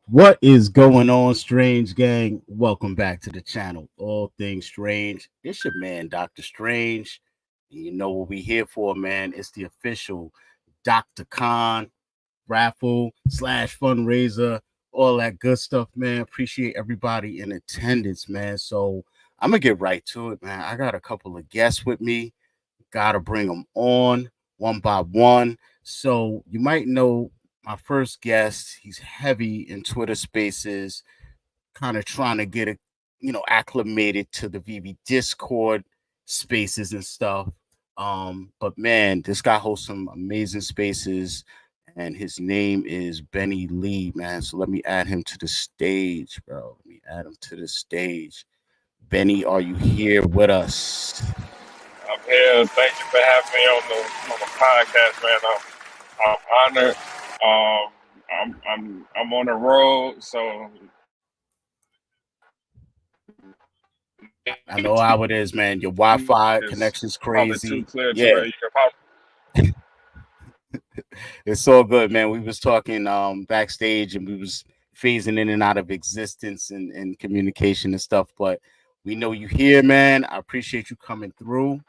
What is going on, Strange Gang? Welcome back to the channel, All Things Strange. It's your man, Dr. Strange. And you know what we here for, man. It's the official Dr. Con raffle slash fundraiser, all that good stuff, man. Appreciate everybody in attendance, man. So I'm going to get right to it, man. I got a couple of guests with me. Got to bring them on one by one. So you might know my first guest. He's heavy in Twitter Spaces, kind of trying to get it, acclimated to the Veve Discord spaces and stuff. But man, this guy hosts some amazing spaces, and his name is Benny Lee, man. So let me add him to the stage, bro. Let me add him to the stage. Benny, are you here with us? I'm here. Thank you for having me on the podcast, man. I'm honored. I'm on the road, so I know how it is, man. Your Wi-Fi it's connection's probably too crazy. clear to Yeah, where you can pop. it's all good, man. We was talking backstage, and we was phasing in and out of existence and communication and stuff. But we know you here, man. I appreciate you coming through.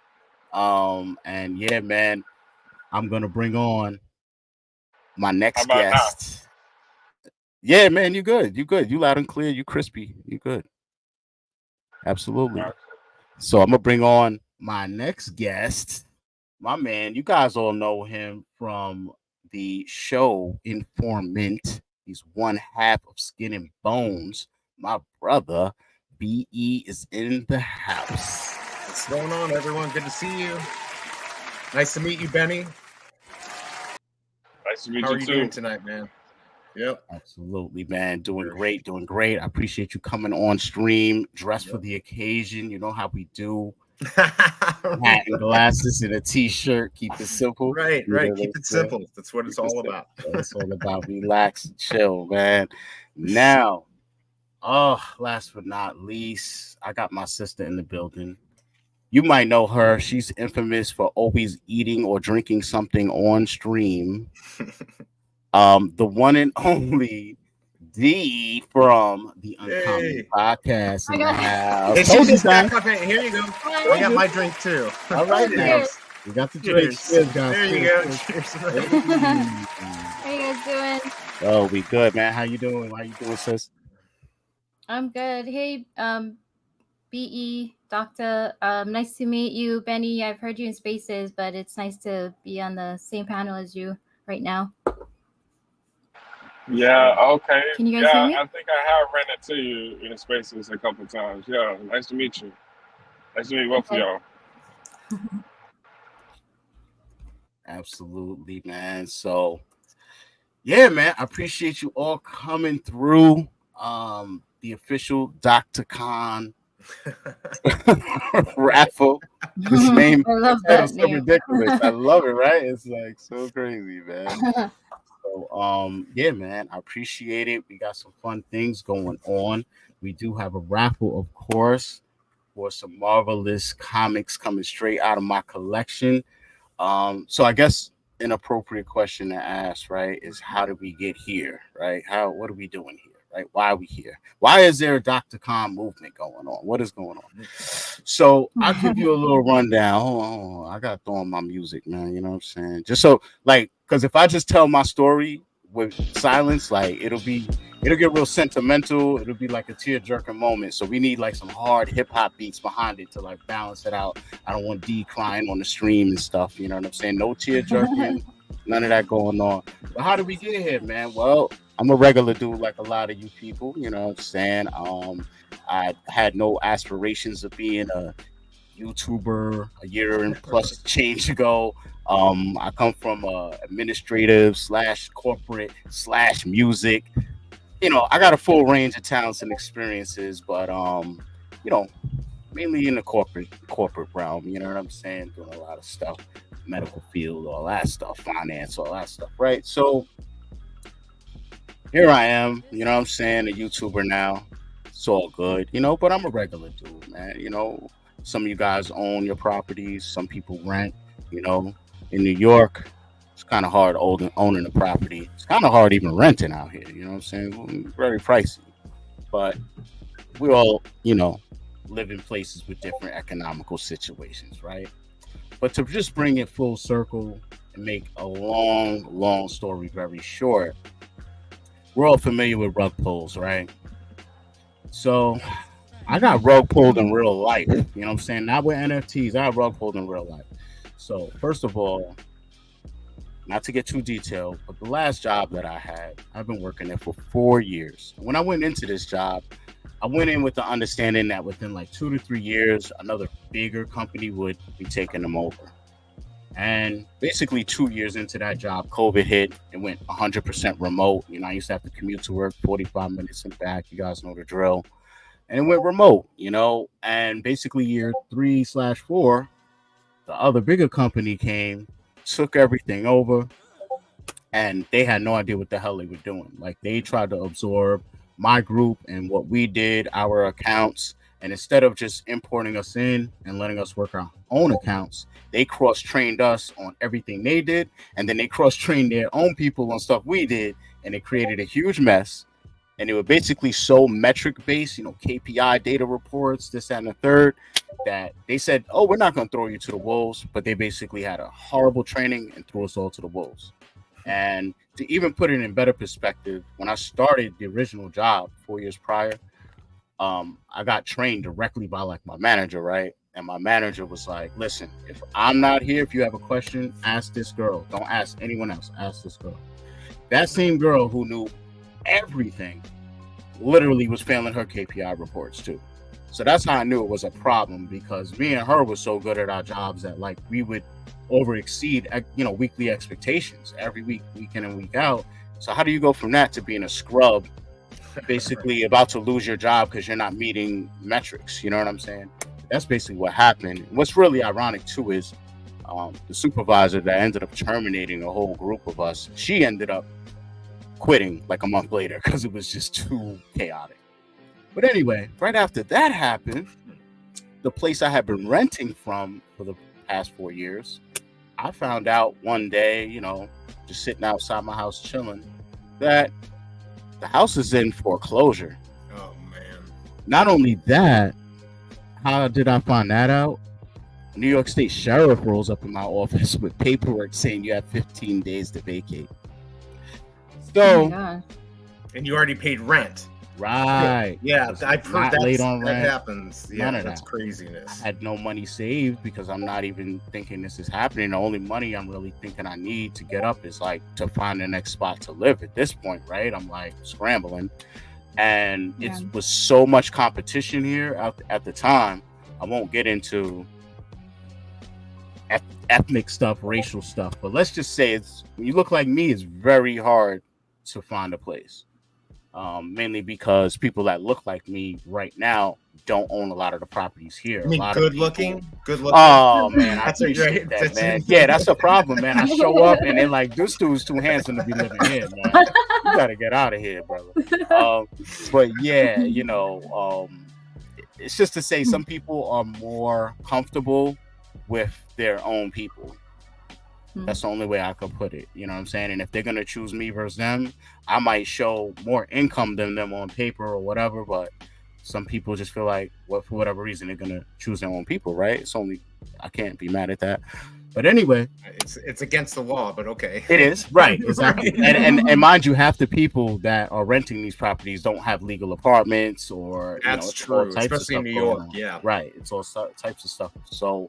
And yeah, man, I'm gonna bring on my How next about now? guest. Yeah, man, you good. You good. You loud and clear. You crispy. You good. Absolutely. So I'm gonna bring on my next guest, my man. You guys all know him from the show Informant. He's one half of Skin and Bones. My brother, BE, is in the house. What's going on, everyone? Good to see you. Nice to meet you, Benny. Nice to meet How are you you too. doing tonight, man? Yep. Absolutely, man. Doing Sure. great, doing great. I appreciate you coming on stream, dressed for Yep. the occasion. You know how we do. Hat and glasses and a t-shirt. Keep it simple. Right. You know what Keep I'm it saying? simple. That's what it's Keep it all simple. about. It's all about relax and chill, man. Now, last but not least, I got my sister in the building. You might know her. She's infamous for always eating or drinking something on stream. The one and only D from the Uncommon Hey. Podcast in the house. Hey, Told you, she's got guys. coffee. Here you go. I Told got you. my drink too. All right, now Cheers. we got the drink. Cheers. Cheers, guys. There you Cheers, go. cheers. Cheers. How you guys doing? Oh, we good, man. How you doing? How you doing, sis? I'm good. Hey, BE, Doctor. Nice to meet you, Benny. I've heard you in spaces, but it's nice to be on the same panel as you right now. Yeah. Okay. Can you guys hear me? I think I have ran into you in spaces a couple times. Yeah. Nice to meet you. Nice to meet both of Okay. y'all. Absolutely, man. So, yeah, man. I appreciate you all coming through. The official Dr. Khan raffle. This name I love is that so name. ridiculous. I love it, right? It's like so crazy, man. So, yeah, man, I appreciate it. We got some fun things going on. We do have a raffle, of course, for some marvelous comics coming straight out of my collection. So I guess an appropriate question to ask, right, is how did we get here, right? What are we doing here, right? Why are we here? Why is there a Dr. Khan movement going on? What is going on? So I'll give you a little rundown. Hold on. I got to throw on my music, man. You know what I'm saying? Just so, like, because if I just tell my story with silence, like, it'll get real sentimental. It'll be like a tear jerking moment. So we need like some hard hip hop beats behind it to like balance it out. I don't want D crying on the stream and stuff. You know what I'm saying? No tear jerking, none of that going on. But how did we get here, man? Well, I'm a regular dude like a lot of you people. You know what I'm saying? I had no aspirations of being a YouTuber a year and plus change ago. I come from administrative slash corporate slash music. You know, I got a full range of talents and experiences, but you know, mainly in the corporate realm. You know what I'm saying? Doing a lot of stuff, medical field, all that stuff, finance, all that stuff, right? So here I am. You know what I'm saying? A YouTuber now. It's all good, you know, but I'm a regular dude, man. You know, some of you guys own your properties, some people rent, you know. In New York, It's kind of hard owning a property. It's kind of hard even renting out here. You know what I'm saying? Very pricey. But we all, live in places with different economical situations, right? But to just bring it full circle and make a long story very short, we're all familiar with rug pulls, right? So I got rug pulled in real life. You know what I'm saying? Not with NFTs. I got rug pulled in real life. So first of all, not to get too detailed, but the last job that I had, I've been working there for 4 years. When I went into this job, I went in with the understanding that within like 2 to 3 years, another bigger company would be taking them over. And basically 2 years into that job, COVID hit. It went 100% remote. I used to have to commute to work 45 minutes and back. You guys know the drill. And it went remote, and basically year 3/4, the other bigger company came, took everything over, and they had no idea what the hell they were doing. Like, they tried to absorb my group and what we did, our accounts, and instead of just importing us in and letting us work our own accounts, they cross-trained us on everything they did, and then they cross-trained their own people on stuff we did, and it created a huge mess. And they were basically so metric-based, KPI data reports, this, that, and the third, that they said, oh, we're not going to throw you to the wolves, but they basically had a horrible training and threw us all to the wolves. And to even put it in better perspective, when I started the original job 4 years prior, I got trained directly by like my manager, right? And my manager was like, listen, if I'm not here, if you have a question, ask this girl. Don't ask anyone else. Ask this girl. That same girl who knew everything literally was failing her KPI reports too. So that's how I knew it was a problem, because me and her were so good at our jobs that like we would over exceed weekly expectations every week, week in and week out. So how do you go from that to being a scrub, basically about to lose your job because you're not meeting metrics? You know what I'm saying? That's basically what happened. What's really ironic too is the supervisor that ended up terminating a whole group of us, she ended up quitting like a month later because it was just too chaotic. But anyway, right after that happened, the place I had been renting from for the past 4 years, I found out one day, just sitting outside my house chilling, that the house is in foreclosure. Oh man. Not only that, how did I find that out? New York State Sheriff rolls up in my office with paperwork saying you have 15 days to vacate. So, and you already paid rent. Right. Yeah, I've heard that late on rent. Happens. Yeah, that's craziness. I had no money saved because I'm not even thinking this is happening. The only money I'm really thinking I need to get up is like to find the next spot to live at this point, right? I'm like scrambling. And it was so much competition here at the time. I won't get into ethnic stuff, racial stuff, but let's just say when you look like me, it's very hard to find a place. Mainly because people that look like me right now don't own a lot of the properties here. You mean good looking? Oh man, I appreciate that, man. Yeah, that's the problem, man. I show up and they're like, this dude's too handsome to be living here, man. You gotta get out of here, brother. But yeah, it's just to say some people are more comfortable with their own people. That's the only way I could put it. You know what I'm saying? And if they're going to choose me versus them, I might show more income than them on paper or whatever. But some people just feel like, for whatever reason, they're going to choose their own people, right? I can't be mad at that. But anyway. It's against the law, but okay. It is, right, exactly. and mind you, half the people that are renting these properties don't have legal apartments or... That's true, especially in New York, yeah. Right, it's all types of stuff. So...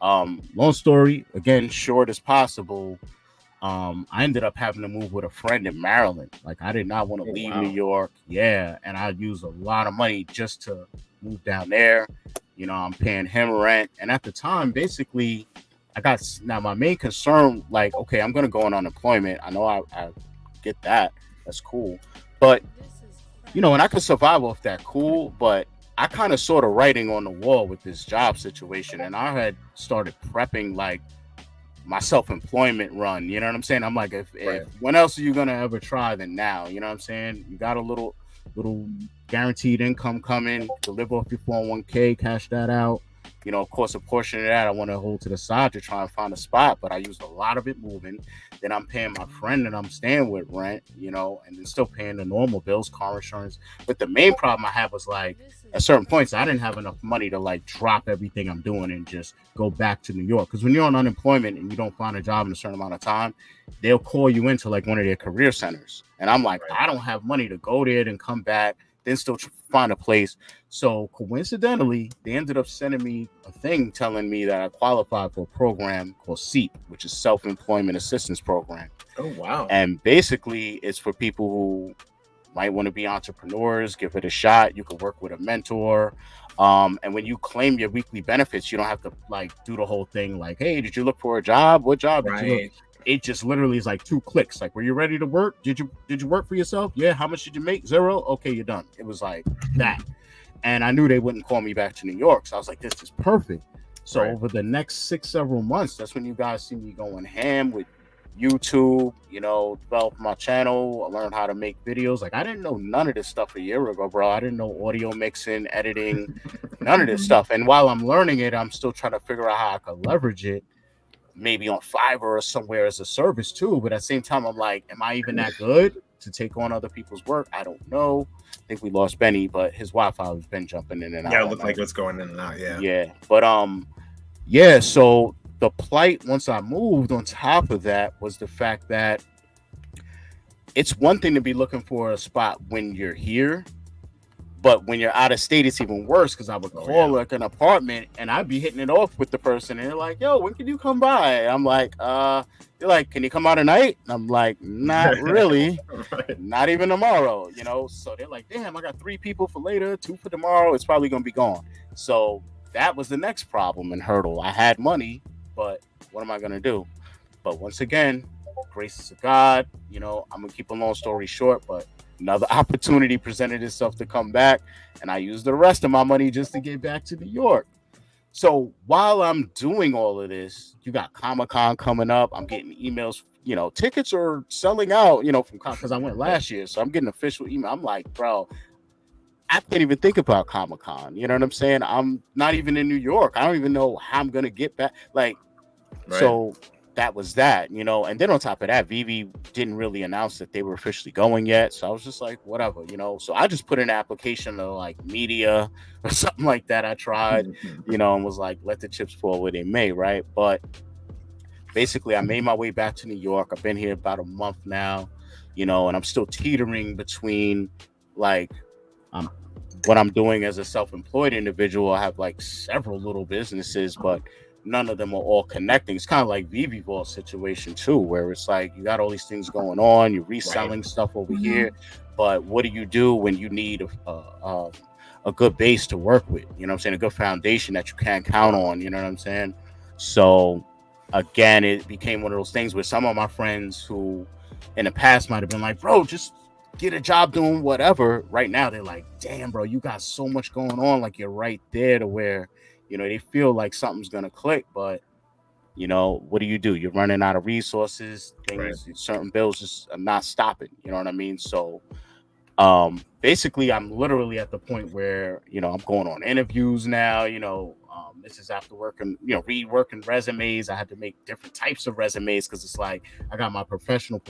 long story, again, short as possible. I ended up having to move with a friend in Maryland. Like, I did not want to leave New York. Yeah. And I used a lot of money just to move down there. I'm paying him rent. And at the time, basically, now my main concern, like, okay, I'm going to go on unemployment. I know I get that. That's cool. But, and I could survive off that, cool. But I kind of saw the writing on the wall with this job situation, and I had started prepping like my self-employment run. You know what I'm saying? I'm like, if when else are you gonna ever try than now? You know what I'm saying? You got a little guaranteed income coming to live off your 401k, cash that out. Of course, a portion of that I want to hold to the side to try and find a spot, but I used a lot of it moving. Then I'm paying my friend that I'm staying with rent, and then still paying the normal bills, car insurance. But the main problem I had was like at certain points I didn't have enough money to like drop everything I'm doing and just go back to New York. Because when you're on unemployment and you don't find a job in a certain amount of time, they'll call you into like one of their career centers. And I'm like, I don't have money to go there and come back, then still find a place. So coincidentally, they ended up sending me a thing telling me that I qualified for a program called SEAP, which is Self-Employment Assistance Program. Oh, wow. And basically, it's for people who might want to be entrepreneurs, give it a shot. You can work with a mentor. And when you claim your weekly benefits, you don't have to like do the whole thing like, hey, did you look for a job? What job did you look? It just literally is like 2 clicks. Like, were you ready to work? Did you work for yourself? Yeah. How much did you make? 0. Okay, you're done. It was like that. And I knew they wouldn't call me back to New York. So I was like, this is perfect. So over the next several months, that's when you guys see me going ham with YouTube, develop my channel. I learned how to make videos. Like, I didn't know none of this stuff a year ago, bro. I didn't know audio mixing, editing, none of this stuff. And while I'm learning it, I'm still trying to figure out how I can leverage it, maybe on Fiverr or somewhere as a service too. But at the same time, I'm like, am I even that good to take on other people's work? I don't know. I think we lost Benny, but his Wi-Fi has been jumping in and out. Yeah, it looked like it's going in and out. Yeah. But so the plight once I moved on top of that was the fact that it's one thing to be looking for a spot when you're here, but when you're out of state, it's even worse because I would call like an apartment and I'd be hitting it off with the person and they're like, yo, when can you come by? I'm like, they're like, can you come out tonight? And I'm like, not really, not even tomorrow, So they're like, damn, I got 3 people for later, 2 for tomorrow. It's probably going to be gone. So that was the next problem and hurdle. I had money, but what am I going to do? But once again, grace of God, I'm going to keep a long story short, but another opportunity presented itself to come back, and I used the rest of my money just to get back to New York. So while I'm doing all of this, you got Comicon coming up. I'm getting emails, tickets are selling out, from because I went last year. So I'm getting official email. I'm like, bro, I can't even think about Comicon. You know what I'm saying? I'm not even in New York. I don't even know how I'm going to get back. So that was that, and then on top of that, Veve didn't really announce that they were officially going yet. So I was just like, whatever, so I just put in an application to like media or something like that. I tried, and was like, let the chips fall where they may. Right. But basically I made my way back to New York. I've been here about a month now, and I'm still teetering between like, what I'm doing as a self-employed individual. I have like several little businesses, but none of them are all connecting. It's kind of like Veve situation too, where it's like you got all these things going on, you're reselling stuff over here, but what do you do when you need a good base to work with? You know what I'm saying? A good foundation that you can count on. You know what I'm saying? So again, it became one of those things where some of my friends who in the past might have been like, bro, just get a job doing whatever. Right now, they're like, damn, bro, you got so much going on. Like you're right there to where they feel like something's going to click, but, what do? You're running out of resources, things, certain bills just are not stopping. You know what I mean? So basically, I'm literally at the point where, I'm going on interviews now, this is after working, reworking resumes. I had to make different types of resumes because it's like I got my professional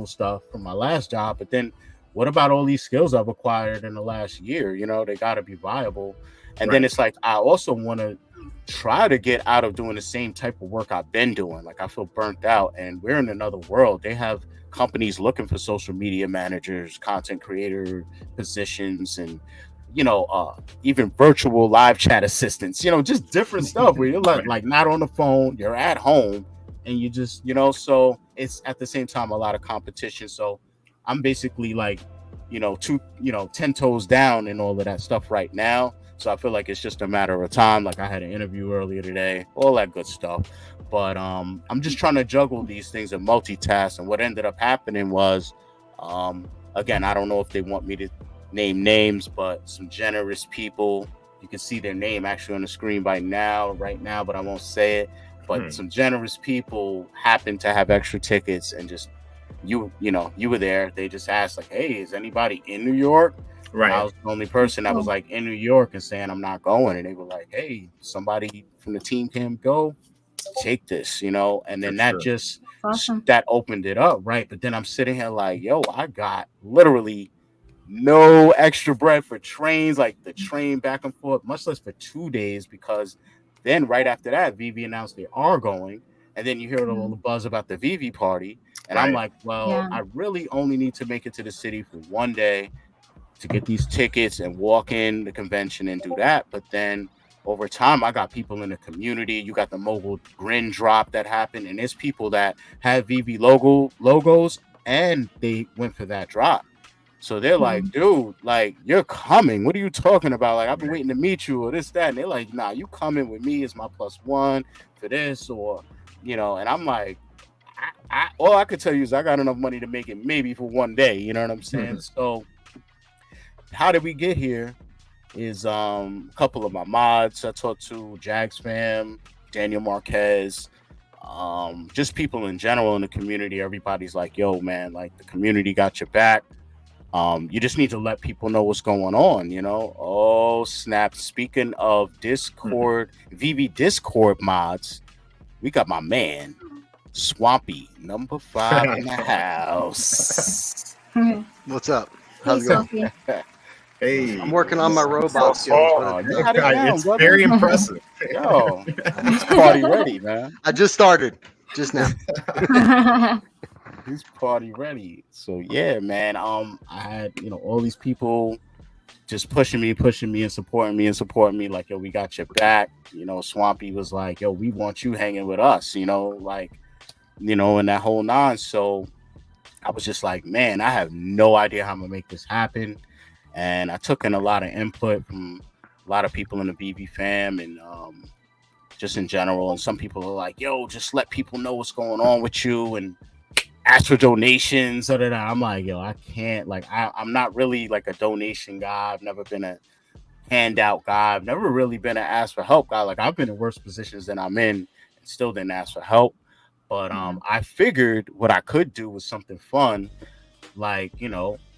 stuff from my last job, but then what about all these skills I've acquired in the last year? They got to be viable. And then it's like, I also want to try to get out of doing the same type of work I've been doing. Like I feel burnt out and we're in another world. They have companies looking for social media managers, content creator positions, and, even virtual live chat assistants, just different stuff where you're like not on the phone, you're at home and you just, so it's at the same time, a lot of competition. So I'm basically like, 10 toes down and all of that stuff right now. So I feel like it's just a matter of time. Like I had an interview earlier today, all that good stuff. But I'm just trying to juggle these things and multitask. And what ended up happening was, again, I don't know if they want me to name names, but some generous people, you can see their name actually on the screen right now, but I won't say it. But some generous people happen to have extra tickets and just, you were there. They just asked like, hey, is anybody in New York? And I Right. was the only person that was like in New York and saying I'm not going. And they were like, "Hey, somebody from the team can go. Take this," And For then that sure. just Awesome. that opened it up, right? But then I'm sitting here like, "Yo, I got literally no extra bread for trains, like the train back and forth, much less for 2 days." Because then right after that, Vivi announced they are going, and then you hear all the buzz about the Vivi party, and I'm Right. like, well, Yeah. I really only need to make it to the city for one day to get these tickets and walk in the convention and do that. But then over time, I got people in the community. You got the mobile grin drop that happened, and there's people that have VV logos, and they went for that drop. So they're like, dude, like, you're coming. What are you talking about? Like, I've been waiting to meet you or this, that. And they're like, nah, you coming with me as my +1 for this, or, and I'm like, all I could tell you is I got enough money to make it maybe for one day. You know what I'm saying? So how did we get here is a couple of my mods I talked to, Jags fam, Daniel Marquez, just people in general in the community. Everybody's like, yo, man, like the community got your back. You just need to let people know what's going on. Oh, snap. Speaking of Discord, VV Discord mods, we got my man, Swampy, number 5 in the house. What's up? Hey, How's it going? Sophie. Hey. I'm working on my robot skills. Oh, you got it down, It's brother. very impressive. Yo, he's party ready, man. I just started just now. He's party ready. So yeah, man. I had all these people just pushing me and supporting me. Like, yo, we got your back. Swampy was like, yo, we want you hanging with us. And that whole nine. So I was just like, man, I have no idea how I'm gonna make this happen. And I took in a lot of input from a lot of people in the BB fam and just in general. And some people are like, yo, just let people know what's going on with you and ask for donations. I'm like, yo, I can't. Like, I'm not really like a donation guy. I've never been a handout guy. I've never really been an ask for help guy. Like, I've been in worse positions than I'm in and still didn't ask for help. But I figured what I could do was something fun. Like,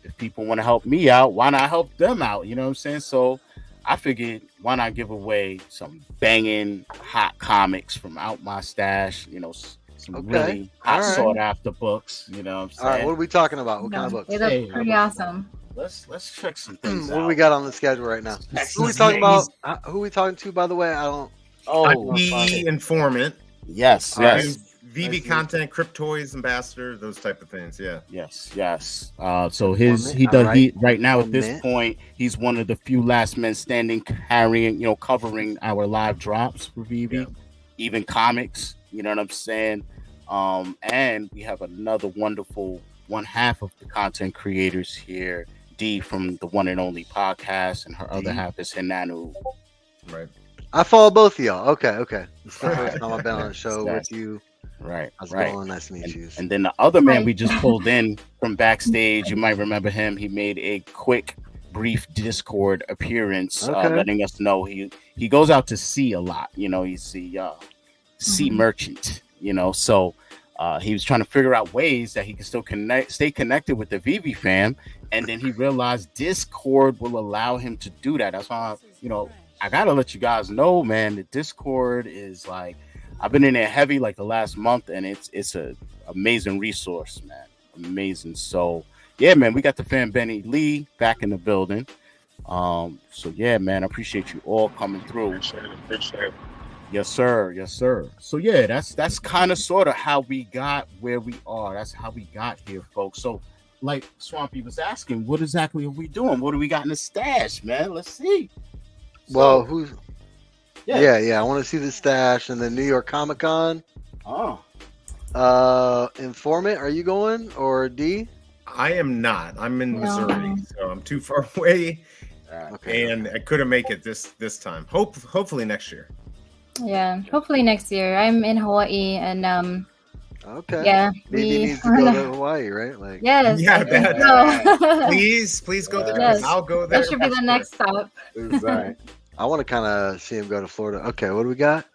if people want to help me out, why not help them out? You know what I'm saying? So I figured, why not give away some banging hot comics from out my stash, some really hot sought after books, you know what I'm saying? All right, what are we talking about? What kind of books? They look pretty awesome. Let's check some things What out. do we got on the schedule right now? Who are we talking about? Who are we talking to, by the way? I don't. The Informant. Yes. VV Content, Cryptoys Ambassador, those type of things. Yeah. Yes. So right now at this point, he's one of the few last men standing, carrying, covering our live drops for VV, even comics. You know what I'm saying? And we have another wonderful one half of the content creators here, D from the One and Only podcast, and her other half is Hinanu. Right. I follow both of y'all. Okay. It's the first time I've been on a show with you. Right. How's it going? Nice to meet you. And then the other man we just pulled in from backstage, you might remember him. He made a quick, brief Discord appearance, letting us know he goes out to sea a lot. He's the sea merchant. So he was trying to figure out ways that he can still stay connected with the VV fam, and then he realized Discord will allow him to do that. That's why I gotta let you guys know, man. The Discord is like, I've been in there heavy like the last month, and it's a amazing resource, man. Amazing. So yeah, man, we got the fan Benny Lee back in the building. So yeah, man, I appreciate you all coming through. Appreciate it. Yes, sir. So yeah, that's kind of sort of how we got where we are. That's how we got here, folks. So like Swampy was asking, what exactly are we doing? What do we got in the stash, man? Let's see. Well, who's? Yeah. I want to see the stash and the New York Comicon. Informant, are you going or D? I am not. I'm in Missouri, so I'm too far away. And I couldn't make it this time. Hopefully next year. Yeah, hopefully next year. I'm in Hawaii, and okay. Yeah, Maybe needs to go to Hawaii, right? Like, yes. Yeah, please go there. Yes. I'll go there. That should be the next stop. Exactly. I want to kind of see him go to Florida. Okay, what do we got?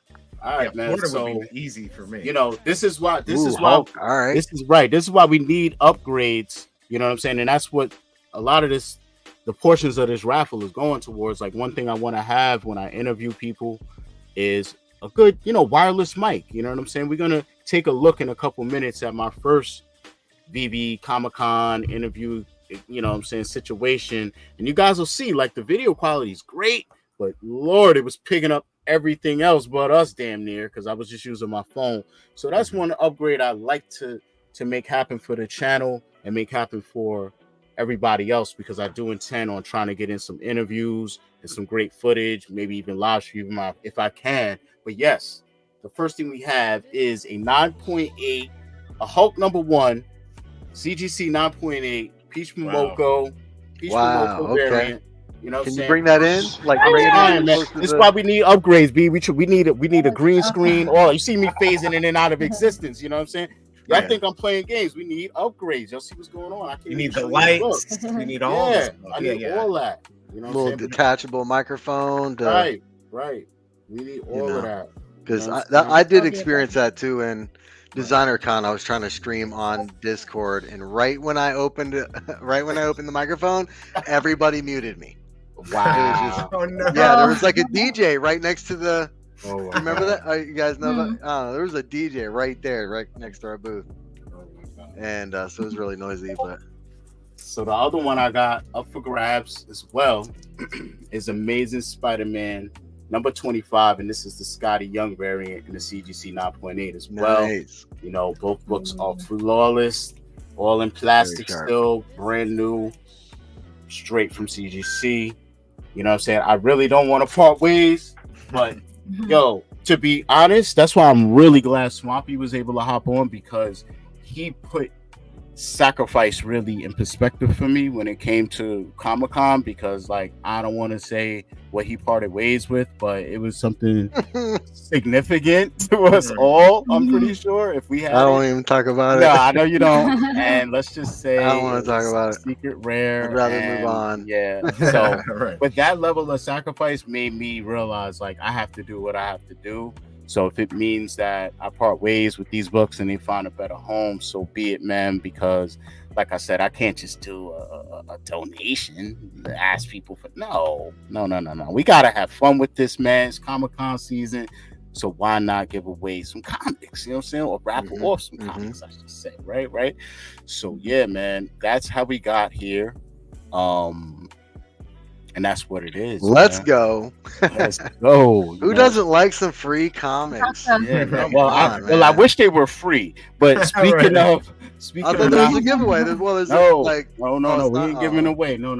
All right, man. Florida So would be easy for me. this is why. All right. This is right. This is why we need upgrades. You know what I'm saying? And that's what a lot of this the portions of this raffle is going towards. Like one thing I want to have when I interview people is a good, wireless mic. You know what I'm saying? We're gonna take a look in a couple minutes at my first Veve Comicon interview, situation, and you guys will see like the video quality is great, but Lord, it was picking up everything else but us damn near, because I was just using my phone. So that's one upgrade I like to make happen for the channel and make happen for everybody else, because I do intend on trying to get in some interviews and some great footage, maybe even live stream if I can. But yes, the first thing we have is a 9.8, a Hulk #1, CGC 9.8, Peach Momoko, Momoko okay. Variant. You know, can you bring that in? Like, this is why we need upgrades, B. We need a green screen. Oh, you see me phasing in and out of existence. You know what I'm saying? Y'all think I'm playing games. We need upgrades. Y'all see what's going on. I can't you need the lights. You need all this. I need all that. You know, little detachable microphone. Right. We need all of that. Because I did experience that too in DesignerCon. I was trying to stream on Discord, and right when I opened the microphone, everybody muted me. Wow. Yeah, there was like a DJ right next to the. Remember that? You guys know that? There was a DJ right there, right next to our booth, and so it was really noisy. But so the other one I got up for grabs as well is Amazing Spider-Man #25, and this is the Skottie Young variant in the CGC 9.8 as well. Nice. Both books are flawless, all in plastic, still brand new, straight from CGC. You know what I'm saying? I really don't want to part ways, but yo, to be honest, that's why I'm really glad Swampy was able to hop on, because he put sacrifice really in perspective for me when it came to Comicon, because like I don't want to say what he parted ways with, but it was something significant to us all. I'm pretty sure if we had I don't even talk about it. No, I know you don't. And let's just say I don't want to talk about it. Secret rare. I'd rather move on. Yeah. So but that level of sacrifice made me realize like I have to do what I have to do. So if it means that I part ways with these books and they find a better home, so be it, man. Because, like I said, I can't just do a donation, ask people for no. We gotta have fun with this, man. It's Comic-Con season, so why not give away some comics? You know what I'm saying, or raffle off some comics, I should say, right? So yeah, man, that's how we got here. And that's what it is. Let's go. Let's go. Who doesn't like some free comics? Yeah, I wish they were free. But speaking of there's a giveaway. There's no, we ain't giving away. No.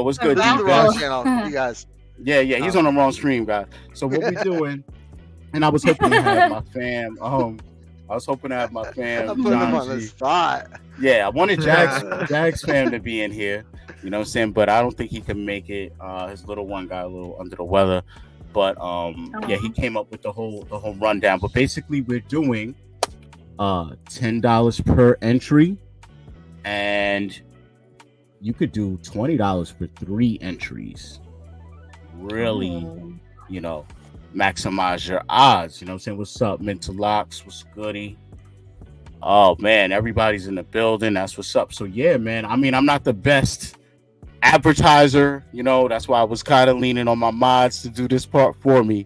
What's good, this is the wrong channel, you guys. Yeah, he's on the wrong stream, guys. So what we doing? And I was hoping to have my fam. I put him on the spot. Yeah, I wanted Jags fam to be in here. You know what I'm saying? But I don't think he can make it. His little one got a little under the weather. But yeah, he came up with the whole rundown. But basically we're doing $10 per entry, and you could do $20 for 3 entries. Really, maximize your odds. You know what I'm saying? What's up, Mental Locks? What's Skottie? Oh man, everybody's in the building. That's what's up. So yeah, man. I mean, I'm not the best advertiser, that's why I was kind of leaning on my mods to do this part for me,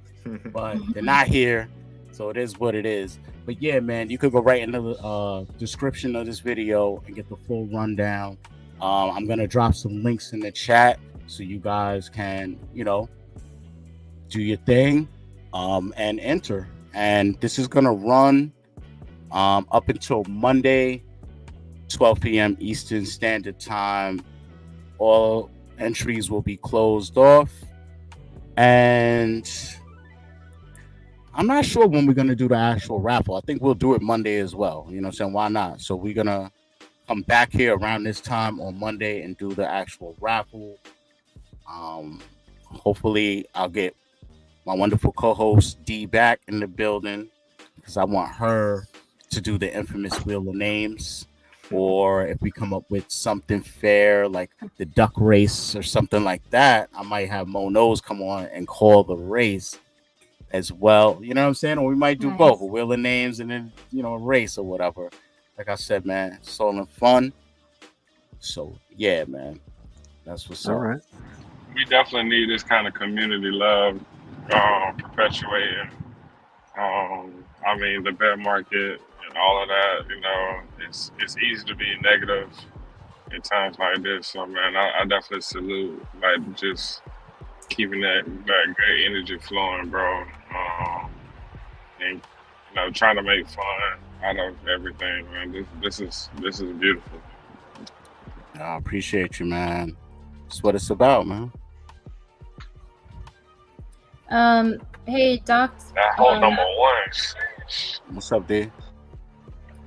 but they're not here, so it is what it is. But yeah, man, you could go right into the description of this video and get the full rundown. I'm gonna drop some links in the chat so you guys can do your thing and enter. And this is gonna run up until Monday 12 p.m. Eastern Standard Time. All entries will be closed off, and I'm not sure when we're going to do the actual raffle. I think we'll do it Monday as well. You know what I'm saying? Why not? So we're going to come back here around this time on Monday and do the actual raffle. Hopefully I'll get my wonderful co-host D back in the building, because I want her to do the infamous Wheel of Names. Or if we come up with something fair like the duck race or something like that, I might have Mo Nose come on and call the race as well. You know what I'm saying? Or we might do both, a Wheel of Names and then, a race or whatever. Like I said, man, it's all in fun. So yeah, man. That's what's All up. right. We definitely need this kind of community love perpetuating. I mean, the bear market and all of that. You know, it's easy to be negative in times like this. So, man, I definitely salute like just keeping that great energy flowing, bro. And trying to make fun out of everything, man. This is beautiful. I appreciate you, man. That's what it's about, man. Hey, Doc. That whole number one. What's up, D?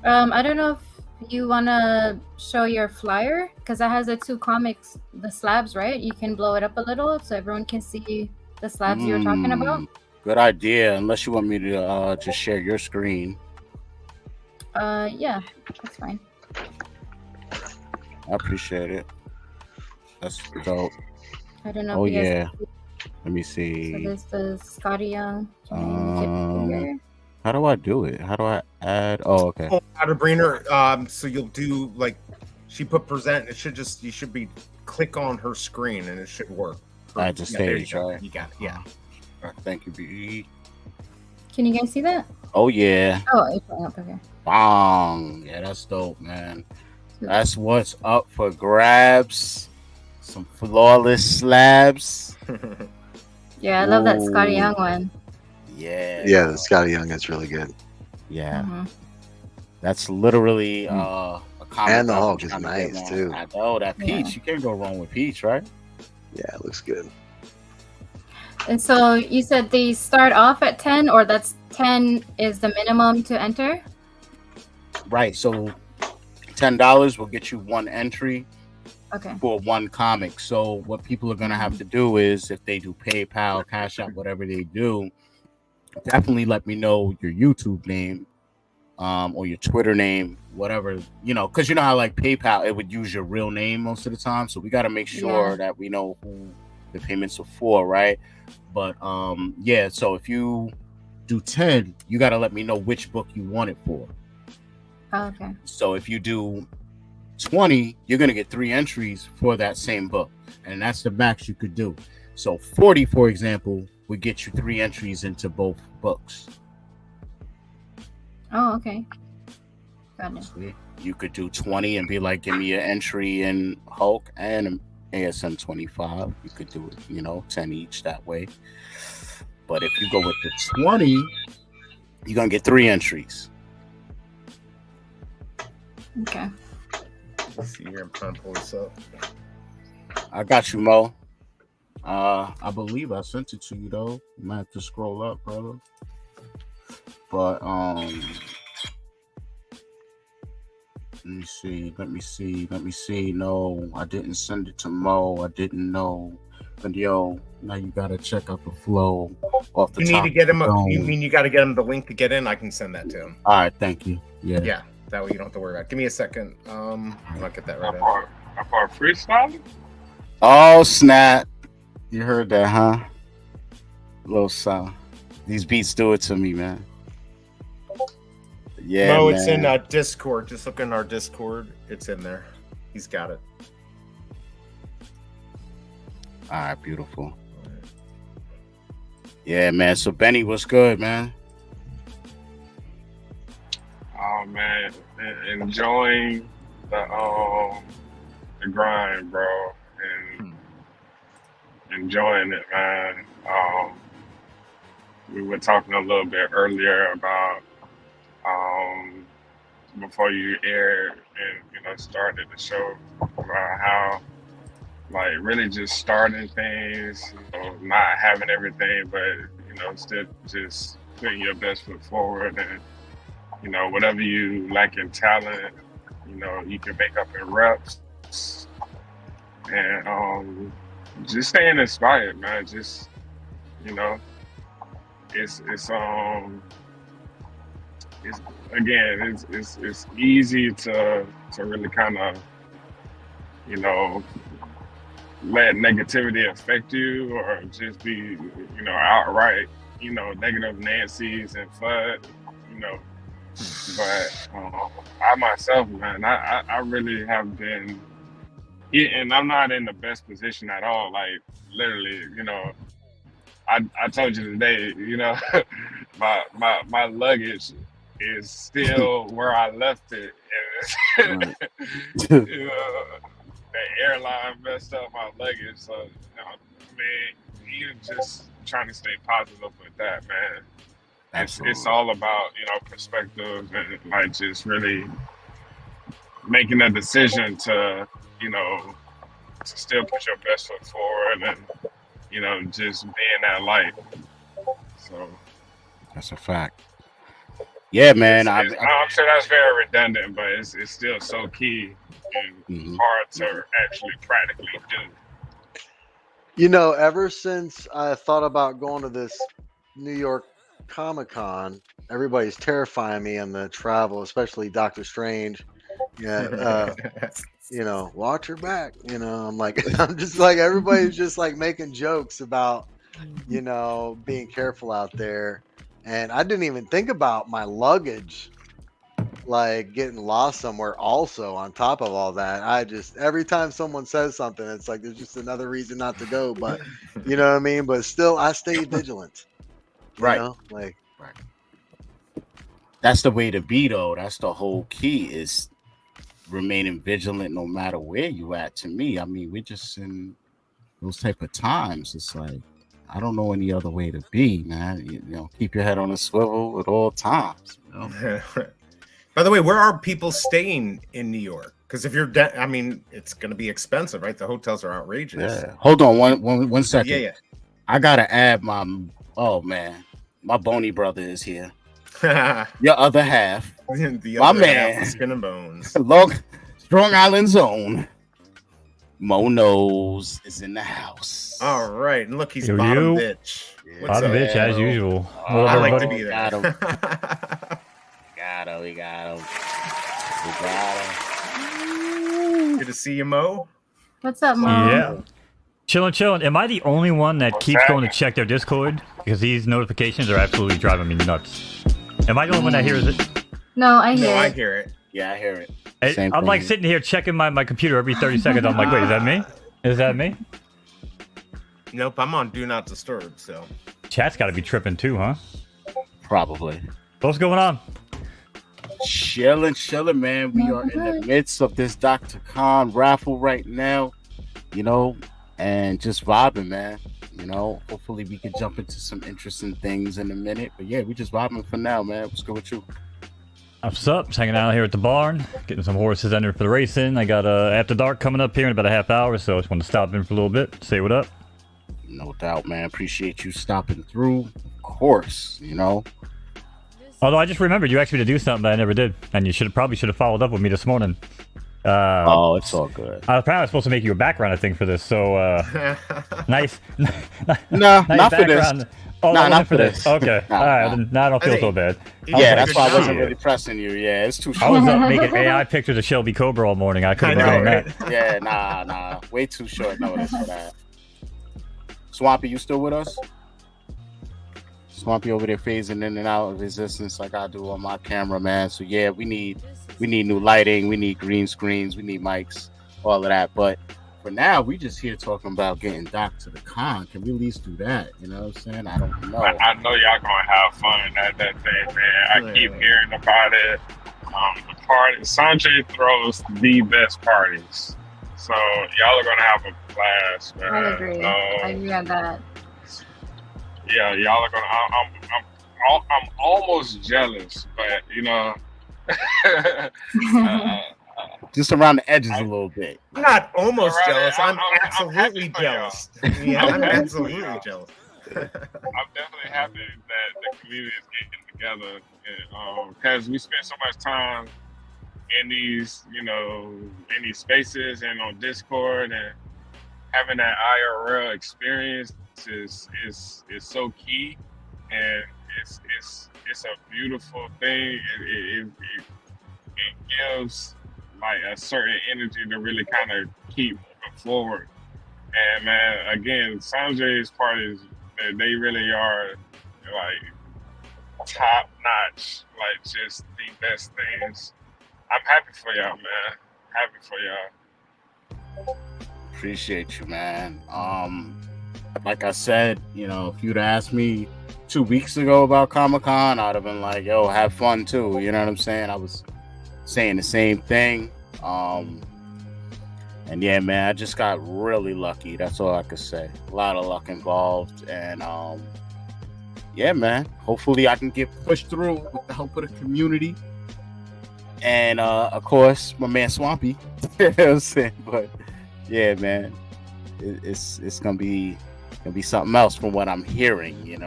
I don't know if you wanna show your flyer because that has the two comics, the slabs, right? You can blow it up a little so everyone can see the slabs you were talking about. Good idea. Unless you want me to just share your screen. Yeah, that's fine. I appreciate it. That's dope. I don't know. Oh if you guys yeah. can see. Let me So see. there's the Skottie Young. Can How do I do it? How do I add? Oh, okay. How to bring her. So you'll do like she put present. It should just you should be click on her screen and it should work. Add to stage, there you right? You got it. Yeah. Thank you, B. Can you guys see that? Oh yeah. Oh, it's showing up. Okay. Bong. Yeah, that's dope, man. That's what's up for grabs. Some flawless slabs. Yeah, I love that Skottie Young one. Yeah. Yeah, the Skottie Young is really good. Yeah. Mm-hmm. That's literally a comic. And the I've been Hulk is trying to get nice on. too. I know that Peach. Yeah. You can't go wrong with Peach, right? Yeah, it looks good. And so you said they start off at 10, or that's 10 is the minimum to enter? Right. So $10 will get you one entry Okay. for one comic. So what people are gonna have to do is, if they do PayPal, Cashapp, whatever they do, definitely let me know your YouTube name, or your Twitter name, whatever, because you know how like PayPal, it would use your real name most of the time. So we got to make sure that we know who the payments are for, right? But yeah. So if you do 10, you got to let me know which book you want it for. Oh, okay. So if you do 20, you're gonna get 3 entries for that same book, and that's the max you could do. So 40, for example, would get you 3 entries into both books. Oh, okay. Got it. See? You could do 20 and be like, give me an entry in Hulk and an ASM 25. You could do it, 10 each that way. But if you go with the 20, you're gonna get 3 entries. Okay. Let's see here. I'm trying to pull this up. I got you, Mo. I believe I sent it to you though. You might have to scroll up, brother. But let me see. No, I didn't send it to Mo. I didn't know. But yo, now you gotta check out the flow off the You top. need to get him. You mean you got to get him the link to get in? I can send that to him. All right, thank you. Yeah. Yeah. That way you don't have to worry about it. Give me a second. I'll get that right How far freestyling? Oh snap! You heard that, huh? Little sound. These beats do it to me, man. Yeah, No, man. it's in Discord. Just look in our Discord. It's in there. He's got it. All right, beautiful. Yeah, man. So Benny, what's good, man? Oh man, enjoying the grind, bro, and enjoying it, man. We were talking a little bit earlier about before you aired and started the show about how like really just starting things, not having everything, but still just putting your best foot forward, and whatever you lack in talent, you can make up in reps, and just staying inspired, man. Just it's easy to really kind of let negativity affect you, or just be outright negative Nancy's and FUD, but I myself, man, I really have been Yeah, and I'm not in the best position at all. Like literally, I told you today, my luggage is still where I left it. And Right. the airline messed up my luggage. So, man, even just trying to stay positive with that, man. It's all about, perspective and like just really making a decision to, to still put your best foot forward and, just being that light. So That's a fact. Yeah, man. I'm sure that's very redundant, but it's still so key and hard to actually practically do. Ever since I thought about going to this New York Comicon, everybody's terrifying me on the travel, especially Doctor Strange. Yeah, watch your back. I'm like, I'm just like, everybody's just like making jokes about, being careful out there. And I didn't even think about my luggage, like getting lost somewhere. Also, on top of all that, every time someone says something, it's like there's just another reason not to go. But you know what I mean. But still, I stay vigilant. Right. Right. That's the way to be, though. That's the whole key, is remaining vigilant no matter where you at. To me, I mean, we're just in those type of times. It's like, I don't know any other way to be, man. Keep your head on a swivel at all times. By the way, where are people staying in New York? Because if you're, it's going to be expensive, right? The hotels are outrageous. Yeah. Hold on one second. Yeah. I gotta add my bony brother is here. Your other half, the my other man, half, Skin and Bones, Strong Island Zone. Mo Nose is in the house. All right, and look, he's bottom bitch. Yeah. Bottom bitch as usual. I like to be there. Got him. We got him. Good to see you, Mo. What's up, Mo? Yeah. Chilling. Am I the only one that keeps going to check their Discord? Because these notifications are absolutely driving me nuts. Am I the only one that hears it? No, I hear it. I hear it. Yeah, I hear it. I'm like sitting here checking my computer every 30 seconds. I'm like, wait, is that me? Is that me? Nope, I'm on Do Not Disturb, so. Chat's got to be tripping too, huh? Probably. What's going on? Chilling, man. We are in the midst of this Dr. Khan raffle right now, and just vibing, man. Hopefully we can jump into some interesting things in a minute. But yeah, we just vibing for now, man. What's good with you? What's up? Just hanging out here at the barn, getting some horses entered for the racing. I got After Dark coming up here in about a half hour, so I just want to stop in for a little bit, say what up. No doubt, man. Appreciate you stopping through. Of course, Although I just remembered you asked me to do something that I never did, and you probably should have followed up with me this morning. It's all good. Apparently I was supposed to make you a background, I think, for this. So nice. No, nice not for this. Oh, no, not for this. Okay. All right. Now I don't feel so bad. Yeah, that's why I wasn't really pressing you. Yeah, it's too short. I was up making AI pictures of Shelby Cobra all morning. I couldn't have done that. Yeah, nah. Way too short notice for that. Swampy, you still with us? Swampy over there phasing in and out of existence like I do on my camera, man. So yeah, we need new lighting, we need green screens, we need mics, all of that. But for now, we just here talking about getting Doc to the con. Can we at least do that? You know what I'm saying? I don't know. I know y'all gonna have fun at that thing, man. I keep hearing about it. The party, Sanjay throws the best parties, so y'all are gonna have a blast, man. I agree. I agree on that. Yeah, y'all are gonna. I'm almost jealous, but just around the edges a little bit. I'm not almost jealous. I'm absolutely jealous. Yeah, I'm absolutely jealous. I'm definitely happy that the community is getting together, because we spend so much time in these, in these spaces and on Discord, and having that IRL experience is so key, and it's a beautiful thing. It gives like a certain energy to really kind of keep moving forward. And man, again, Sanjay's parties, they really are like top notch, like just the best things. I'm happy for y'all, man. Happy for y'all. Appreciate you, man. Like I said, if you'd asked me 2 weeks ago about Comic-Con, I'd have been like, yo, have fun too. You know what I'm saying? I was saying the same thing. And yeah, man, I just got really lucky. That's all I could say. A lot of luck involved. And yeah, man, hopefully I can get pushed through with the help of the community. And of course, my man Swampy. You know what I'm saying? But yeah, man, it's gonna be something else from what I'm hearing,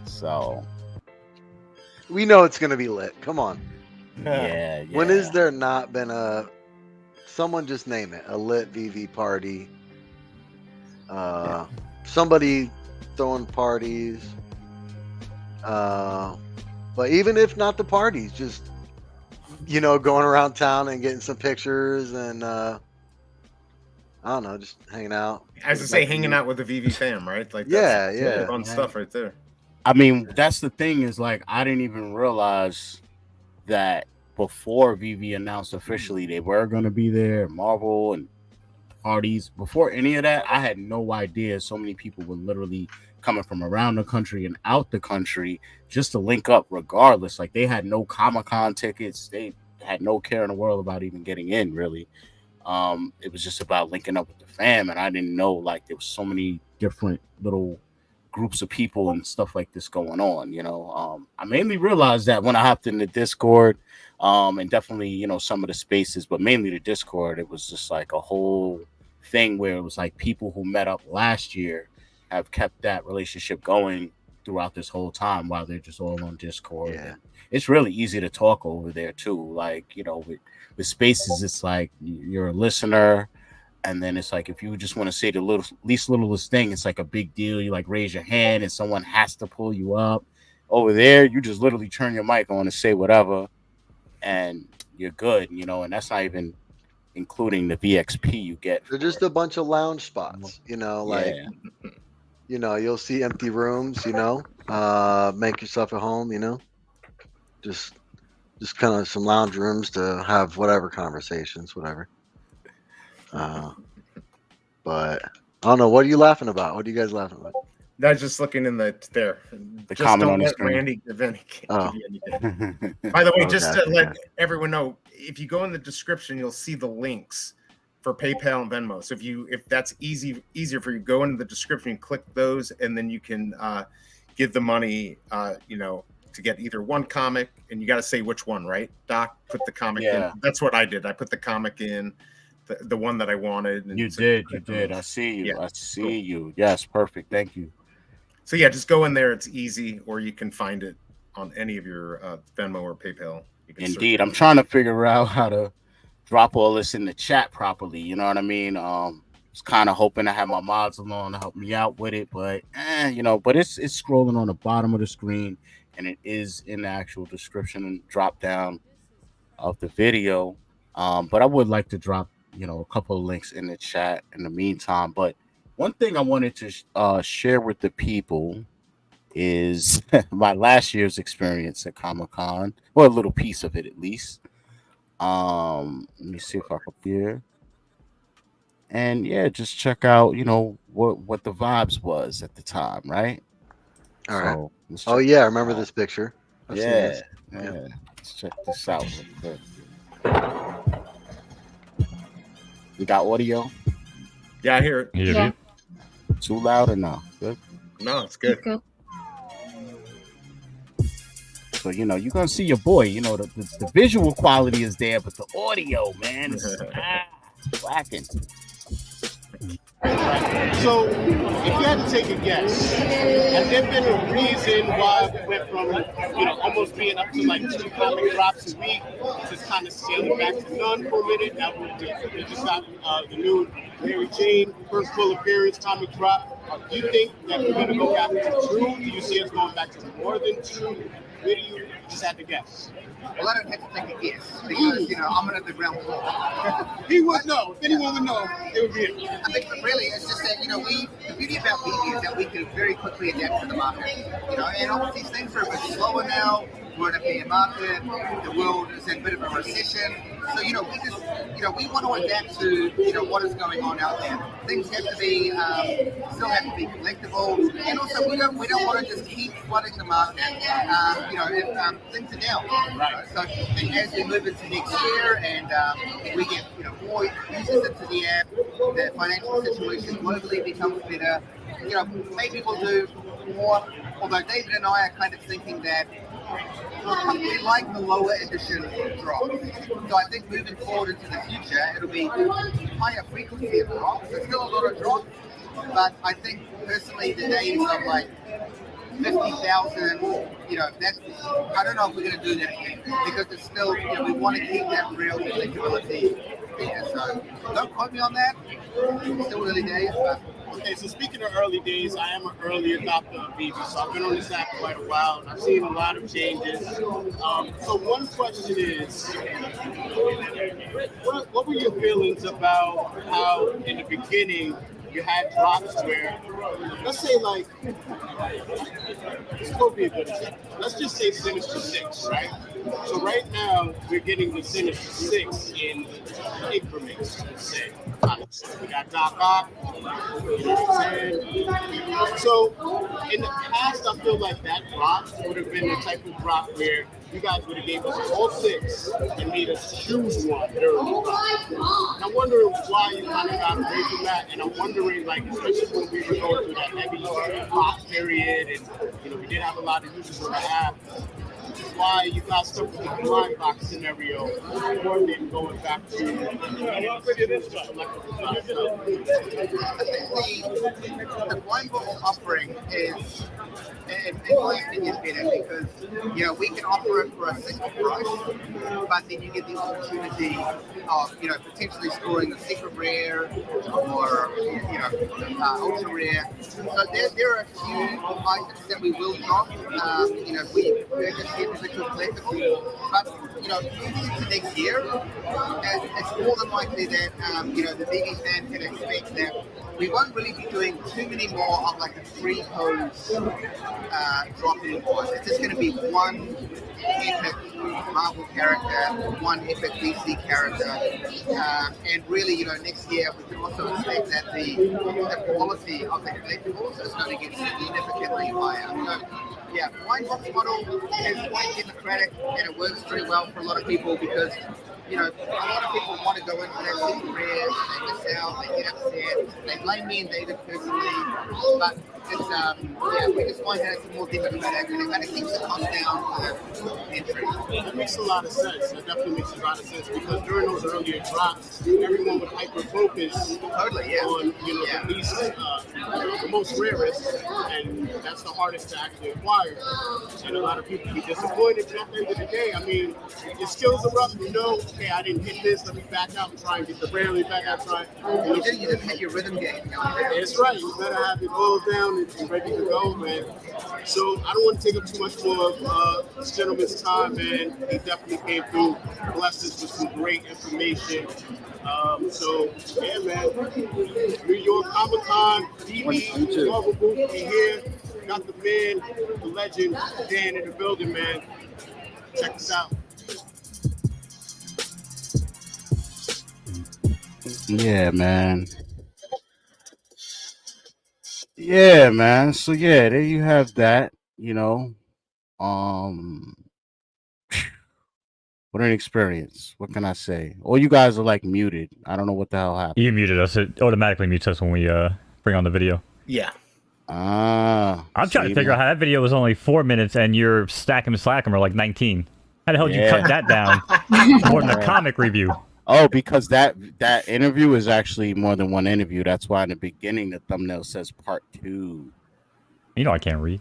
So we know it's gonna be lit. Come on. Yeah. When has there not been someone just name it, a lit VV party? Somebody throwing parties. But even if not the parties, just going around town and getting some pictures and I don't know, just hanging out. As I say, hanging out with the VV fam, right? Like that's fun stuff right there. I mean, that's the thing is like I didn't even realize that before Veve announced officially they were going to be there, Marvel and parties. Before any of that, I had no idea so many people were literally coming from around the country and out the country just to link up regardless. Like they had no Comic-Con tickets. They had no care in the world about even getting in, really. It was just about linking up with the fam, and I didn't know like there was so many different little groups of people and stuff like this going on. I mainly realized that when I hopped in the Discord, and definitely some of the spaces, but mainly the Discord, it was just like a whole thing where it was like people who met up last year have kept that relationship going throughout this whole time while they're just all on Discord. Yeah. It's really easy to talk over there too. Like, with spaces, it's like you're a listener, and then it's like if you just want to say the least littlest thing, it's like a big deal. You like raise your hand and someone has to pull you up. Over there, you just literally turn your mic on and say whatever, and you're good, and that's not even including the VXP you get. They're just a bunch of lounge spots, like you'll see empty rooms, make yourself at home, just kind of some lounge rooms to have whatever conversations, whatever. But I don't know. What are you laughing about? What are you guys laughing about? That's just looking in the The just comment don't on the let screen. Randy give you anything. By the way, just to let everyone know, if you go in the description, you'll see the links for PayPal and Venmo. So if that's easier for you, go into the description, click those, and then you can give the money, to get either one comic, and you got to say which one, right? Doc, put the comic in. That's what I did. I put the comic in, the one that I wanted. And you did. I see you. Yeah. I see you. Yes, perfect. Thank you. So yeah, just go in there. It's easy, or you can find it on any of your Venmo or PayPal. Indeed, I'm trying to figure out how to drop all this in the chat properly. You know what I mean? Was kind of hoping to have my mods along to help me out with it, but but it's scrolling on the bottom of the screen, and it is in the actual description and drop down of the video. But I would like to drop a couple of links in the chat in the meantime. But one thing I wanted to share with the people is my last year's experience at Comic-Con, or a little piece of it at least. Let me see if I can hear. And yeah, just check out, what the vibes was at the time, right? All right. Oh yeah, I remember this picture. Yeah. Let's check this out real quick. You got audio? Yeah, I hear it. Yeah. Too loud or no? Good? No, it's good. So, you're going to see your boy. The visual quality is there, but the audio, man, is lacking. So, if you had to take a guess, has there been a reason why we went from, almost being up to like 2 comic drops a week to kind of scaling back to none for a minute? Now we just got the new Mary Jane first full appearance comic drop. Do you think that we're going to go back to 2? Do you see us going back to more than 2? Where do you just have to guess? Well, I don't have to take a guess because, I'm on the ground floor. He would know. If anyone would know, it would be him. I think really it's just that, the beauty about Veve is that we can very quickly adapt to the market. And all of these things are a bit slower now. we're in a bear market, the world is in a bit of a recession. So, we just, we want to adapt to, what is going on out there. Things have to be, still have to be collectible. And also, we don't want to just keep flooding the market, if things are down. Right. So, as we move into next year and we get, more users into the app, the financial situation globally becomes better, maybe we'll do more. Although David and I are kind of thinking that we like the lower edition drops. So I think moving forward into the future, it'll be higher frequency of drops. There's still a lot of drops, but I think personally the days of like 50,000, that's, I don't know if we're going to do that again, because it's still, we want to keep that real collectability there. So don't quote me on that. It's still early days, but. Okay, so speaking of early days, I am an early adopter of Veve, so I've been on this app quite a while, and I've seen a lot of changes. So one question is, what were your feelings about how, in the beginning, you had drops where, let's say like, this will be a good example. Let's just say Sinister 6, right? So right now, we're getting the Sinister 6 in increments, let's say. We got Doc Ock, so in the past, I feel like that drop would have been the type of drop where you guys would have gave us all 6 and made us choose one during the drop. And I'm wondering why you kind of got away from that, and I'm wondering, like, especially when we were going through that heavy box period, and we did have a lot of users on the app, why you got stuck with the blind box scenario more than going back to the blind box offering is, in my opinion, better because we can offer it for a single price, but then you get the opportunity of potentially scoring a secret rare or ultra rare. So there are a few items that we will drop. We purchase individual collectibles, but moving into next year, it's more than likely that the Veve fan can expect that we won't really be doing too many more of like the free pose drop anymore. It's just going to be one epic Marvel character, one epic DC character, and really, next year we can also expect that the quality of the collectibles is going to get significantly higher. So, yeah, blind box model is quite democratic and it works very well for a lot of people because a lot of people want to go into that super rare, they miss out, they get upset, they blame me and David personally, but it's, we just find that it's more democratic and it kind of keeps the cost down for entry. That makes a lot of sense. That definitely makes a lot of sense because during those earlier drops, everyone would hyper focus on the least, the most rarest, and that's the hardest to actually acquire. And a lot of people be disappointed. But at the end of the day, I mean, your skills are up. Okay, I didn't hit this. Let me back out and try and get the rarely back out. You didn't hit your rhythm game. That's right. You better have it all down and ready to go, man. So I don't want to take up too much more of this gentleman's time, man. He definitely came through, blessed us with some great information. So yeah, man. New York Comicon, Veve, Marvel Booth, we here. Got the man, the legend, Dan in the building, man. Check us out. Yeah, man. Yeah, man. So yeah, there you have that. What an experience. What can I say? All you guys are like muted. I don't know what the hell happened. You muted us. It automatically mutes us when we bring on the video. Yeah. I'm trying to figure out how that video was only 4 minutes and your Stack 'em Slack 'em are like 19. How the hell did you cut that down? More than a comic review. Oh, because that interview is actually more than one interview. That's why in the beginning the thumbnail says part 2. You know I can't read.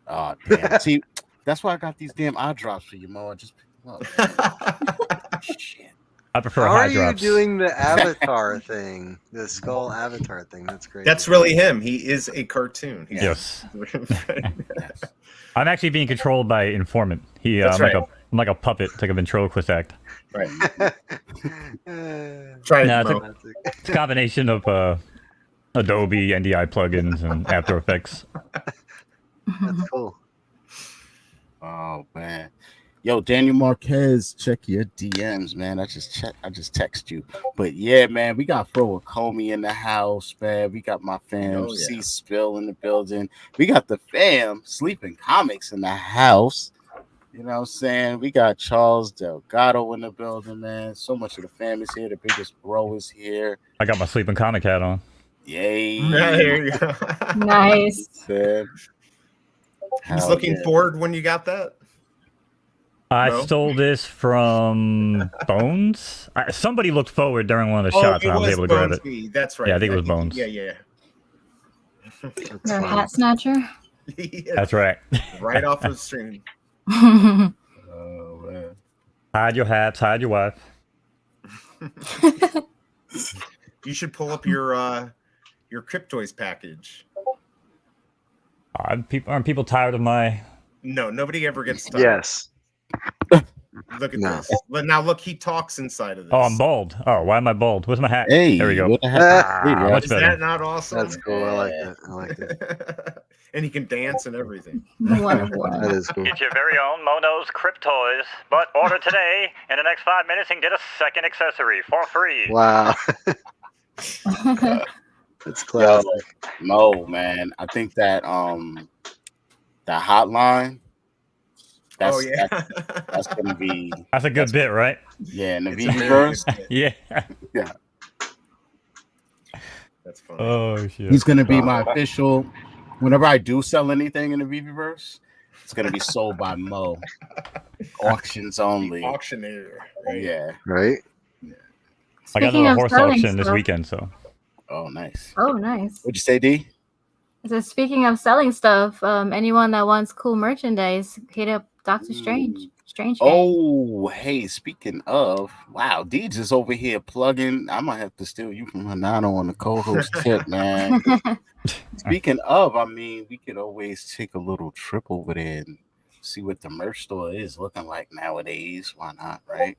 Oh, damn. See, that's why I got these damn eye drops for you, Mo. I just picked them up. Shit. I prefer How high are drops. you doing the avatar thing? The skull avatar thing. That's great. That's really him. He is a cartoon. Yes. I'm actually being controlled by informant. That's I'm like a puppet. It's like a ventriloquist act. Right. It's a combination of Adobe, NDI plugins, and After Effects. That's cool. Oh man. Yo, Daniel Marquez, check your DMs, man. I just text you. But yeah, man, we got Fro Comey in the house, man. We got my fam C Spill in the building. We got the fam Sleeping Comics in the house. You know what I'm saying? We got Charles Delgado in the building, man. So much of the fam is here. The biggest bro is here. I got my sleeping comic hat on. Yay. There you go. Nice. He's looking forward when you got that. I stole this from Bones. Somebody looked forward during one of the shots, and I was able to grab it. That's right. Yeah, I think it was Bones. Yeah. Your hat snatcher. That's right. Right off the stream. Oh man. Hide your hats. Hide your wife. You should pull up your Cryptoys package. Aren't people tired of my? No, nobody ever gets tired. Yes. Look at this. But now look, he talks inside of this. Oh, I'm bald. Oh, why am I bald? Where's my hat? Hey, there we go. What the heck? Much Is better. that not awesome? That's cool. I like that. I like that. And he can dance and everything. That is cool. Get your very own Mono's Cryptoys, but order today. In the next 5 minutes, and get a second accessory for free. Wow. It's classic. Mo, man. I think that that hotline. That's gonna be. That's a good bit, right? Yeah, in the Veve verse. Yeah. That's funny. Oh shit. He's gonna be my official. Whenever I do sell anything in the Veve verse, it's gonna be sold by Mo. Auctions only. Auctioneer. Right? Yeah. Right. I got another horse auction this weekend, so. Oh, nice. Oh, nice. What'd you say, D? So speaking of selling stuff, anyone that wants cool merchandise, hit up Dr. Strange. Strange Gang. Oh, hey, speaking of, wow, D just over here plugging. I might have to steal you from Hanano on the co-host tip, man. Speaking of, I mean, we could always take a little trip over there and see what the merch store is looking like nowadays. Why not, right?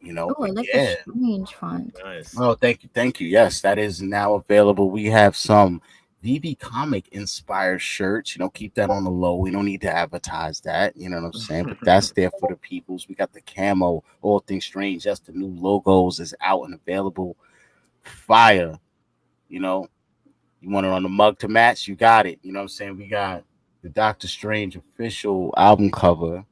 You know, I like the Strange font. Nice. Oh, thank you. Yes, that is now available. We have some Veve comic inspired shirts. You know, keep that on the low. We don't need to advertise that. You know what I'm saying? But that's there for the peoples. We got the camo, All Things Strange. That's the new logos is out and available. Fire. You know, you want it on the mug to match? You got it. You know what I'm saying? We got the Doctor Strange official album cover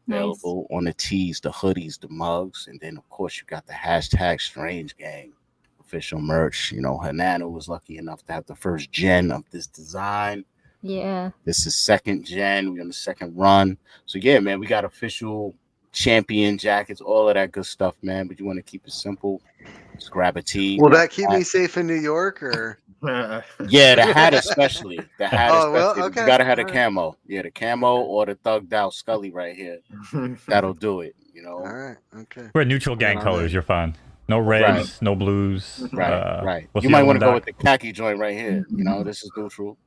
available on the tees, the hoodies, the mugs, and then of course you got the hashtag Strange Gang official merch. You know, Hanano was lucky enough to have the first gen of this design. Yeah. This is second gen. We're on the second run. So yeah, man, we got official champion jackets, all of that good stuff, man. But you want to keep it simple. Just grab a tee. Will that keep me safe in New York or? Yeah, the hat especially. The hat especially. Well, okay. You gotta have the camo. Yeah, the camo or the thugged out Scully right here. That'll do it. You know. All right. Okay. We're neutral gang colors. You're fine. No reds, no blues. Right. You might want to go with the khaki joint right here. You know, this is neutral.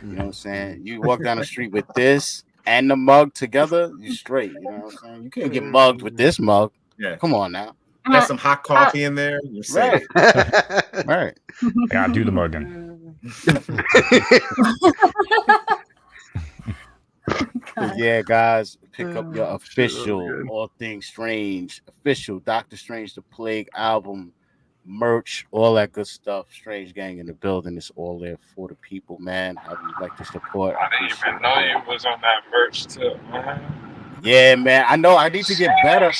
You know what I'm saying? You walk down the street with this and the mug together, you straight. You know what I'm saying? You can't get mugged with this mug. Yeah. Come on now. Got some hot coffee in there. You're safe. Right. I gotta do the mugging. Yeah, guys, pick up your official All Things Strange, official Doctor Strange the Plague album, merch, all that good stuff. Strange Gang in the building. It's all there for the people, man. How do you like the support? I didn't even know you was on that merch tip, man. Yeah, man. I know I need to get better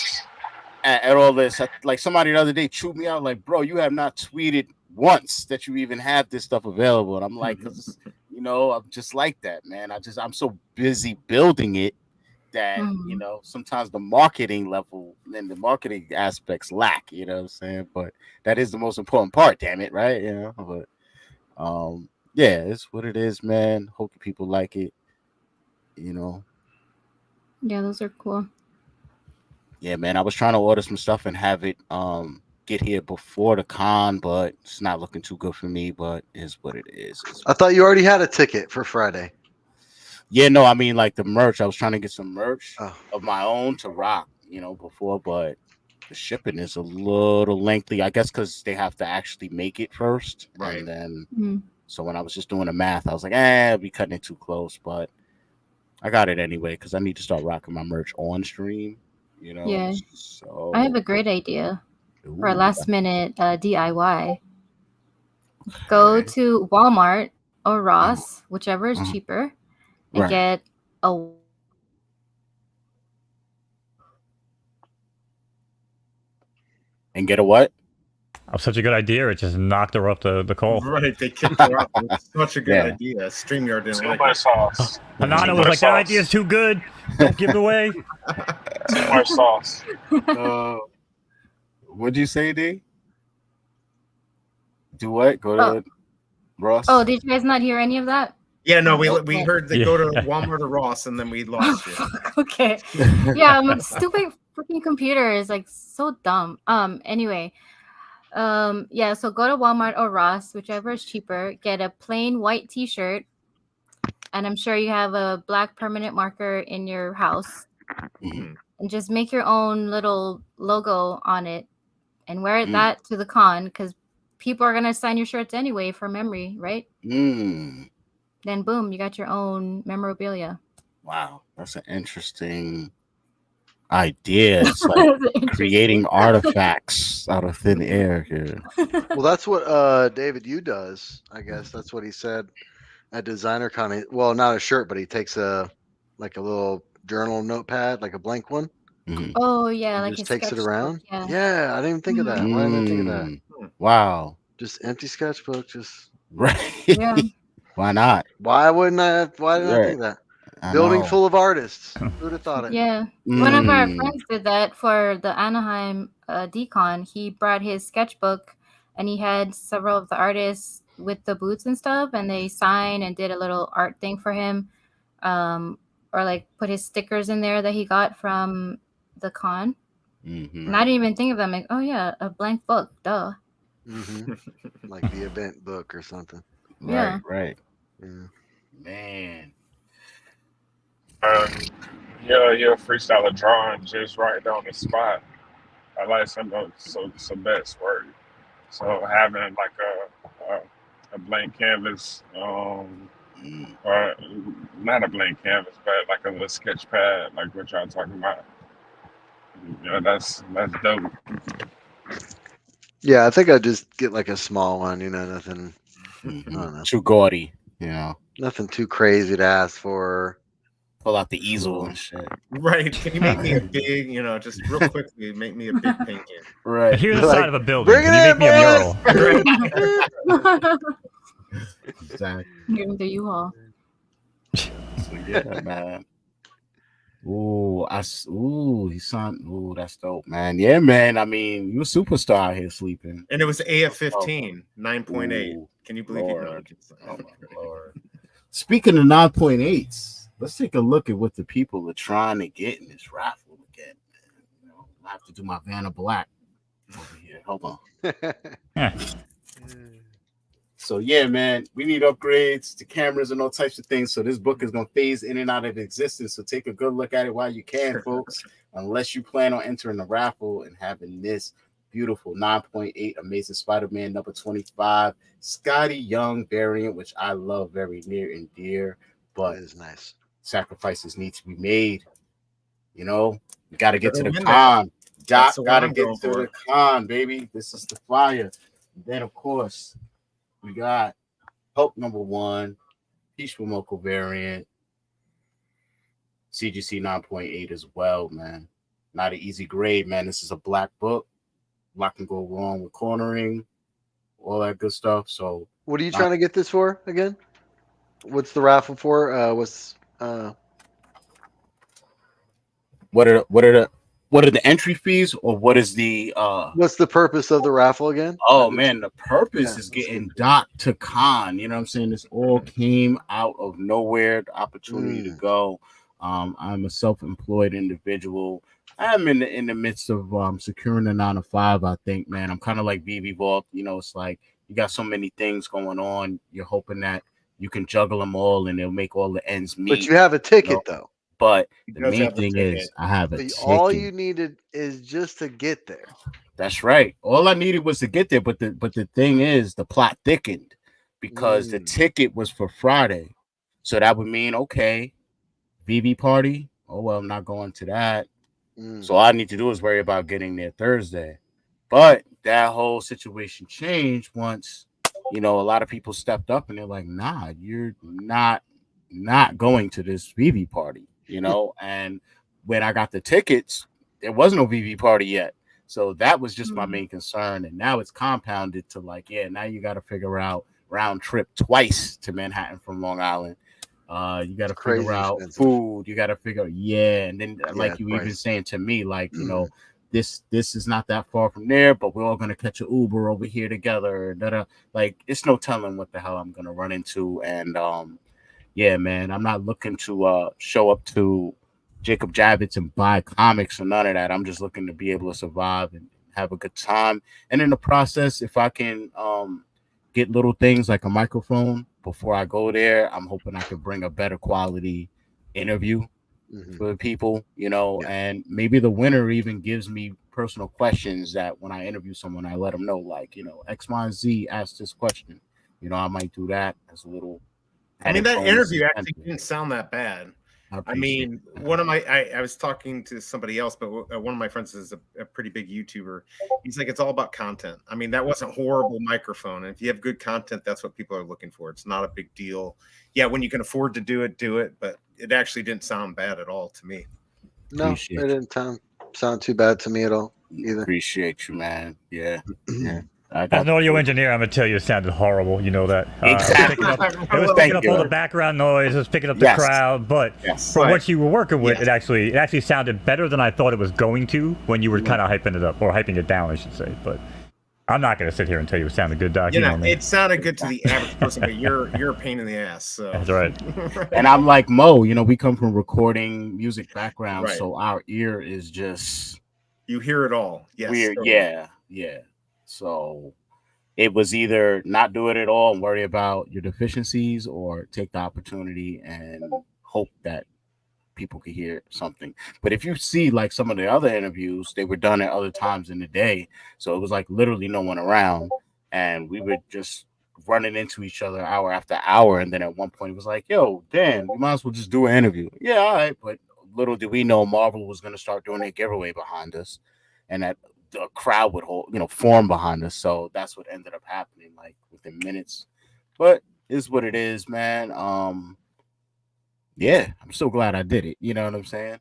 at all this. Like somebody the other day chewed me out like, bro, you have not tweeted once that you even have this stuff available. And I'm like, 'cause, you know, I'm just like that, man. I'm so busy building it that, you know, sometimes the marketing level and the marketing aspects lack, you know what I'm saying? But that is the most important part, damn it, right? You know, but yeah, it's what it is, man. Hope people like it, you know. Yeah, those are cool. Yeah, man. I was trying to order some stuff and have it get here before the con, but it's not looking too good for me. But it's what it is. I thought you already had a ticket for Friday. Yeah, no, I mean like the merch. I was trying to get some merch of my own to rock, you know, before, but the shipping is a little lengthy. I guess because they have to actually make it first, right? And then so when I was just doing the math, I was like, I'll be cutting it too close, but I got it anyway because I need to start rocking my merch on stream. You know, Yeah. so I have a great idea for a ooh, last minute DIY. Go to Walmart or Ross, whichever is cheaper, and right. get a And get a what? Oh, such a good idea. It just knocked her up the call. Right, they kicked her off. It's such a good Yeah. idea. StreamYard didn't Too like much it. sauce. Hanana Too was much like, that sauce. idea's too good. Don't give it away. Too much sauce. What'd you say, D? Do what? Go to Ross? Oh, did you guys not hear any of that? Yeah, no, we heard they go to Yeah. Walmart or Ross, and then we lost you. Okay. Yeah, my stupid freaking computer is like so dumb. Anyway. Yeah, so go to Walmart or Ross, whichever is cheaper, get a plain white t-shirt, and I'm sure you have a black permanent marker in your house. Mhm. And just make your own little logo on it and wear Mm. that to the con, because people are gonna sign your shirts anyway for memory, right? Mm. Then boom, you got your own memorabilia. Wow, that's an interesting idea. It's like creating artifacts out of thin air here. Well, that's what David Yu does. I guess that's what he said at Designer Con. Well, not a shirt, but he takes a little journal notepad, like a blank one. Mhm. Oh yeah, and like just his takes it sketchbook, around. Yeah. I didn't even think of that. Why didn't I think of that? Mm. Wow. Just empty sketchbook. Just Right. Yeah. Why not? why wouldn't I? Why didn't I Right. think of that? I Building know. full of artists. Who would have thought it? Yeah. One of our Mm. friends did that for the Anaheim decon. He brought his sketchbook and he had several of the artists with the boots and stuff, and they signed and did a little art thing for him, or like put his stickers in there that he got from the con. Mhm. And I didn't even think of them. Like, oh yeah, a blank book, duh. Like the event book or something. Yeah. Right. Yeah. Man. Yeah, freestyle a drawing just right on the spot. I like some best work. So having like a blank canvas, Mm. or not a blank canvas, but like a little sketch pad, like what y'all talking about. Yeah, that's dope. Yeah, I think I'd just get like a small one. Nothing. Mhm. I don't know. Too gaudy, Nothing too crazy to ask for. Pull out the easel and shit. Right? Can you make me a big, just real quickly, make me a big painting? Right. Here's the Like, side of a building. bring Can it you in, make me a mural? Exactly. Give him the U-Haul. So yeah, man. Ooh, he's signed. Ooh, that's dope, man. Yeah, man. I mean, you a superstar out here sleeping. And it was AF15, 9.8. Ooh, Can you believe it? No, Lord. just- Oh my Lord. Speaking of 9.8s, let's take a look at what the people are trying to get in this raffle again. I have to do my Vanna Black over here. Hold on. Yeah. So yeah, man, we need upgrades to cameras and all types of things. So this book is gonna phase in and out of existence. So take a good look at it while you can, folks. Unless you plan on entering the raffle and having this beautiful 9.8 Amazing Spider-Man number 25 Skottie Young variant, which I love very near and dear, but That is nice. sacrifices need to be made. You got to get to the Better win con. That's Doc the got one to I'm get going to for. the con, baby. This is the fire. And then, of course, we got Hulk number 1, Peach Momoko variant, CGC 9.8 as well, man. Not an easy grade, man. This is a black book. A lot can go wrong with cornering, all that good stuff. So, What are you trying to get this for again? What's the raffle for? what are the entry fees, or what is the What's the purpose of the raffle again? Oh man, the purpose is getting Doc to con. You know what I'm saying? This all came out of nowhere. The opportunity to go. I'm a self-employed individual. I'm in the midst of securing a 9-to-5. I think, man, I'm kind of like Veve Vault. It's like you got so many things going on. You're hoping that you can juggle them all and they'll make all the ends meet. But you have a ticket though. But the main thing is I have a ticket. All you needed is just to get there. That's right. All I needed was to get there. But the thing is, the plot thickened because the ticket was for Friday. So that would mean, okay, Veve party. Oh well, I'm not going to that. Mm. So all I need to do is worry about getting there Thursday. But that whole situation changed once, a lot of people stepped up and they're like, nah, you're not going to this Veve party, and when I got the tickets, there was no Veve party yet. So that was just my main concern. And now it's compounded to like, yeah, now you got to figure out round trip twice to Manhattan from Long Island. You got to figure out food. You got to figure, and then like you even saying to me, like, this is not that far from there, but we're all gonna catch an Uber over here together. Like, it's no telling what the hell I'm gonna run into. And yeah, man, I'm not looking to show up to Jacob Javits and buy comics or none of that. I'm just looking to be able to survive and have a good time. And in the process, if I can get little things like a microphone before I go there, I'm hoping I can bring a better quality interview for people, and maybe the winner even gives me personal questions that when I interview someone, I let them know, like, X, Y, and Z asked this question. I might do that as a little. I mean, that interview actually didn't sound that bad. I mean, one of my, I was talking to somebody else, but one of my friends is a pretty big YouTuber. He's like, it's all about content. I mean, that wasn't horrible microphone. And if you have good content, that's what people are looking for. It's not a big deal. Yeah, when you can afford to do it. But it actually didn't sound bad at all to me. No, it didn't sound too bad to me at all either. Appreciate you, man. Yeah. As an audio engineer, I'm gonna tell you it sounded horrible. You know that. Exactly. It was picking up all the background noise. It was picking up the crowd. But for what you were working with, it actually sounded better than I thought it was going to when you were kind of hyping it up, or hyping it down, I should say. But I'm not gonna sit here and tell you it sounded good, Doc. It sounded good to the average person, but you're a pain in the ass. So. That's right. And I'm like Mo. We come from recording music background, so our ear is just you hear it all. Yes. Weird. Yeah. So it was either not do it at all and worry about your deficiencies, or take the opportunity and hope that people could hear something. But if you see like some of the other interviews, they were done at other times in the day. So it was like literally no one around. And we were just running into each other hour after hour. And then at one point it was like, yo, Dan, we might as well just do an interview. Yeah, all right. But little did we know Marvel was going to start doing a giveaway behind us. And that the crowd would form behind us. So that's what ended up happening, like within minutes. But it's what it is, man. Yeah, I'm so glad I did it. You know what I'm saying?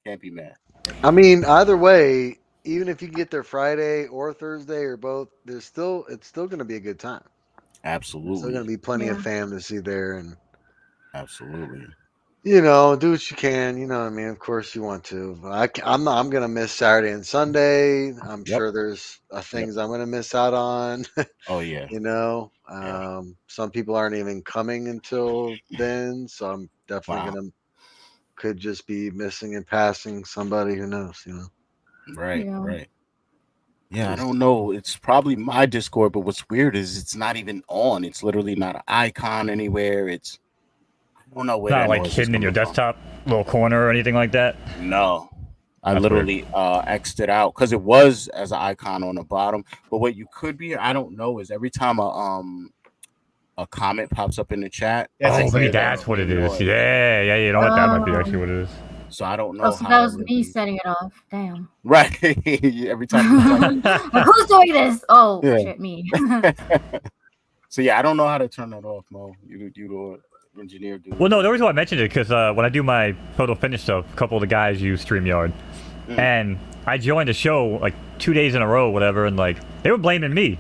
Can't be mad. I mean, either way, even if you get there Friday or Thursday or both, it's still going to be a good time. Absolutely. There's still going to be plenty of fam to see there, and absolutely. Do what you can. You know what I mean? Of course you want to. I'm going to miss Saturday and Sunday. I'm sure there's things I'm going to miss out on. Oh, yeah. Some people aren't even coming until then. So I'm definitely could just be missing and passing somebody. Who knows, Right. Yeah, I don't know. It's probably my Discord, but what's weird is it's not even on. It's literally not an icon anywhere. I don't know where not like hidden in your desktop little corner or anything like that. No, I literally X'd it out because it was as an icon on the bottom. But what you could be, I don't know, is every time a comment pops up in the chat. Maybe that's what it is. Yeah. You know what? That might be actually what it is. So I don't know. So that was me setting it off. Damn. Right. Every time. Who's doing this? Oh, shit, me. So yeah, I don't know how to turn that off, Mo. You the engineer dude. Well, no, the reason why I mentioned it because when I do my photo finish stuff, a couple of the guys use StreamYard, and I joined the show like 2 days in a row, whatever, and like they were blaming me.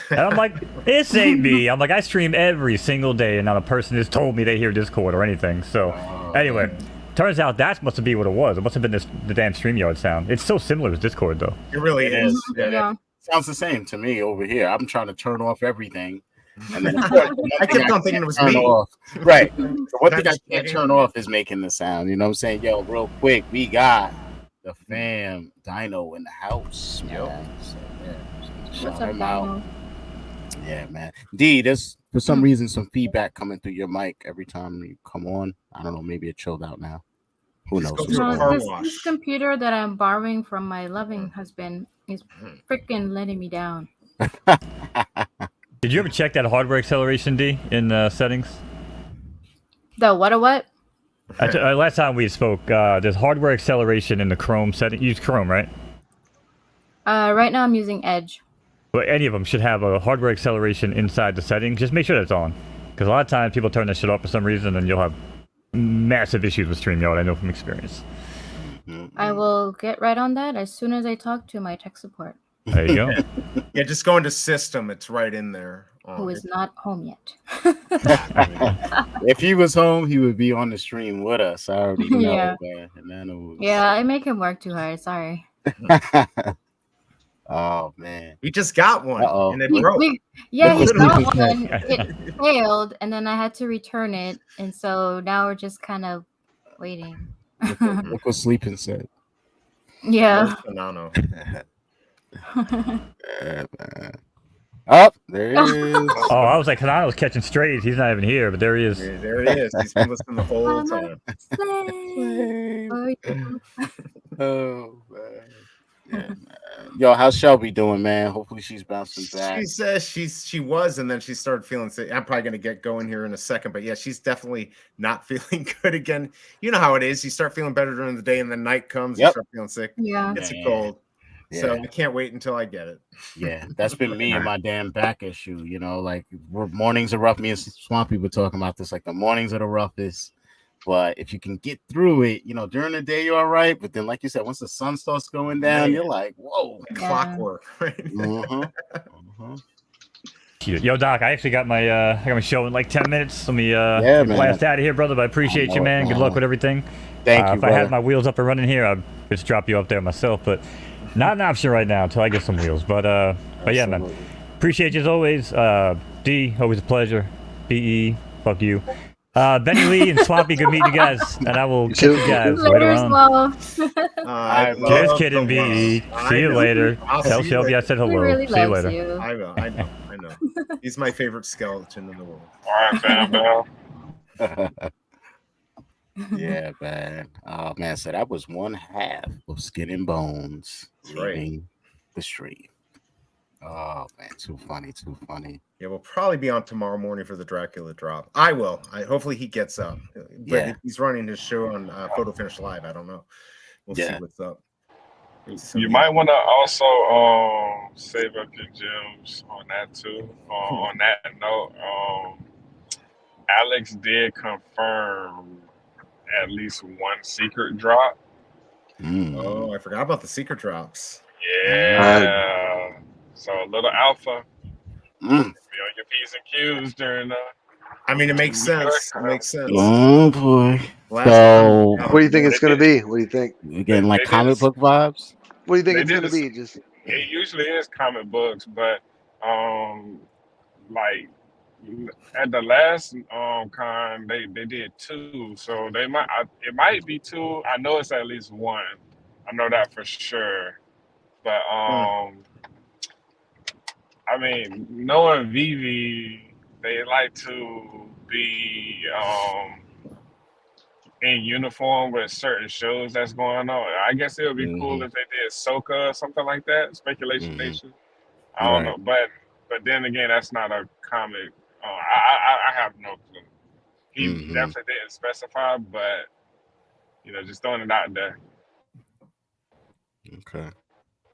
And I'm like, this ain't me. I'm like, I stream every single day, and not a person has told me they hear Discord or anything. So, anyway, turns out that must be what it was. It must have been the damn StreamYard sound. It's so similar to Discord, though. It really is. Yeah. Sounds the same to me over here. I'm trying to turn off everything. And then I kept on thinking it was me. Off. Right. So one thing I can't turn off is making the sound. You know what I'm saying? Yo, real quick, we got the fam Dino in the house. Yo. So, What's up, Dino? Yeah, man. D, there's for some reason some feedback coming through your mic every time you come on. I don't know. Maybe it chilled out now. Who knows? This computer that I'm borrowing from my loving husband is freaking letting me down. Did you ever check that hardware acceleration, D, in settings? The what? Last time we spoke, there's hardware acceleration in the Chrome setting. You use Chrome, right? Right now I'm using Edge. But any of them should have a hardware acceleration inside the settings. Just make sure that's on. Because a lot of times people turn that shit off for some reason and you'll have massive issues with StreamYard, I know from experience. I will get right on that as soon as I talk to my tech support. There you go. Yeah, just go into system. It's right in there. Who is not home yet. If he was home, he would be on the stream with us. I already know. Yeah. Man. Yeah, I make him work too hard. Sorry. Oh man, We just got one, and it broke. Yeah, Look we what got Sleepy one. It failed, and then I had to return it, and so now we're just kind of waiting. look what Sleeping said. Yeah. Banano. Yeah, man. Oh, there he is. Oh, I was like, Kanano was catching strays. He's not even here, but there he is. Yeah, there he is. He's been listening the whole time. Oh man. Yeah, man. Yo, how's Shelby doing, man? Hopefully she's bouncing back. She says she was, and then she started feeling sick. I'm probably gonna get going here in a second, but yeah, she's definitely not feeling good again. You know how it is. You start feeling better during the day, and then night comes, you start feeling sick. Yeah. It's a cold. Yeah. So I can't wait until I get it. Yeah, that's been me and my damn back issue. You know, like mornings are rough. Me and Swampy were talking about this. Like the mornings are the roughest. But if you can get through it, you know, during the day you're all right. But then, like you said, once the sun starts going down, you're like, whoa, clockwork. Right? Yo, Doc, I actually got my show in like 10 minutes. Let me man. blast out of here, brother. But I appreciate you, man. Good luck with everything. Thank you. If I had my wheels up and running here, I'd just drop you up there myself. But not an option right now until I get some wheels. But yeah, man. Appreciate you as always. D, always a pleasure. BE, fuck you. Benny Lee and Swampy, good meeting you guys, and I will catch you guys later on. Just kidding, BE. See you later. Tell Shelby I said hello. Really See you later. You. I will. I know. He's my favorite skeleton in the world. All right, fam, bro. Yeah, man. Oh man, so that was one half of Skin and Bones leaving the stream. Oh man, too funny. Yeah, we'll probably be on tomorrow morning for the Dracula drop. I will. Hopefully he gets up. But if he's running his show on Photo Finish Live, I don't know. We'll see what's up. You might want to also save up your gems on that too. On that note, Alex did confirm at least one secret drop. Oh, I forgot about the secret drops. Yeah. So a little alpha. Be on your P's and Q's during I mean, it makes sense. It makes sense. Oh boy. So, what do you think it's going to be? What do you think? You're getting like comic book vibes? What do you think it's going to be? Just it usually is comic books, but like at the last con they did two, so it might be two. I know it's at least one. I know that for sure. But I mean, knowing Veve, they like to be in uniform with certain shows that's going on. I guess it would be cool if they did Soka or something like that. Speculation Nation. I don't know, but then again, that's not a comic. I have no clue. He definitely didn't specify, but just throwing it out there. Okay.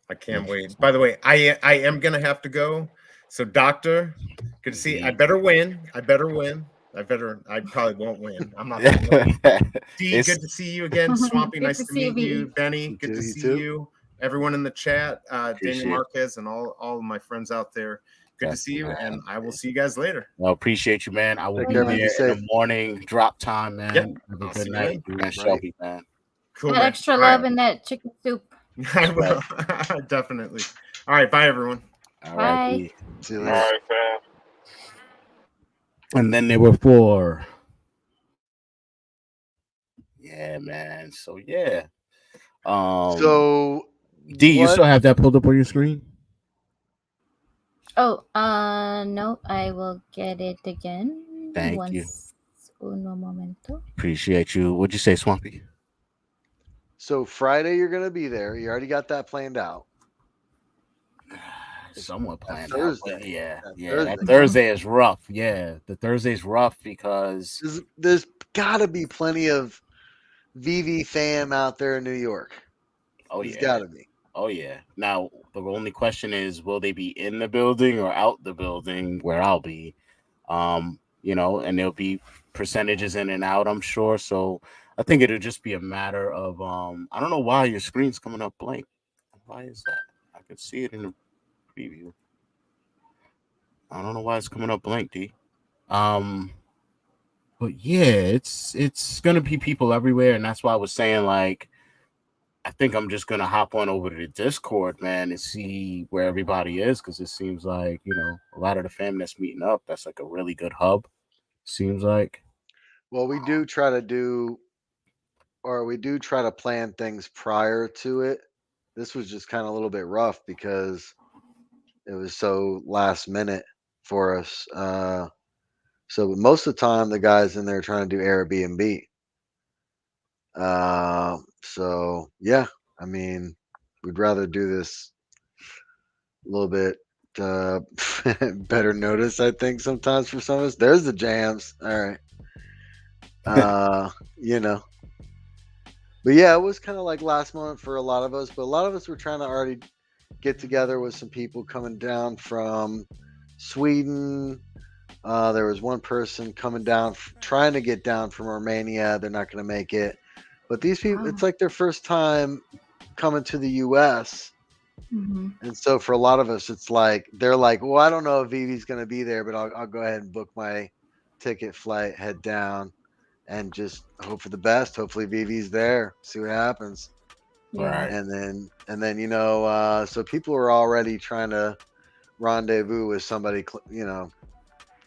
I can't wait. By the way, I am gonna have to go. So, Doctor, good to see you. I better win. I probably won't win. I'm not gonna win. D, good to see you again. Swampy, nice to meet you. Benny, good to see you. Everyone in the chat, Daniel Marquez, and all of my friends out there. Good to see you, and I will see you guys later. Well, appreciate you, man. I will be there in the morning drop time, man. Have a good night. You and Shelby, man. Cool. That extra love in that chicken soup. I will. Definitely. All right, bye everyone. All right. See you later. All right, fam. And then there were 4. Yeah, man. So yeah. So D, you still have that pulled up on your screen? Oh, no, I will get it again. Thank you. Uno momento. Appreciate you. What'd you say, Swampy? So Friday you're gonna be there. You already got that planned out. somewhat planned Thursday. out. But yeah, Thursday. that Thursday is rough. Yeah, the Thursday's rough because there's got to be plenty of Veve fam out there in New York. There's got to be. Oh yeah. Now the only question is, will they be in the building or out the building where I'll be? You know, and there'll be percentages in and out, I'm sure. So I think it'll just be a matter of I don't know why your screen's coming up blank. Why is that? I could see it in the preview. I don't know why it's coming up blank, D. But yeah, it's gonna be people everywhere, and that's why I was saying, like, I think I'm just gonna hop on over to the Discord, man, and see where everybody is, because it seems like, you know, a lot of the fam that's meeting up, that's like a really good hub. Seems like. Well, we do try to plan things prior to it. This was just kind of a little bit rough because it was so last minute for us. So most of the time, the guys in there trying to do Airbnb. So yeah, I mean, we'd rather do this a little bit better notice, I think, sometimes for some of us. There's the jams. All right. You know. But yeah, it was kind of like last month for a lot of us, but a lot of us were trying to already get together with some people coming down from Sweden. There was one person coming down, trying to get down from Romania. They're not going to make it. But these people, it's like their first time coming to the U.S. Mm-hmm. And so for a lot of us, it's like, they're like, well, I don't know if Vivi's going to be there, but I'll go ahead and book my ticket, flight, head down, and just hope for the best. Hopefully Vivi's there, see what happens. Right. And then, you know, so people are already trying to rendezvous with somebody, you know,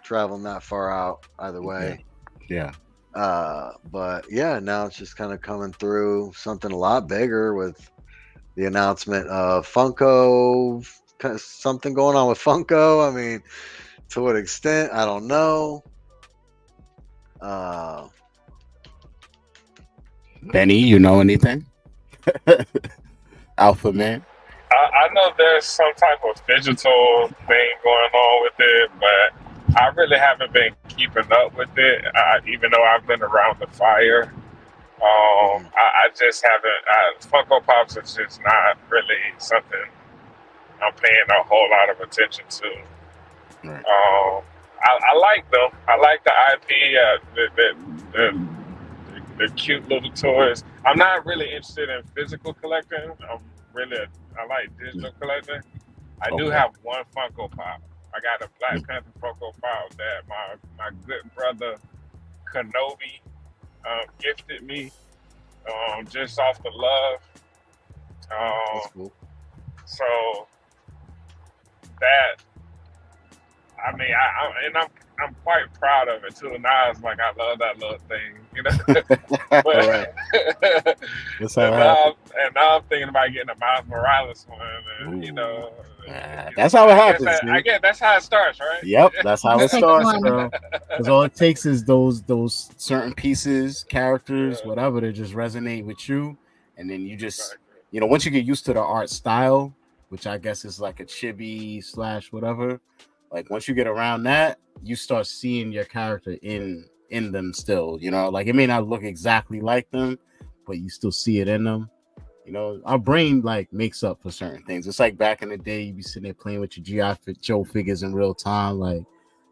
traveling that far out either way. Yeah. But yeah, now it's just kind of coming through something a lot bigger with the announcement of Funko, something going on with Funko. I mean, to what extent, I don't know. Benny, you know anything? Alpha Man. I know there's some type of digital thing going on with it, but I really haven't been keeping up with it, even though I've been around the fire. I just haven't. Funko Pops is just not really something I'm paying a whole lot of attention to. Right. I like them. I like the IP, the cute little toys. I'm not really interested in physical collecting. I like digital collecting. I do have one Funko Pop. I got a Black Panther Funko Pop that my good brother Kenobi gifted me just off the love. That's cool. So that, I mean, I'm quite proud of it too. Now it's like I love that little thing, you know. But, and now I'm thinking about getting a Miles Morales one, and you know. That's how it happens. I guess that's how it starts, right? Yep, that's how it starts, bro. Because all it takes is those certain pieces, characters, whatever, to just resonate with you, and then you just, you know, once you get used to the art style, which I guess is like a chibi / whatever. Like once you get around that, you start seeing your character in them still. You know, like it may not look exactly like them, but you still see it in them. You know, our brain like makes up for certain things. It's like back in the day, you be sitting there playing with your G.I. Joe figures in real time. Like,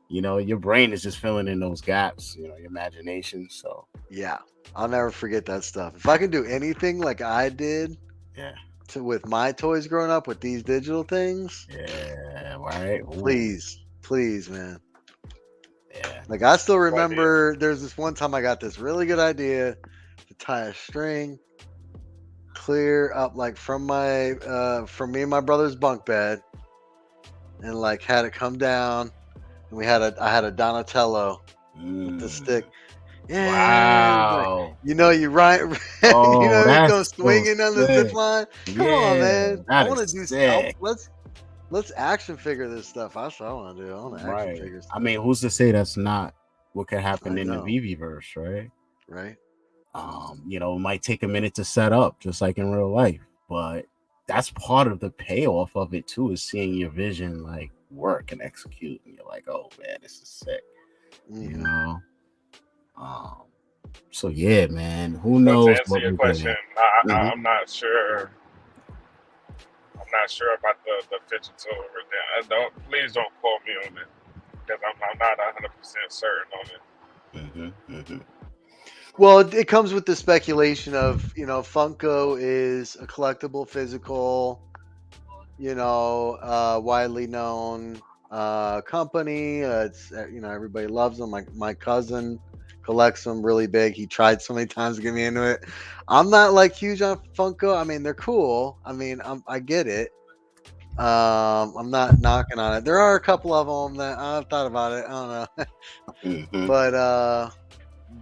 you know, your brain is just filling in those gaps, you know, your imagination. So yeah, I'll never forget that stuff. If I can do anything like I did, with my toys growing up with these digital things, right. Please, man. Yeah. Like I still remember there's this one time I got this really good idea to tie a string clear up like from me and my brother's bunk bed, and like had it come down, and I had a Donatello with the stick. Yeah, wow. Like, you know, you right, you know, you go swinging on the zip line. Come on, man. I want to do stuff. Let's action figure this stuff. That's what I want to do. I want to action figure stuff. I mean, who's to say that's not what could happen in the Veve verse, right? Right. You know, it might take a minute to set up, just like in real life, but that's part of the payoff of it too, is seeing your vision like work and execute, and you're like, oh man, this is sick. You know. So yeah, man. Who But to knows answer what your we're question, getting? I'm not sure. I'm not sure about the digital or please don't quote me on it, because I'm not 100% certain on it. Well, it comes with the speculation of, Funko is a collectible physical, widely known company. It's everybody loves them. My cousin collects them really big. He tried so many times to get me into it. I'm not like huge on Funko. I mean, they're cool. I mean, I get it. I'm not knocking on it. There are a couple of them that I've thought about it. I don't know,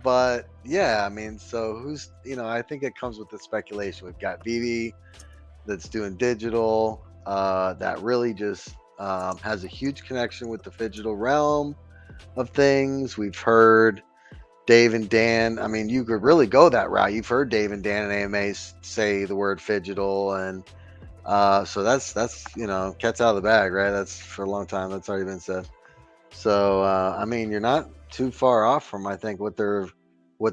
but yeah, I mean, so who's I think it comes with the speculation. We've got Veve that's doing digital, that really just has a huge connection with the digital realm of things. We've heard Dave and Dan. I mean, you could really go that route. You've heard Dave and Dan and AMA say the word digital, and so that's cat's out of the bag, right? That's for a long time. That's already been said. So I mean, you're not too far off from, I think, what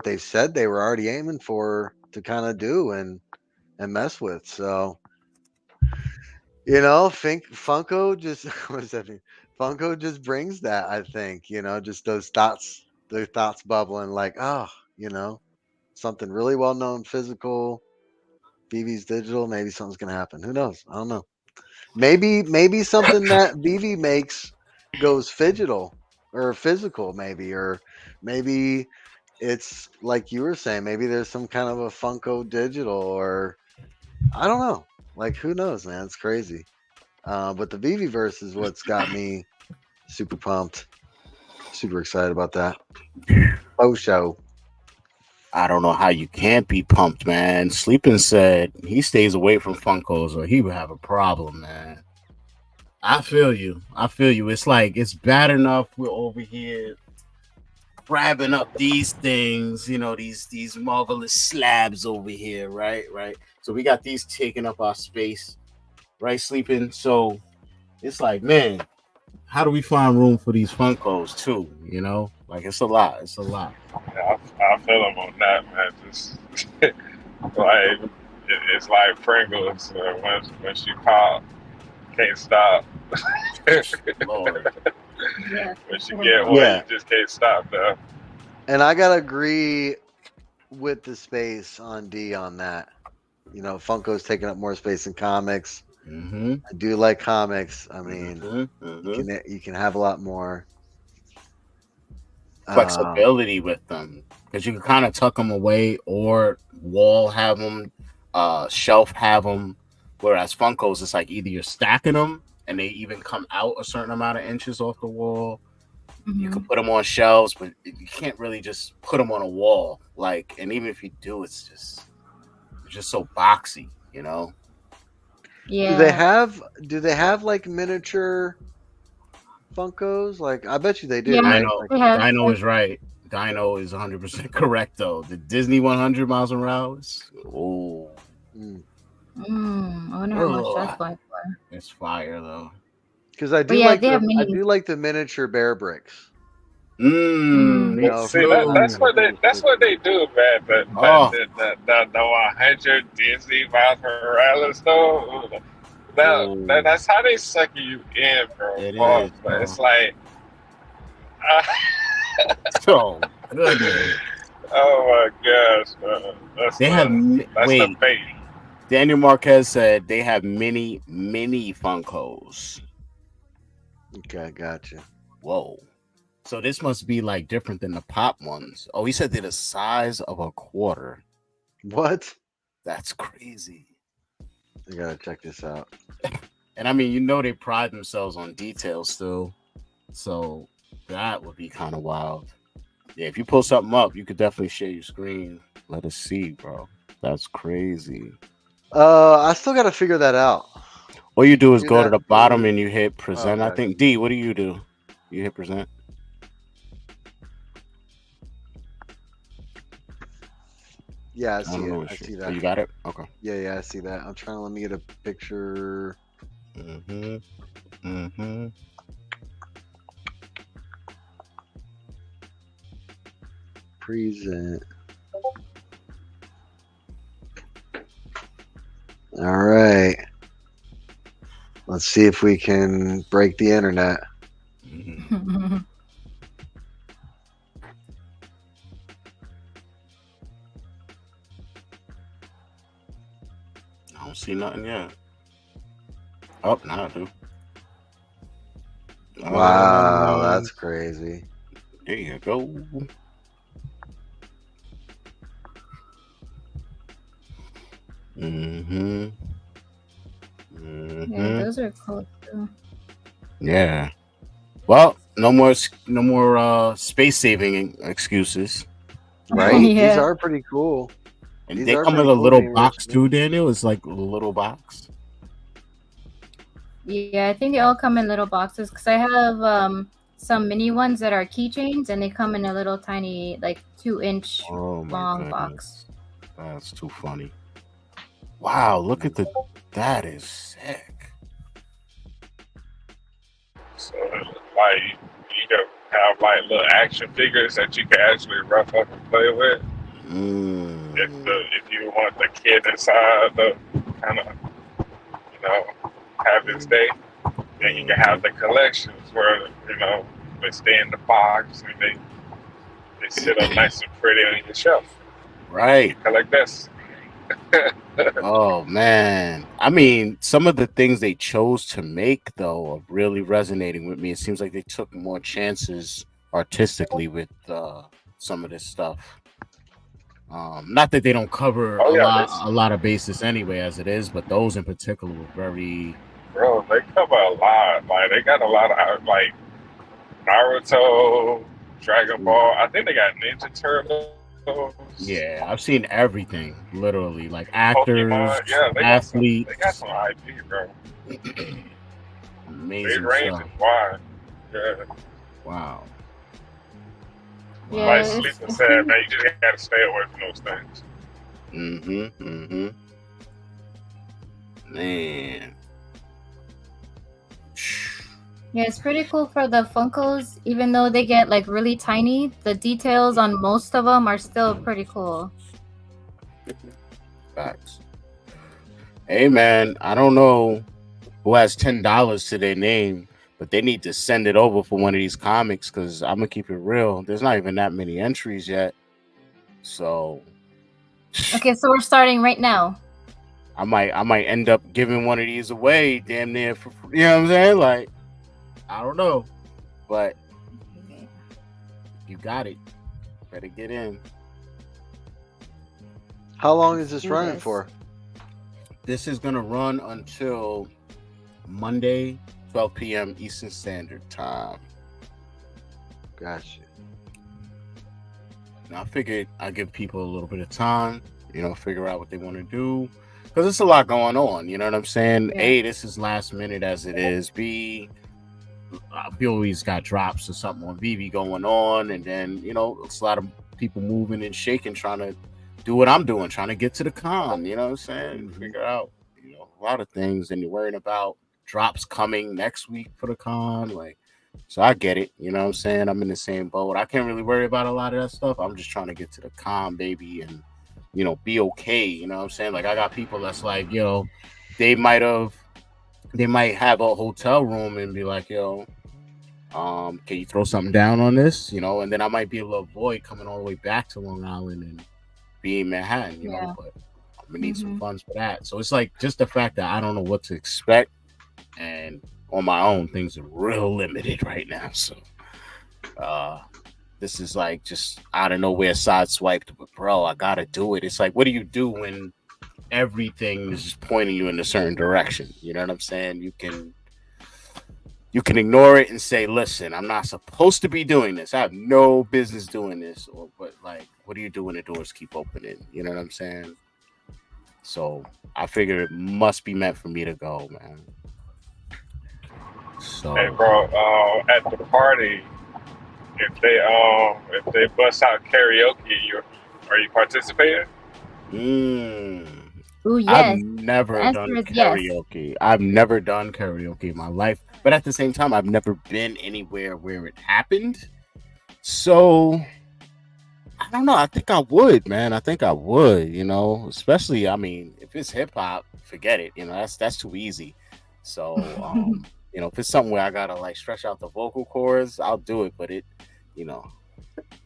they said they were already aiming for to kind of do and mess with. So think Funko just what does that mean? Funko just brings that, I think, just those thoughts bubbling like, something really well known physical, Veve's digital, maybe something's gonna happen. Who knows? I don't know. Maybe something that Veve makes goes digital or physical, maybe, or maybe it's like you were saying, maybe there's some kind of a Funko digital, or I don't know. Like, who knows, man? It's crazy. But the Veve verse is what's got me super pumped, super excited about that. Oh, show. I don't know how you can't be pumped, man. Sleeping said he stays away from Funkos or he would have a problem, man. I feel you. It's like, it's bad enough we're over here grabbing up these things, these marvelous slabs over here, right? So we got these taking up our space, right? Sleeping. So it's like, man, how do we find room for these Funkos too? Like, it's a lot. Yeah, I feel him on that, man. Just like it's like Pringles. When she pop, can't stop. Lord. Yeah. When she get one, you just can't stop though. And I gotta agree with the space on D on that. Funko's taking up more space in comics. Mm-hmm. I do like comics. I mean, you can have a lot more flexibility with them, because you can kind of tuck them away, or wall have them, shelf have them. Whereas Funkos, it's like either you're stacking them and they even come out a certain amount of inches off the wall. Mm-hmm. You can put them on shelves, but you can't really just put them on a wall. Like, and even if you do, it's just so boxy, Yeah. Do they have like miniature Funkos? Like, I bet you they do. Yeah, right? Dino is right. Dino is 100% correct though. The Disney 100 Miles Morales. Oh. I wonder how much that's going for. It's fire though. Because I do like the miniature bear bricks. See, that's what they do, man. But the 100 Disney Miles Morales though. That's how they suck you in, bro. It is, but it's like, so goodness. Oh my gosh, man. That's the fate. Daniel Marquez said they have mini Funkos. Okay, gotcha. Whoa. So this must be like different than the pop ones. Oh, he said they're the size of a quarter. What? That's crazy. I gotta check this out. And I mean, they pride themselves on details still. So that would be kind of wild. Yeah, if you pull something up, you could definitely share your screen. Let us see, bro. That's crazy. I still gotta figure that out. All you do is go to the bottom and you hit present. Okay. I think, D, what do? You hit present. Yeah, I I see don't know it. what I shit. see Oh, that. you got it? Okay. Yeah, I see that. I'm trying to let me get a picture. Present. All right. Let's see if we can break the internet. I don't see nothing yet. Oh, now I do. Wow, that's crazy. There you go. Yeah, those are cool too. Yeah. Well, no more space saving excuses. Right? Yeah. These are pretty cool. And These they are come in pretty a cool little being box rich. too, Daniel. It's like a little box. Yeah, I think they all come in little boxes because I have some mini ones that are keychains and they come in a little tiny, like 2-inch long box. That's too funny. Wow, look at that is sick. So, like, you can have like little action figures that you can actually rough up and play with. If you want the kid inside to kind of, have his day, then you can have the collections where, they stay in the box and they sit up nice and pretty on your shelf. Right. Collect this. Oh man. I mean, some of the things they chose to make though are really resonating with me. It seems like they took more chances artistically with some of this stuff. Not that they don't cover a lot of bases anyway as it is, but those in particular were very. Bro, they cover a lot. Like they got a lot of like Naruto, Dragon Ball. I think they got Ninja Turtles. Yeah, I've seen everything, literally, like actors, Pokemon. Yeah, athletes. They got some IP, bro. Amazing range stuff. is wide. Yeah. Wow. Yeah, like Sleep and said, man, you just gotta stay away from those things. Man. Yeah, it's pretty cool for the Funkos. Even though they get like really tiny, the details on most of them are still pretty cool. Facts. Hey man, I don't know who has $10 to their name, but they need to send it over for one of these comics because I'm gonna keep it real. There's not even that many entries yet. So okay, so we're starting right now. I might end up giving one of these away damn near for free. You know what I'm saying? Like, I don't know. But you got it. Better get in. How long is this running for? This is gonna run until Monday, 12 p.m. Eastern Standard Time. Gotcha. Now I figured I'd give people a little bit of time, figure out what they want to do. Because it's a lot going on, you know what I'm saying? Yeah. A, this is last minute as it is. B, we always got drops or something on Veve going on. And then, it's a lot of people moving and shaking, trying to do what I'm doing, trying to get to the con, you know what I'm saying? Figure out, a lot of things. And you're worrying about drops coming next week for the con. So I get it, you know what I'm saying? I'm in the same boat. I can't really worry about a lot of that stuff. I'm just trying to get to the con, baby, and be okay, you know what I'm saying? Like I got people that's like, they might have a hotel room and be like, can you throw something down on this? And then I might be a little void coming all the way back to Long Island and be in Manhattan, know, but I'm gonna need some funds for that. So it's like just the fact that I don't know what to expect, and on my own, things are real limited right now. So this is like just out of nowhere sideswiped, but bro, I gotta do it. It's like, what do you do when everything is just pointing you in a certain direction? You know what I'm saying? You can ignore it and say, listen, I'm not supposed to be doing this. I have no business doing this. But like, what do you do when the doors keep opening? You know what I'm saying? So I figure it must be meant for me to go, man. So hey bro, at the party, if they bust out karaoke, are you participating? Mm. Ooh, yes. I've never The done answer is yes. karaoke. I've never done karaoke in my life, but at the same time, I've never been anywhere where it happened. So I don't know. I think I would, man. I think I would. Especially, I mean, if it's hip hop, forget it. That's too easy. So, if it's something where I gotta like stretch out the vocal cords, I'll do it. But you know,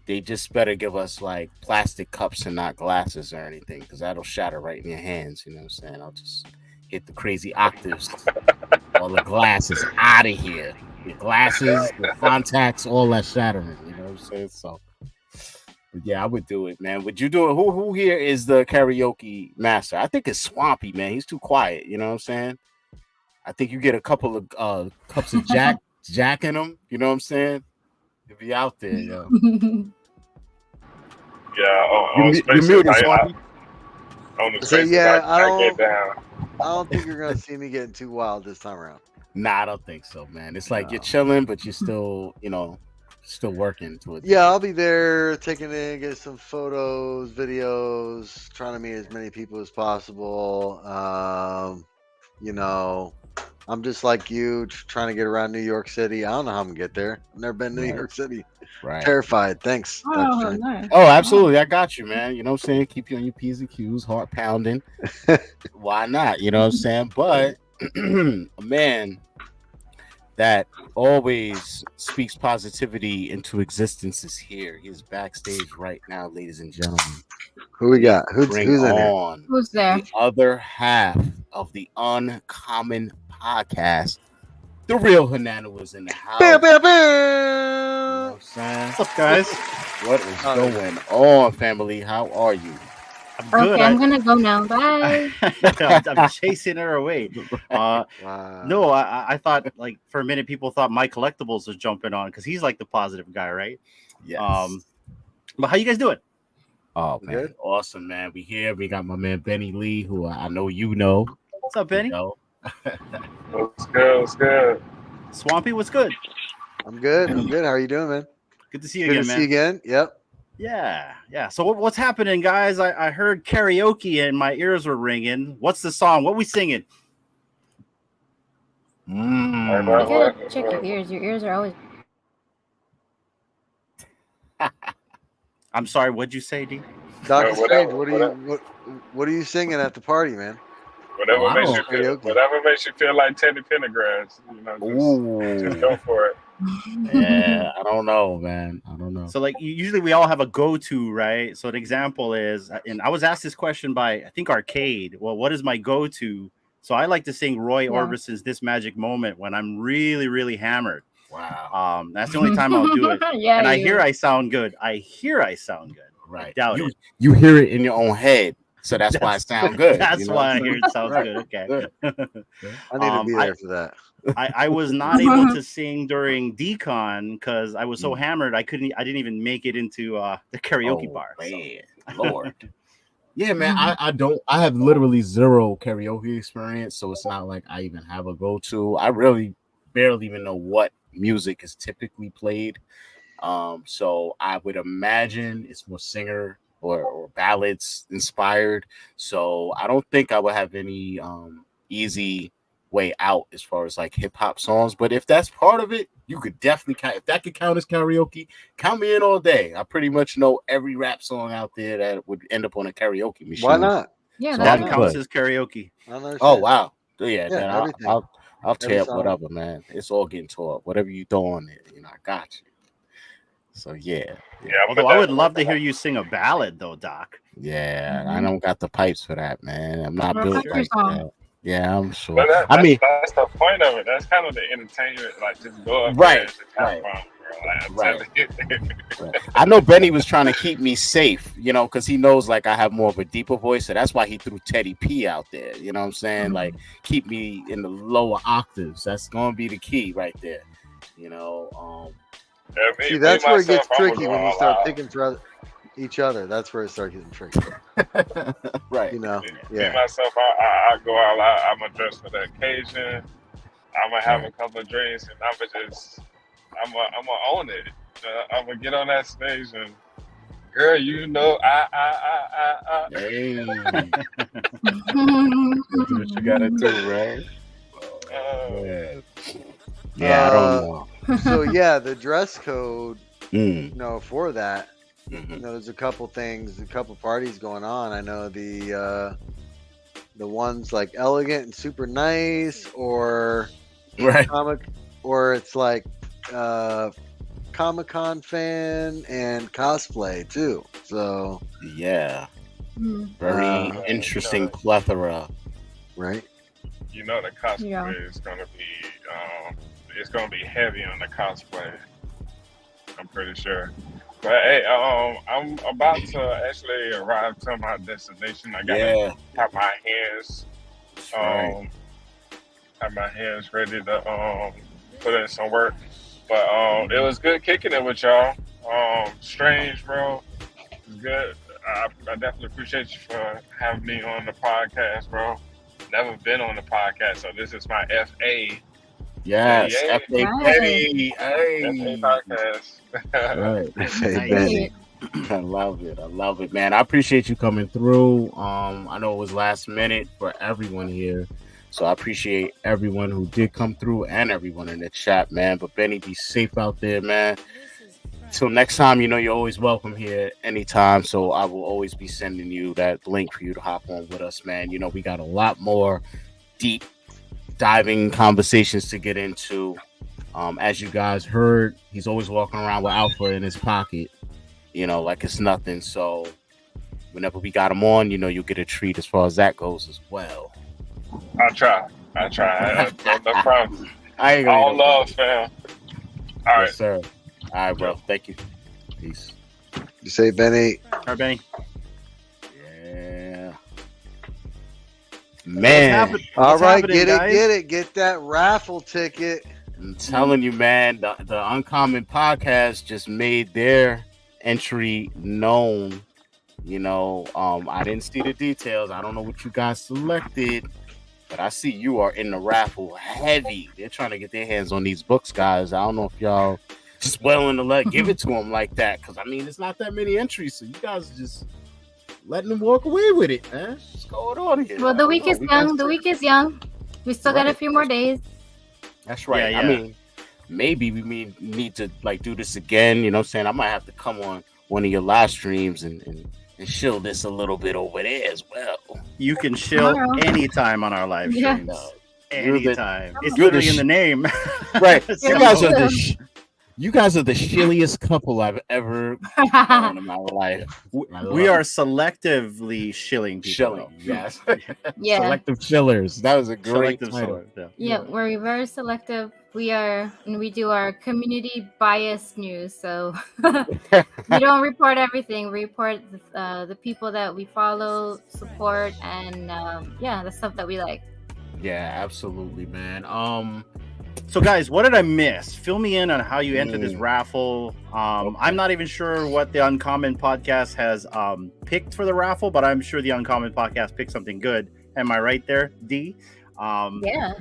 they just better give us like plastic cups and not glasses or anything, because that'll shatter right in your hands. You know what I'm saying? I'll just hit the crazy octaves. All the glasses out of here. Your glasses, your contacts, all that shattering. You know what I'm saying? So, but yeah, I would do it, man. Would you do it? Who here is the karaoke master? I think it's Swampy, man. He's too quiet. You know what I'm saying? I think you get a couple of cups of Jack in them. You know what I'm saying? If you out there, yo. Yeah, on Spaces, muted, Swampy. On the So Spaces, yeah, I get down. I don't think you're gonna see me getting too wild this time around. Nah, I don't think so, man. It's like you're chilling, but you're still, still working to it. Yeah, I'll be there taking in, get some photos, videos, trying to meet as many people as possible. I'm just like you, trying to get around New York City. I don't know how I'm gonna get there. I've never been to New York City. Right. Terrified. Thanks. Oh, nice. Oh, absolutely. I got you, man. You know what I'm saying? Keep you on your P's and Q's, heart pounding. Why not? You know what I'm saying? But a man that always speaks positivity into existence is here. He is backstage right now, ladies and gentlemen. Who we got? Who's Bring in there? on Who's there? the other half of the Uncommon Podcast. The real Hanana was in the house. Bam, bam, bam. You know what I'm saying? What's up, guys? What is going on, family? How are you? I'm good. Okay, I'm gonna go now. Bye. I'm chasing her away. Wow. No, I thought like for a minute people thought Mike Collectibles was jumping on because he's like the positive guy, right? Yes. But how you guys doing? Oh man, Good. Awesome, man. We here. We got my man Benny Lee, who I know you know. What's up, Benny? What's good? What's good? Swampy, what's good? I'm good. How are you doing, man? Good to see you Good again, to man. see you again. Yep. Yeah. So what's happening, guys? I heard karaoke and my ears were ringing. What's the song? What we singing? You gotta check your ears. Your ears are always. I'm sorry. What'd you say, D? Dr. Strange, what are you singing at the party, man? Whatever makes you feel like Teddy Pendergrass, just go for it. Yeah, I don't know, man. I don't know. So like usually we all have a go-to, right? So an example is, and I was asked this question by I think Arcade. Well, what is my go-to? So I like to sing Roy Orbison's "This Magic Moment" when I'm really, really hammered. Wow. That's the only time I'll do it. Yeah, and I hear I sound good. Right. I doubt it. You hear it in your own head. So that's why it sounds good. That's why I hear it sounds good. Okay. I need to be there for that. I was not able to sing during decon because I was so hammered I didn't even make it into the karaoke bar. Man. Lord. Yeah, man. I have literally zero karaoke experience, so it's not like I even have a go-to. I really barely even know what music is typically played. So I would imagine it's more singer or ballads inspired. So I don't think I would have any easy way out as far as like hip hop songs. But if that's part of it, you could definitely count. If that could count as karaoke, count me in all day. I pretty much know every rap song out there that would end up on a karaoke machine. Why not? Yeah, so that counts as karaoke. Oh wow. Yeah, then everything. I'll tear up whatever, man. It's all getting tore up. Whatever you throw on it, I got you. So yeah. Although I would love to hear you sing a ballad, though, Doc. Yeah, I don't got the pipes for that, man. I'm not built like that. Yeah, I'm sure. But that's the point of it. That's kind of the entertainment. Like just go up there and just have fun, bro. I know Benny was trying to keep me safe, because he knows like I have more of a deeper voice, so that's why he threw Teddy P out there. You know what I'm saying? Like keep me in the lower octaves. That's gonna be the key right there. See, that's where it gets tricky when you start picking for each other. That's where it starts getting tricky. Right. Me myself, I go out. I'm gonna dress for the occasion. I'm gonna have a couple of drinks, and I'm gonna own it. I'm gonna get on that stage and Girl, you know, Hey. That's what you gotta do, right? Yeah, I don't know. So yeah, the dress code, Mm. for that, Mhm. there's a couple things, a couple parties going on. I know the ones like elegant and super nice, or Right. or it's like Comic-Con fan and cosplay too. So Yeah. Mm. Very interesting plethora. Right. You know the cosplay Yeah. is gonna be it's gonna be heavy on the cosplay. I'm pretty sure. But hey, I'm about to actually arrive to my destination. I gotta have my hands Right. have my hands ready to put in some work. But it was good kicking it with y'all. Strange, bro. It was good. I definitely appreciate you for having me on the podcast, bro. Never been on the podcast, so this is my FA. Yes. Yay. F.A. Benny. Hey. FA podcast. Right. Hey, Benny. I love it. I love it, man. I appreciate you coming through. I know it was last minute for everyone here. So I appreciate everyone who did come through and everyone in the chat, man. But Benny, be safe out there, man. Till next time, you're always welcome here anytime. So I will always be sending you that link for you to hop on with us, man. We got a lot more deep diving conversations to get into. As you guys heard, he's always walking around with Alpha in his pocket, like it's nothing. So whenever we got him on, you'll get a treat as far as that goes as well. I try. No problem. I ain't gonna All love, fam. All right, yes, sir. All right, bro. Thank you. Peace. You say, Benny? All right, Benny. Yeah. Man. All right, happening, get it. Get that raffle ticket. I'm telling you, man, the Uncommon Podcast just made their entry known. I didn't see the details. I don't know what you guys selected, but I see you are in the raffle heavy. They're trying to get their hands on these books, guys. I don't know if y'all just willing to give it to them like that, because it's not that many entries, so you guys are just letting them walk away with it, man. What's going on here? Well, the week is young. The week is young. We still got a few more days. That's right. Yeah. Maybe we need to do this again. You know what I'm saying? I might have to come on one of your live streams and shill this a little bit over there as well. You can chill anytime on our live streams. Anytime. It's literally in the name. Right. You guys are the shilliest couple I've ever known in my life. We are selectively shilling people. Shilling, yes. Yeah. Selective shillers. That was a great title. Yeah, we're very selective. We do our community bias news. So we don't report everything. We report the people that we follow, support, and the stuff that we like. Yeah, absolutely, man. So guys, what did I miss? Fill me in on how you entered this raffle. I'm not even sure what the Uncommon Podcast has picked for the raffle, but I'm sure the Uncommon Podcast picked something good. Am I right there, D? Yeah.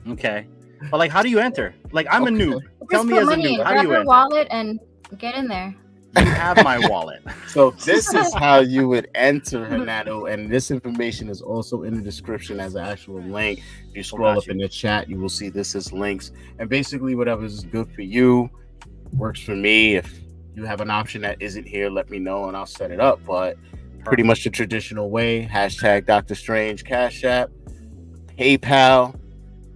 Okay. But how do you enter? I'm a noob. Tell me as a noob, how do you enter? Wallet and get in there. You have my wallet. So this is how you would enter, Hanato, and this information is also in the description as an actual link. If you scroll up in the chat, you will see this as links. And basically, whatever is good for you works for me. If you have an option that isn't here, let me know and I'll set it up. But pretty much the traditional way, hashtag Dr. Strange, Cashapp, PayPal,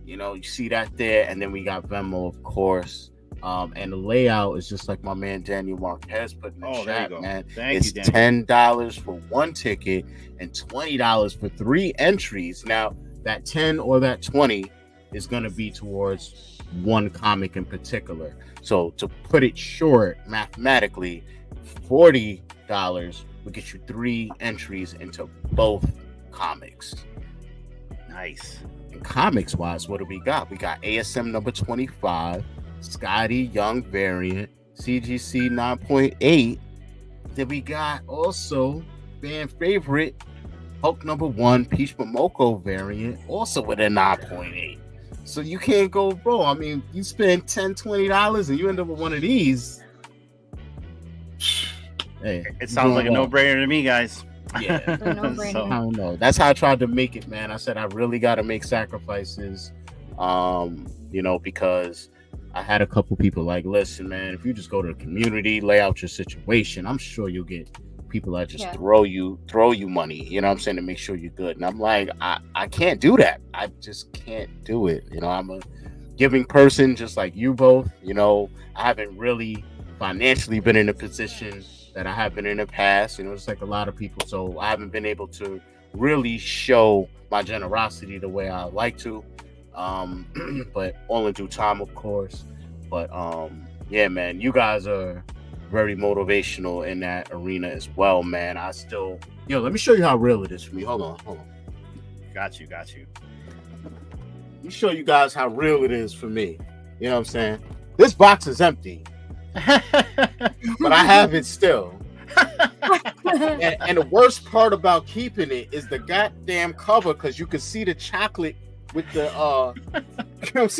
you see that there. And then we got Venmo, of course. And the layout is just like my man Daniel Marquez put in the chat, man. It's $10 for one ticket and $20 for 3 entries. Now, that 10 or that 20 is going to be towards one comic in particular. So to put it short, mathematically, $40 will get you 3 entries into both comics. Nice. And comics wise, what do we got? We got ASM number 25. Skottie Young variant, CGC 9.8. Then we got also fan favorite Hulk number 1, Peach Momoko variant, also with a 9.8. So you can't go wrong. You spend $10, $20 and you end up with one of these. hey, It sounds like a no-brainer to me, guys. Yeah. No-brainer. So, I don't know. That's how I tried to make it, man. I said I really got to make sacrifices, because I had a couple people like, listen, man, if you just go to the community, lay out your situation, I'm sure you'll get people that just throw you money, you know what I'm saying, to make sure you're good. And I'm like, I can't do that. I just can't do it. I'm a giving person just like you both. I haven't really financially been in a position that I have been in the past, it's like a lot of people. So I haven't been able to really show my generosity the way I like to. But all in due time, of course. But yeah, man, you guys are very motivational in that arena as well, man. Let me show you how real it is for me. Hold on. Got you. Let me show you guys how real it is for me. You know what I'm saying? This box is empty, but I have it still. and the worst part about keeping it is the goddamn cover, because you can see the chocolate with the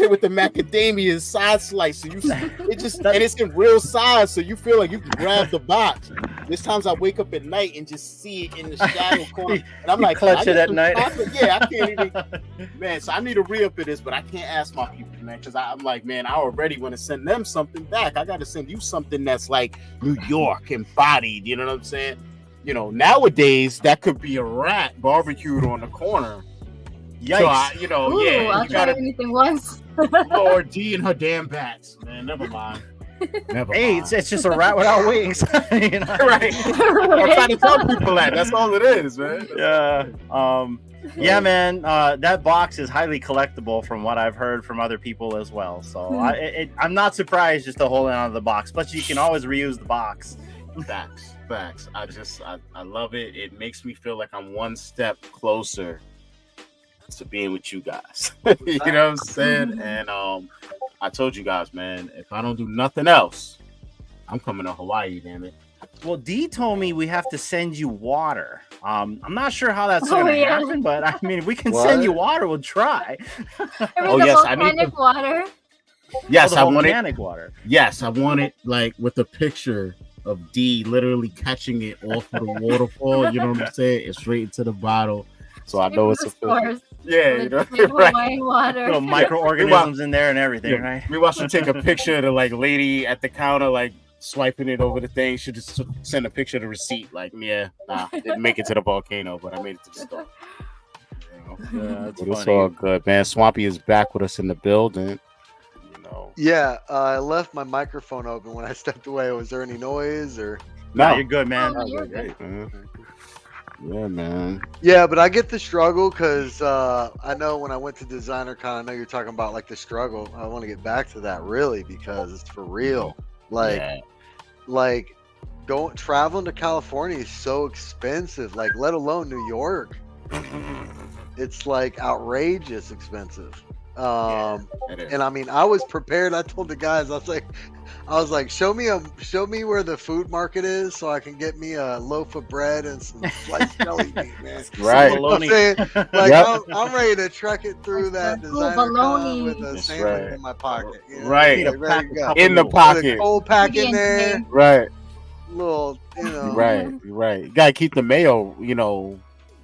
with the macadamia side slice. So it's in real size, so you feel like you can grab the box. There's times I wake up at night and just see it in the shadow corner, and I'm like, clutch it at night. Yeah, I can't even, man. So I need to re-up for this, but I can't ask my people, man, because I'm like, man, I already want to send them something back. I got to send you something that's like New York embodied. You know what I'm saying? Nowadays that could be a rat barbecued on the corner. Yikes! So I'll try anything once. Lord D and her damn bats, man. Never mind. Hey, it's just a rat without wings. Right. I'm trying to tell people that. That's all it is, man. Yeah, man. That box is highly collectible from what I've heard from other people as well. So I'm not surprised just to hold it on the box. Plus, you can always reuse the box. Facts. I love it. It makes me feel like I'm one step closer to being with you guys. You know what I'm saying? And I told you guys, man, if I don't do nothing else, I'm coming to Hawaii, damn it. Well, D told me we have to send you water. I'm not sure how that's going to happen, but I mean, if we can send you water, we'll try. Volcanic water. Yes, I want volcanic water. Yes, I want it like with a picture of D literally catching it off of the waterfall. You know what I'm saying? It's straight into the bottle. So I know it's a filter. Yeah, right. Water. Little microorganisms in there and everything, right? We want to take a picture of the lady at the counter, swiping it over the thing. Should just send a picture of the receipt. Didn't make it to the volcano, but I made it to the store. It's all good, man. Swampy is back with us in the building. Yeah, I left my microphone open when I stepped away. Was there any noise or? No, you're good, man. You're great, man. Yeah, man. Yeah, but I get the struggle because I know when I went to Designer Con, I know you're talking about the struggle. I want to get back to that really because it's for real. Traveling to California is so expensive. Let alone New York. It's outrageous expensive. And I mean, I was prepared. I told the guys, I was like, show me where the food market is so I can get me a loaf of bread and some sliced jelly bean, man. Right. You know what I'm saying? I'm ready to trek it through that Designer Con with a sandwich in my pocket. Right. In the pocket. Put a cold pack in there. Right. Little, Right. You gotta keep the mayo,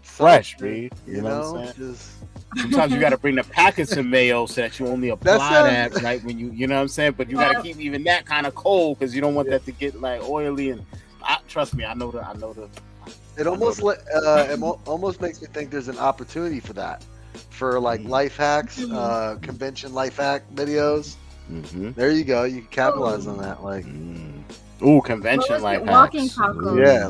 fresh, man. You know what I'm saying? Sometimes you got to bring the packets of mayo so that you only apply that right when you know what I'm saying. But you got to keep even that kind of cold because you don't want that to get oily. And trust me, I know the. It almost makes me think there's an opportunity for that, for life hacks, convention life hack videos. Mm-hmm. There you go. You can capitalize on that. Convention life hacks. Walking tacos. Yeah,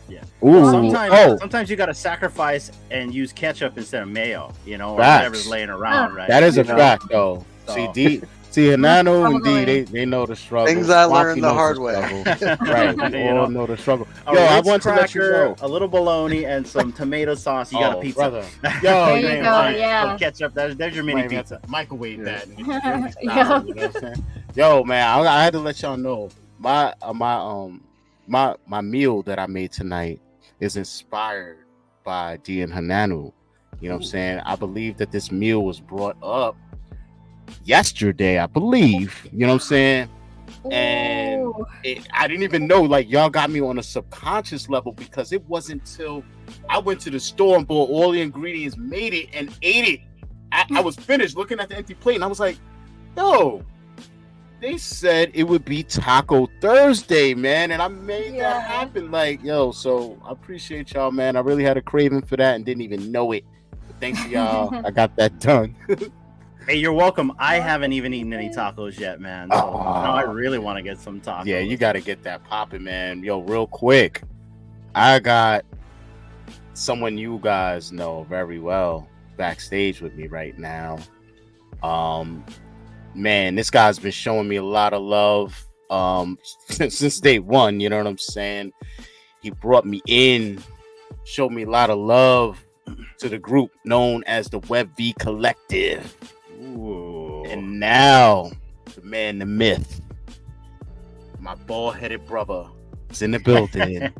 Yeah. Ooh. Sometimes you got to sacrifice and use ketchup instead of mayo, or whatever's laying around, right? That is a fact, though. So. See, Hanano and D, they know the struggle. Things I learned the hard way. Right, we all know the struggle. I want to let you know. A little bologna and some tomato sauce. You got a pizza. Brother. There you go, yeah. Ketchup. There's your mini pizza. Microwave that. And you know what I'm saying? Yo, man, I had to let y'all know my meal that I made tonight is inspired by D and Hananu. You know what I'm saying? I believe that this meal was brought up yesterday, I believe. You know what I'm saying? And I didn't even know. Like, y'all got me on a subconscious level because it wasn't till I went to the store and bought all the ingredients, made it, and ate it. I was finished looking at the empty plate, and I was like, yo, they said it would be Taco Thursday, man, and I made that happen. Like, yo, so I appreciate y'all, man. I really had a craving for that and didn't even know it. But thanks to y'all, I got that done. Hey, you're welcome. I haven't even eaten any tacos yet, man. So now I really want to get some tacos. Yeah, you got to get that popping, man. Yo, real quick, I got someone you guys know very well backstage with me right now. Man, this guy's been showing me a lot of love since day one. You know what I'm saying? He brought me in, showed me a lot of love to the group known as the Veve Collective. Ooh. And now, the man, the myth, my bald-headed brother is in the building.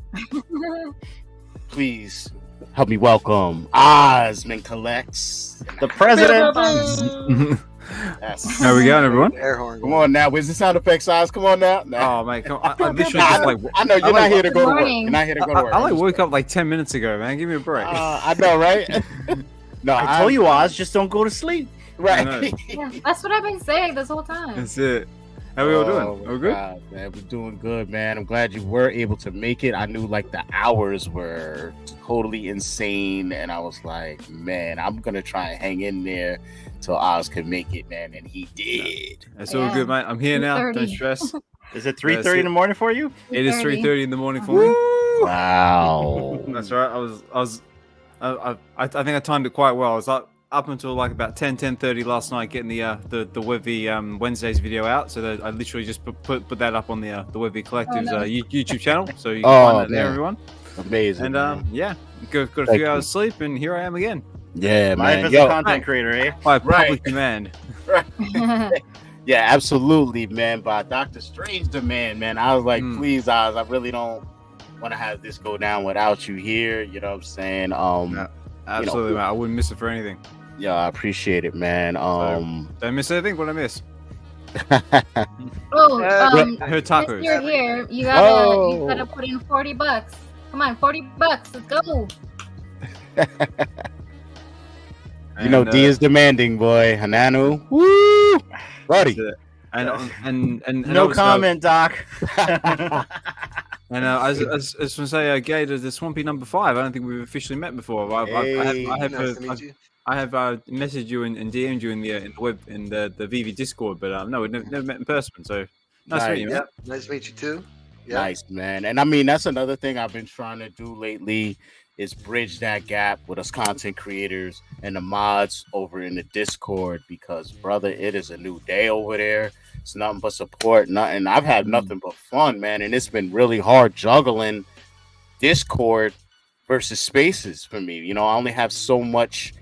Please help me welcome Osman Collects, the president. Yes. How we going, everyone? Air horn. Come on now. Where's the sound effects, Oz? Come on now. Oh, mate. Come on. I literally just like... I know you're not here to go to work. You're not here to go to work. I woke up like 10 minutes ago, man. Give me a break. I know, right? No, I told you, Oz, just don't go to sleep. Right. Yeah, that's what I've been saying this whole time. That's it. How we all doing? Are we good? God, man, we're doing good, man. I'm glad you were able to make it. I knew like the hours were totally insane, and I was like, man, I'm gonna try and hang in there till Oz could make it, man, and he did. It's all good, mate. I'm here now. 3:30. Don't stress. Is it 3:30 in the morning for you? It is 3:30 in the morning for me. Wow. That's right. I think I timed it quite well. I was up until like about 10:30 last night getting the Veve Wednesdays video out. So that I literally just put that up on the Veve Collective's YouTube channel. So you can find that there, everyone. Amazing. And yeah, got a few hours sleep, and here I am again. Yeah, man. Life as a content creator, eh? By public command. Yeah, absolutely, man. By Dr. Strange demand, man. I was like, please, Oz, I really don't want to have this go down without you here. You know what I'm saying? Absolutely, man. I wouldn't miss it for anything. Yeah, I appreciate it, man. Don't miss anything. What I miss? Her tacos. Since you're here, you gotta put in $40. Come on, $40. Let's go. You know, D is demanding, boy. Hananu, woo, buddy. And no comment, Doc. And I was going to say, Gay, the Swampy number 5. I don't think we've officially met before. I have messaged you and DM'd you in the Veve Discord, but no, we've never met in person. So nice to meet you, man. Nice to meet you too. Yep. Nice, man. And I mean, that's another thing I've been trying to do lately is bridge that gap with us content creators and the mods over in the Discord, because brother, it is a new day over there. It's nothing but support, nothing. I've had nothing but fun, man, and it's been really hard juggling Discord versus Spaces for me. You know, I only have so much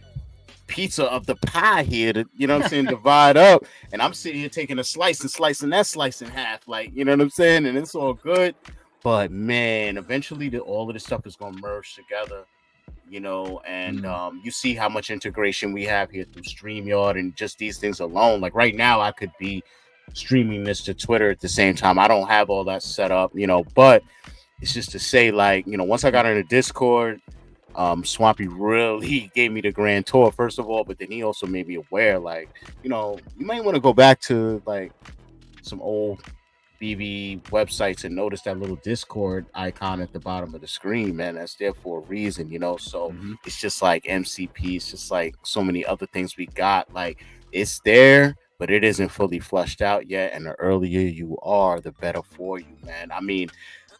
pizza of the pie here to, you know what I'm saying, divide up, and I'm sitting here taking a slice and slicing that slice in half, like, you know what I'm saying, and it's all good. But man, eventually all of this stuff is gonna merge together, you know, and you see how much integration we have here through StreamYard and just these things alone. Like right now, I could be streaming this to Twitter at the same time. I don't have all that set up, you know, but it's just to say, like, you know, once I got into Discord, Swampy really gave me the grand tour, first of all, but then he also made me aware, like, you know, you might want to go back to like some old Veve websites and notice that little Discord icon at the bottom of the screen, man. That's there for a reason, you know. So it's just like MCP, it's just like so many other things we got. Like, it's there, but it isn't fully fleshed out yet. And the earlier you are, the better for you, man. I mean,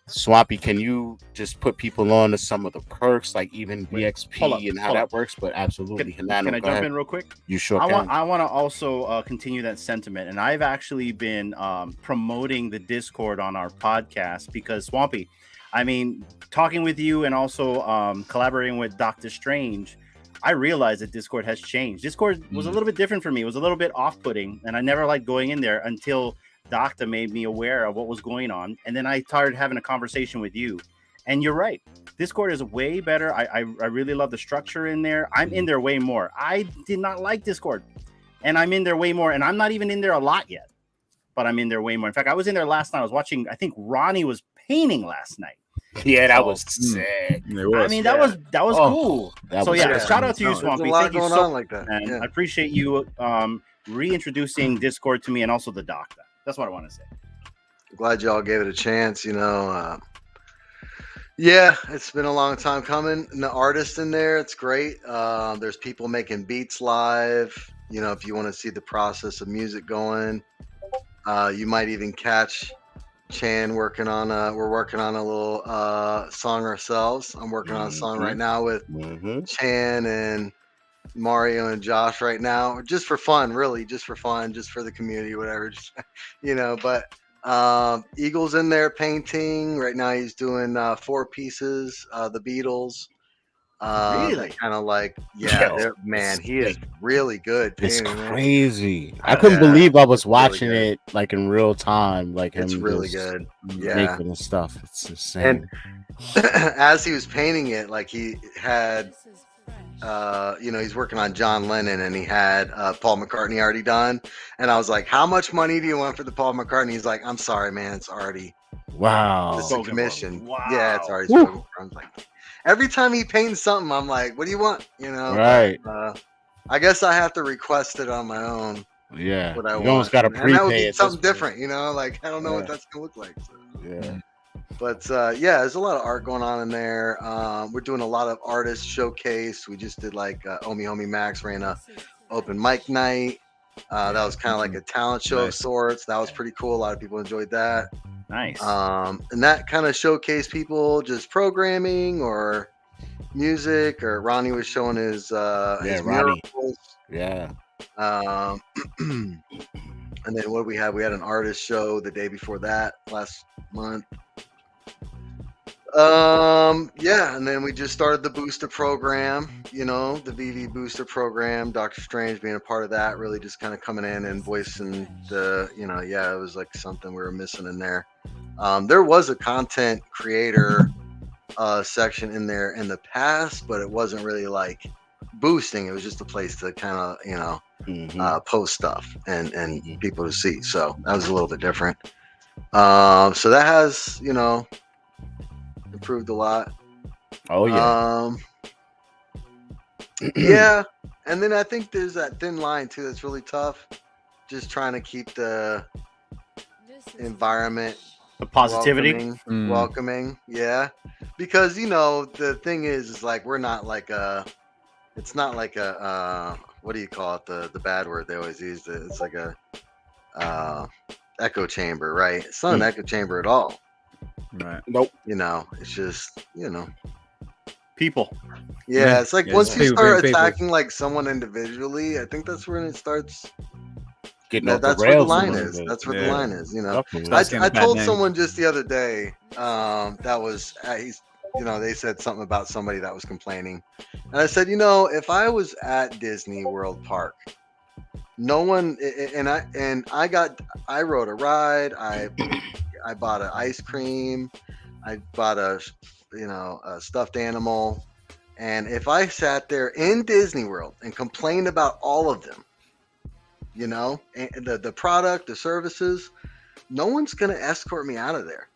Swampy, can you just put people on to some of the perks, like even VXP and how that works? But absolutely, can I jump in real quick? You sure can. I want to also continue that sentiment, and I've actually been promoting the Discord on our podcast because, Swampy, I mean, talking with you and also collaborating with Dr. Strange, I realized that Discord has changed. Discord was a little bit different for me. It was a little bit off-putting, and I never liked going in there until Doctor made me aware of what was going on, and then I started having a conversation with you. And you're right, Discord is way better. I really love the structure in there. I'm in there way more. I did not like Discord, and I'm in there way more, and I'm not even in there a lot yet. but I'm in there way more. In fact, I was in there last night. I was watching. I think Ronnie was painting last night. Yeah, that was sick. I mean, that was cool. So yeah, shout out to you, Swampy. Thank you so much, man. I appreciate you reintroducing Discord to me and also the Docta. That's what I want to say. Glad y'all gave it a chance. You know, yeah, it's been a long time coming. And the artists in there, it's great. There's people making beats live. You know, if you want to see the process of music going, you might even catch Chan working on we're working on a little song ourselves. I'm working on a song right now with Chan and Mario and Josh right now, just for fun, really, just for fun, just for the community, whatever, just, you know. But Eagle's in there painting right now. He's doing 4 pieces, the Beatles. Really? Kind of like, man, he is really good painting. It's crazy. I couldn't believe I was watching it like in real time. Like it's really good. Making and stuff. It's insane. And as he was painting it, like he had, you know, he's working on John Lennon, and he had Paul McCartney already done. And I was like, "How much money do you want for the Paul McCartney?" He's like, "I'm sorry, man, it's already it's a commission." Wow. Yeah, it's already spoken for. I'm like, every time he paints something, I'm like, "What do you want?" You know, right? But, I guess I have to request it on my own. Yeah, what I you almost got to prepay. That would be something different, you know. Like I don't know what that's gonna look like. So. Yeah. But yeah, there's a lot of art going on in there. We're doing a lot of artist showcase. We just did like Omi Homie Max ran a open mic night. That was kind of like a talent show of sorts. That was pretty cool. A lot of people enjoyed that. Nice. And that kind of showcased people just programming or music. Or Ronnie was showing his miracles. Yeah. And then what we had? We had an artist show the day before that last month. And then we just started the booster program, you know, the Veve booster program, Dr. Strange being a part of that, really just kind of coming in and voicing the, you know, it was like something we were missing in there. There was a content creator section in there in the past, but it wasn't really like boosting. It was just a place to kind of, you know, post stuff and people to see. So that was a little bit different. So that has, you know, improved a lot. Oh yeah. Yeah. And then I think there's that thin line too that's really tough. Just trying to keep the environment, the positivity welcoming. Yeah. Because, you know, the thing is like we're not like it's not like a what do you call it? The bad word they always use. It's like a echo chamber, right? It's not an echo chamber at all. Right. Nope. You know, it's just, you know, people. Yeah, it's like once you start attacking like someone individually, I think that's when it starts getting off that's the rails. Where the line is. That's where the line is, you know. I told someone just the other day, that was he's, you know, they said something about somebody that was complaining. And I said, you know, if I was at Disney World Park, no one I rode a ride, I bought an ice cream, I bought a stuffed animal, and if I sat there in Disney World and complained about all of them, you know, and the product, the services, no one's gonna escort me out of there.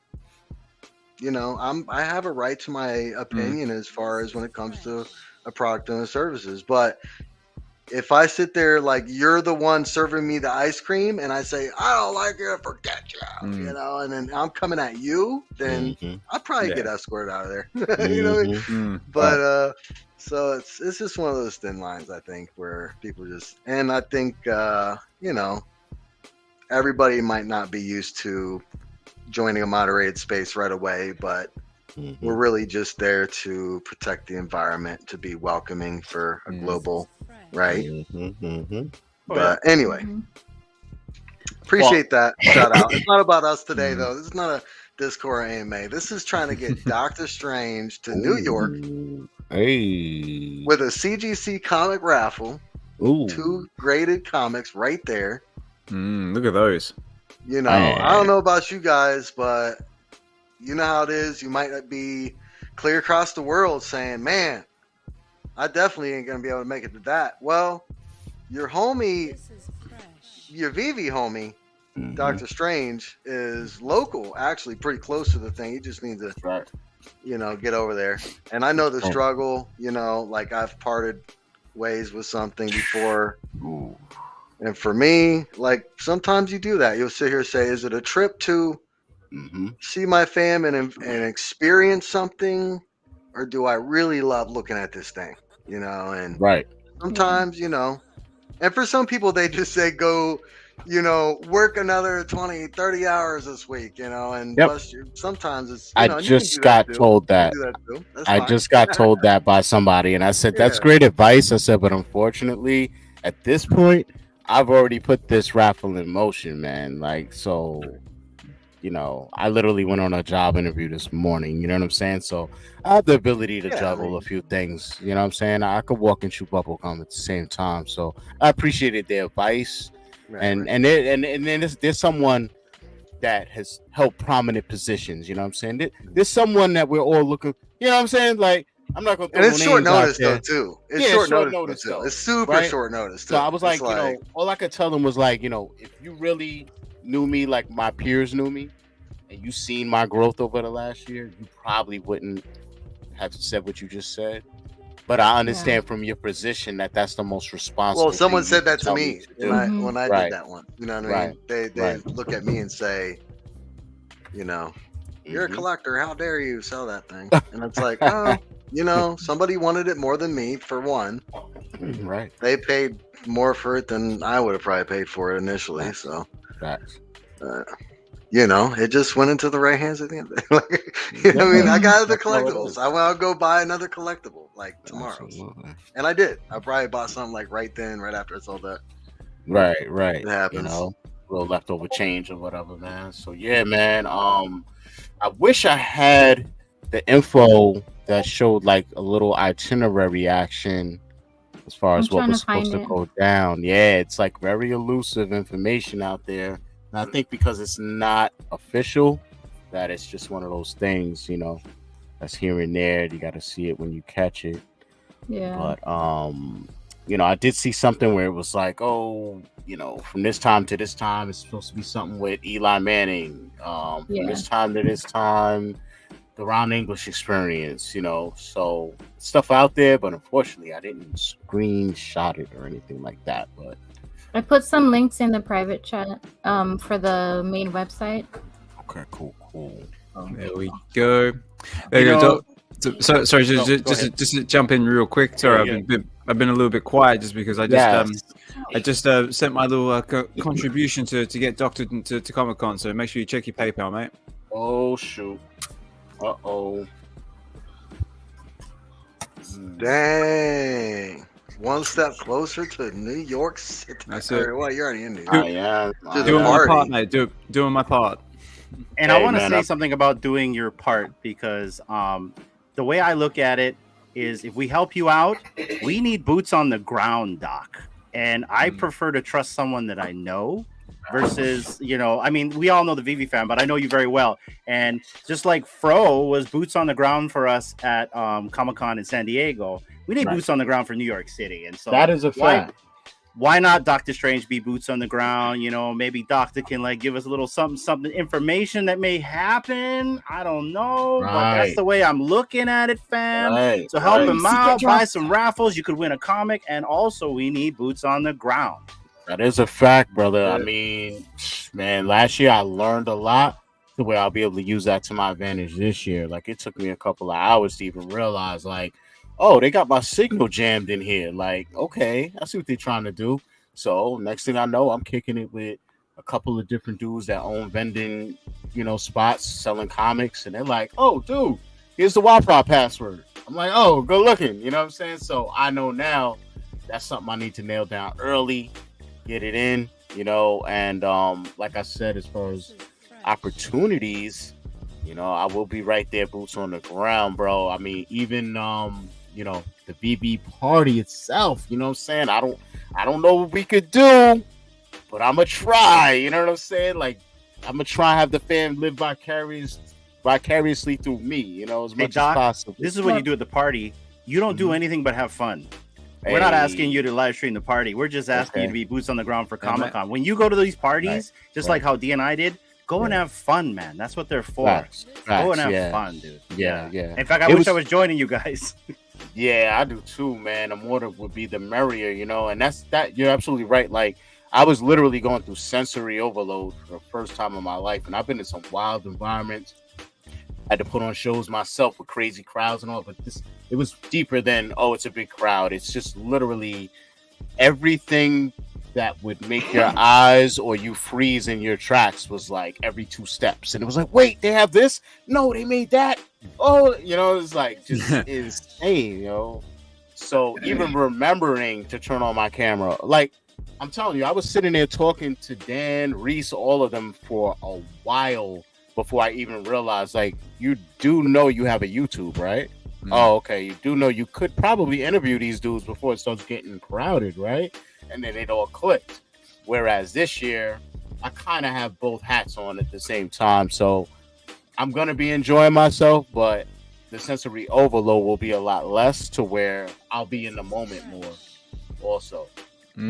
You know, I have a right to my opinion as far as when it comes to a product and the services, but if I sit there like you're the one serving me the ice cream and I say, I don't like it, forget you, you know, and then I'm coming at you, then I'll probably get escorted out of there. You know what I mean? But so it's just one of those thin lines, I think, where people just, and I think, you know, everybody might not be used to joining a moderated space right away, but we're really just there to protect the environment, to be welcoming for a global, right? But anyway, appreciate that shout out. It's not about us today, though. This is not a Discord AMA. This is trying to get Dr. Strange to New York with a CGC comic raffle. 2 graded comics right there. Look at those. You know, I don't know about you guys, but you know how it is. You might not be clear across the world saying, man, I definitely ain't going to be able to make it to that. Well, your homie, your Veve homie, Doctor Strange is local, actually pretty close to the thing. You just need to, get over there. And I know the struggle. Like I've parted ways with something before. Ooh. And for me, like sometimes you do that. You'll sit here and say, "Is it a trip to see my fam and experience something, or do I really love looking at this thing?" And sometimes, and for some people, they just say, "Go, work another 20, 30 hours this week, and bust your." Sometimes it's. I just got told that. I just got told that by somebody, and I said, "That's great advice." I said, but unfortunately, at this point, I've already put this raffle in motion, man. Like, so, I literally went on a job interview this morning. You know what I'm saying? So I have the ability to juggle a few things. You know what I'm saying? I could walk and chew bubble gum at the same time. So I appreciated their advice. And then there's someone that has held prominent positions. You know what I'm saying? There's someone that we're all looking. You know what I'm saying? Like, I'm not gonna. And it's short notice though, too. It's short notice though. It's super short notice too. So I was like, all I could tell them was like, if you really knew me like my peers knew me, and you seen my growth over the last year, you probably wouldn't have said what you just said. But I understand from your position that that's the most responsible. Well, someone said that to me when I Right. did that one. You know what I mean? They look at me and say, "You're a collector. How dare you sell that thing?" And it's like, oh. Somebody wanted it more than me, for one. Right. They paid more for it than I would have probably paid for it initially. So, facts. It just went into the right hands at the end. What I mean? I got the collectibles. I'll go buy another collectible like tomorrow. Absolutely. And I did. I probably bought something like right after I sold that. Right. It happens. Little leftover change or whatever, man. So yeah, man. I wish I had the info that showed like a little itinerary action as far as what was supposed to go down. Yeah, it's like very elusive information out there. And I think because it's not official, that it's just one of those things, that's here and there. You got to see it when you catch it. Yeah. But I did see something where it was like, from this time to this time, it's supposed to be something with Eli Manning. From this time to this time, the Round English experience, so stuff out there, but unfortunately I didn't screenshot it or anything like that. But I put some links in the private chat for the main website. Okay, cool. There we go. There you go. Sorry, just to jump in real quick. Sorry, I've been a little bit quiet just because I just sent my little contribution to get doctored to Comicon. So make sure you check your PayPal, mate. Oh shoot. Uh-oh. Dang. One step closer to New York City. That's it. Well, you're already in New York. I am. Doing my part, mate. Doing my part. And I want to say something about doing your part because the way I look at it is if we help you out, we need boots on the ground, Doc. And I prefer to trust someone that I know versus, we all know the Veve fan, but I know you very well. And just like Fro was boots on the ground for us at Comicon in San Diego, we need boots on the ground for New York City. And so that is a fact. Why not Doctor Strange be boots on the ground? Maybe Doctor can give us a little something information that may happen. I don't know. But that's the way I'm looking at it, fam. So help him out, buy some raffles. You could win a comic. And also we need boots on the ground. That is a fact, brother. I mean, man, last year I learned a lot the way I'll be able to use that to my advantage this year. Like, it took me a couple of hours to even realize, oh, they got my signal jammed in here. Okay, I see what they're trying to do. So next thing I know, I'm kicking it with a couple of different dudes that own vending, spots selling comics. And they're like, oh, dude, here's the Wi-Fi password. I'm like, oh, good looking. You know what I'm saying? So I know now that's something I need to nail down early, get it in, and like I said, as far as opportunities, I will be right there, boots on the ground, bro. I mean, even the Veve party itself, you know what I'm saying? I don't know what we could do, but I'm gonna try, you know what I'm saying? I'm gonna try and have the fam live vicariously through me, as much as possible. This is what you do at the party. You don't do anything but have fun. We're not asking you to live stream the party. We're just asking you to be boots on the ground for Comicon. When you go to these parties, just like how D and I did, go and have fun, man. That's what they're for. Go and have fun, dude. Yeah. In fact, I wish I was joining you guys. Yeah, I do too, man. The more would be the merrier, you know. And that's that. You're absolutely right. Like, I was literally going through sensory overload for the first time in my life, and I've been in some wild environments. I had to put on shows myself with crazy crowds and all, but it was deeper than, oh, it's a big crowd. It's just literally everything that would make your eyes or you freeze in your tracks was like every 2 steps. And it was like, wait, they have this? No, they made that. Oh, you know, it's like just insane, you know. So even remembering to turn on my camera, like, I'm telling you, I was sitting there talking to Dan, Reese, all of them for a while before I even realized, like, you do know you have a YouTube, right? Oh, okay. You do know you could probably interview these dudes before it starts getting crowded, right? And then it all clicked. Whereas this year, I kind of have both hats on at the same time. So I'm going to be enjoying myself, but the sensory overload will be a lot less to where I'll be in the moment more also.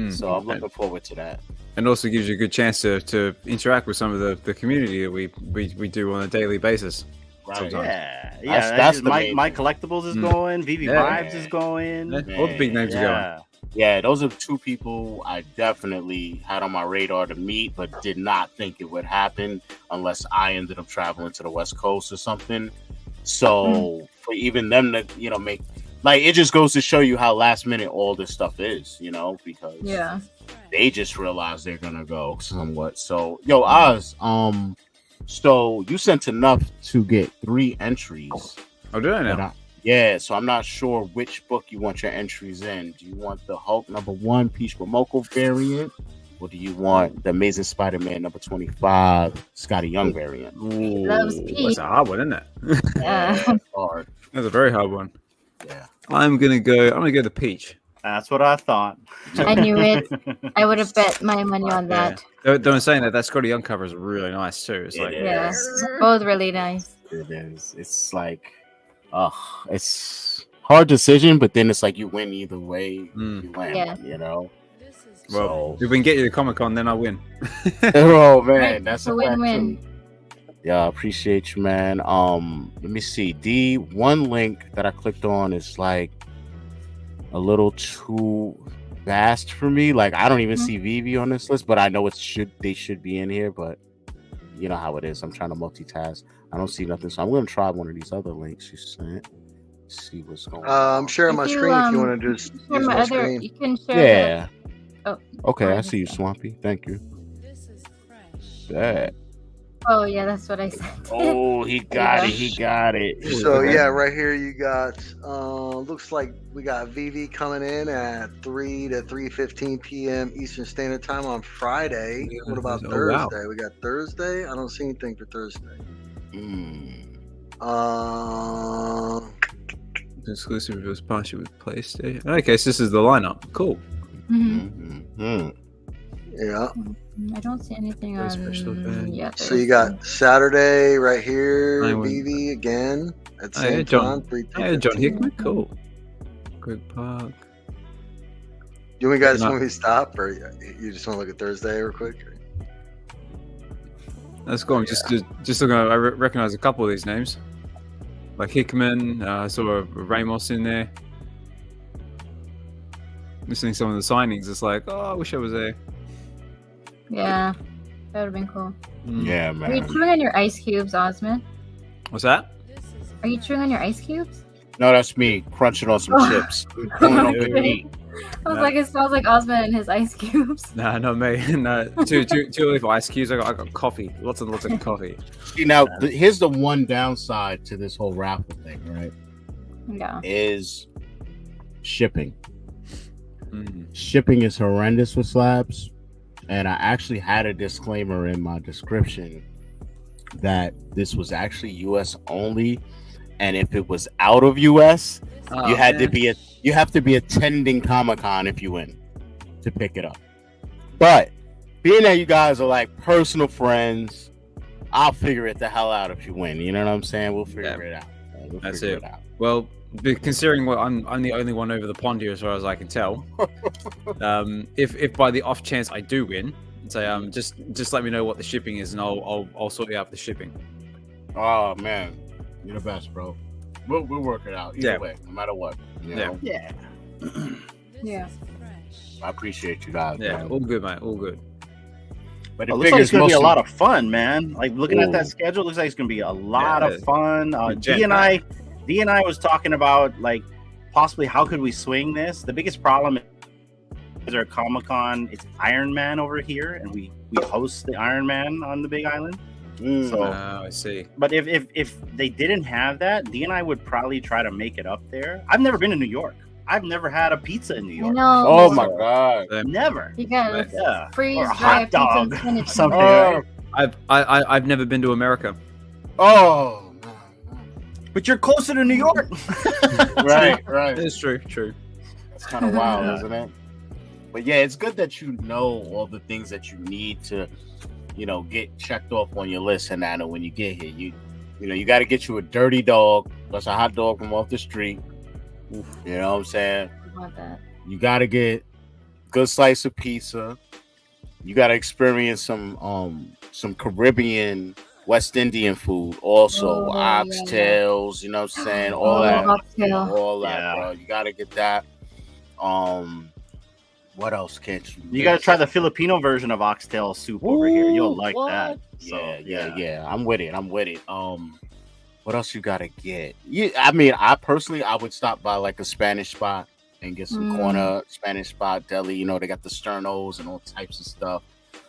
So I'm looking forward to that. And also gives you a good chance to interact with some of the community that we do on a daily basis. Right. Yeah. That's my collectibles is going. Veve Vibes is going. All the big names are going. Yeah, those are 2 people I definitely had on my radar to meet, but did not think it would happen unless I ended up traveling to the West Coast or something. So for even them to, you know, make, like, it just goes to show you how last minute all this stuff is, you know, because they just realized they're gonna go somewhat. So, yo, Oz, so you sent enough to get 3 entries. Oh, did I know? Yeah, so I'm not sure which book you want your entries in. Do you want the Hulk #1 Peach Momoko variant, or do you want the Amazing Spider-Man '25 Skottie Young variant? He loves Peach. That's a hard one, isn't it? Yeah. Hard. That's a very hard one. Yeah. I'm gonna go the Peach. That's what I thought. I knew it. I would have bet my money on that. Though I'm saying that Skottie Young cover is really nice too. It's like both really nice. It is. It's like, it's hard decision, but then it's like you win either way. You win, you know. Well, if we can get you to Comicon, then I win. Oh man, that's a win-win. Yeah, I appreciate you, man. Let me see. The one link that I clicked on is like a little too vast for me. Like, I don't even see Veve on this list, but I know they should be in here. But you know how it is. I'm trying to multitask. I don't see nothing, so I'm gonna try one of these other links you sent. See what's going on. I'm sharing my screen if you want to just use my screen. You can share. Okay, I see you, Swampy. Thank you. That. Oh yeah, that's what I said. Oh, he got it. He got it. So yeah, right here you got. Looks like we got Veve coming in at 3 to 3:15 p.m. Eastern Standard Time on Friday. What about Thursday? Wow. We got Thursday. I don't see anything for Thursday. Exclusive reverse partnership with PlayStation. Okay, so this is the lineup. Cool. Yeah. I don't see anything on. Yeah. So you got Saturday right here. Veve again at same time. John Hickman. Cool. Greg Park. You guys want me to stop, or you just want to look at Thursday real quick? Let's go. I'm just looking. I recognize a couple of these names, like Hickman. I saw Ramos in there. Missing some of the signings. It's like, oh, I wish I was there. Yeah, that would have been cool. Yeah, man. Are you chewing on your ice cubes, Osman? What's that? Are you chewing on your ice cubes? No, that's me crunching on some chips. Pulling on good meat. I was like, it smells like Osman and his ice cubes. Nah, not me. No, too early for ice cubes. I got coffee. Lots and lots of coffee. See, now here's the one downside to this whole raffle thing, right? Yeah. Is shipping. Shipping is horrendous with slabs, and I actually had a disclaimer in my description that this was actually U.S. only, and if it was out of U.S., you have to be attending Comicon if you win to pick it up. But being that you guys are like personal friends, I'll figure it the hell out if you win. You know what I'm saying? We'll figure it out. That's it. Well, considering what I'm the only one over the pond here, as far as I can tell. If by the off chance I do win, say just let me know what the shipping is, and I'll sort you out the shipping. Oh man, you're the best, bro. We'll work it out either way, no matter what. You know? Yeah. Yeah. I appreciate you guys. Yeah, man. all good, mate. All good. But it looks like it's gonna be a lot of fun, man. Like looking at that schedule, looks like it's gonna be a lot of fun. D and I was talking about like possibly how could we swing this. The biggest problem is our Comicon. It's Iron Man over here, and we host the Iron Man on the Big Island. So I see. But if they didn't have that, D and I would probably try to make it up there. I've never been to New York. I've never had a pizza in New York. No. Oh my god, never. You gotta freeze or a dry hot dog, pizza something. I've never been to America. Oh, but you're closer to New York. right. It's true. That's kind of wild, isn't it? But yeah, it's good that you know all the things that you need to, get checked off on your list. And I know when you get here, you got to get you a dirty dog. That's a hot dog from off the street. You know what I'm saying? I want that. You got to get good slice of pizza. You got to experience some Caribbean, West Indian food. Also, oxtails. You know what I'm saying? All that, bro. You got to get that. What else can't you? You got to try the Filipino version of oxtail soup over here. You'll like that. So, yeah. I'm with it. What else you gotta get? I personally would stop by like a Spanish spot and get some corner Spanish spot deli. They got the sternos and all types of stuff.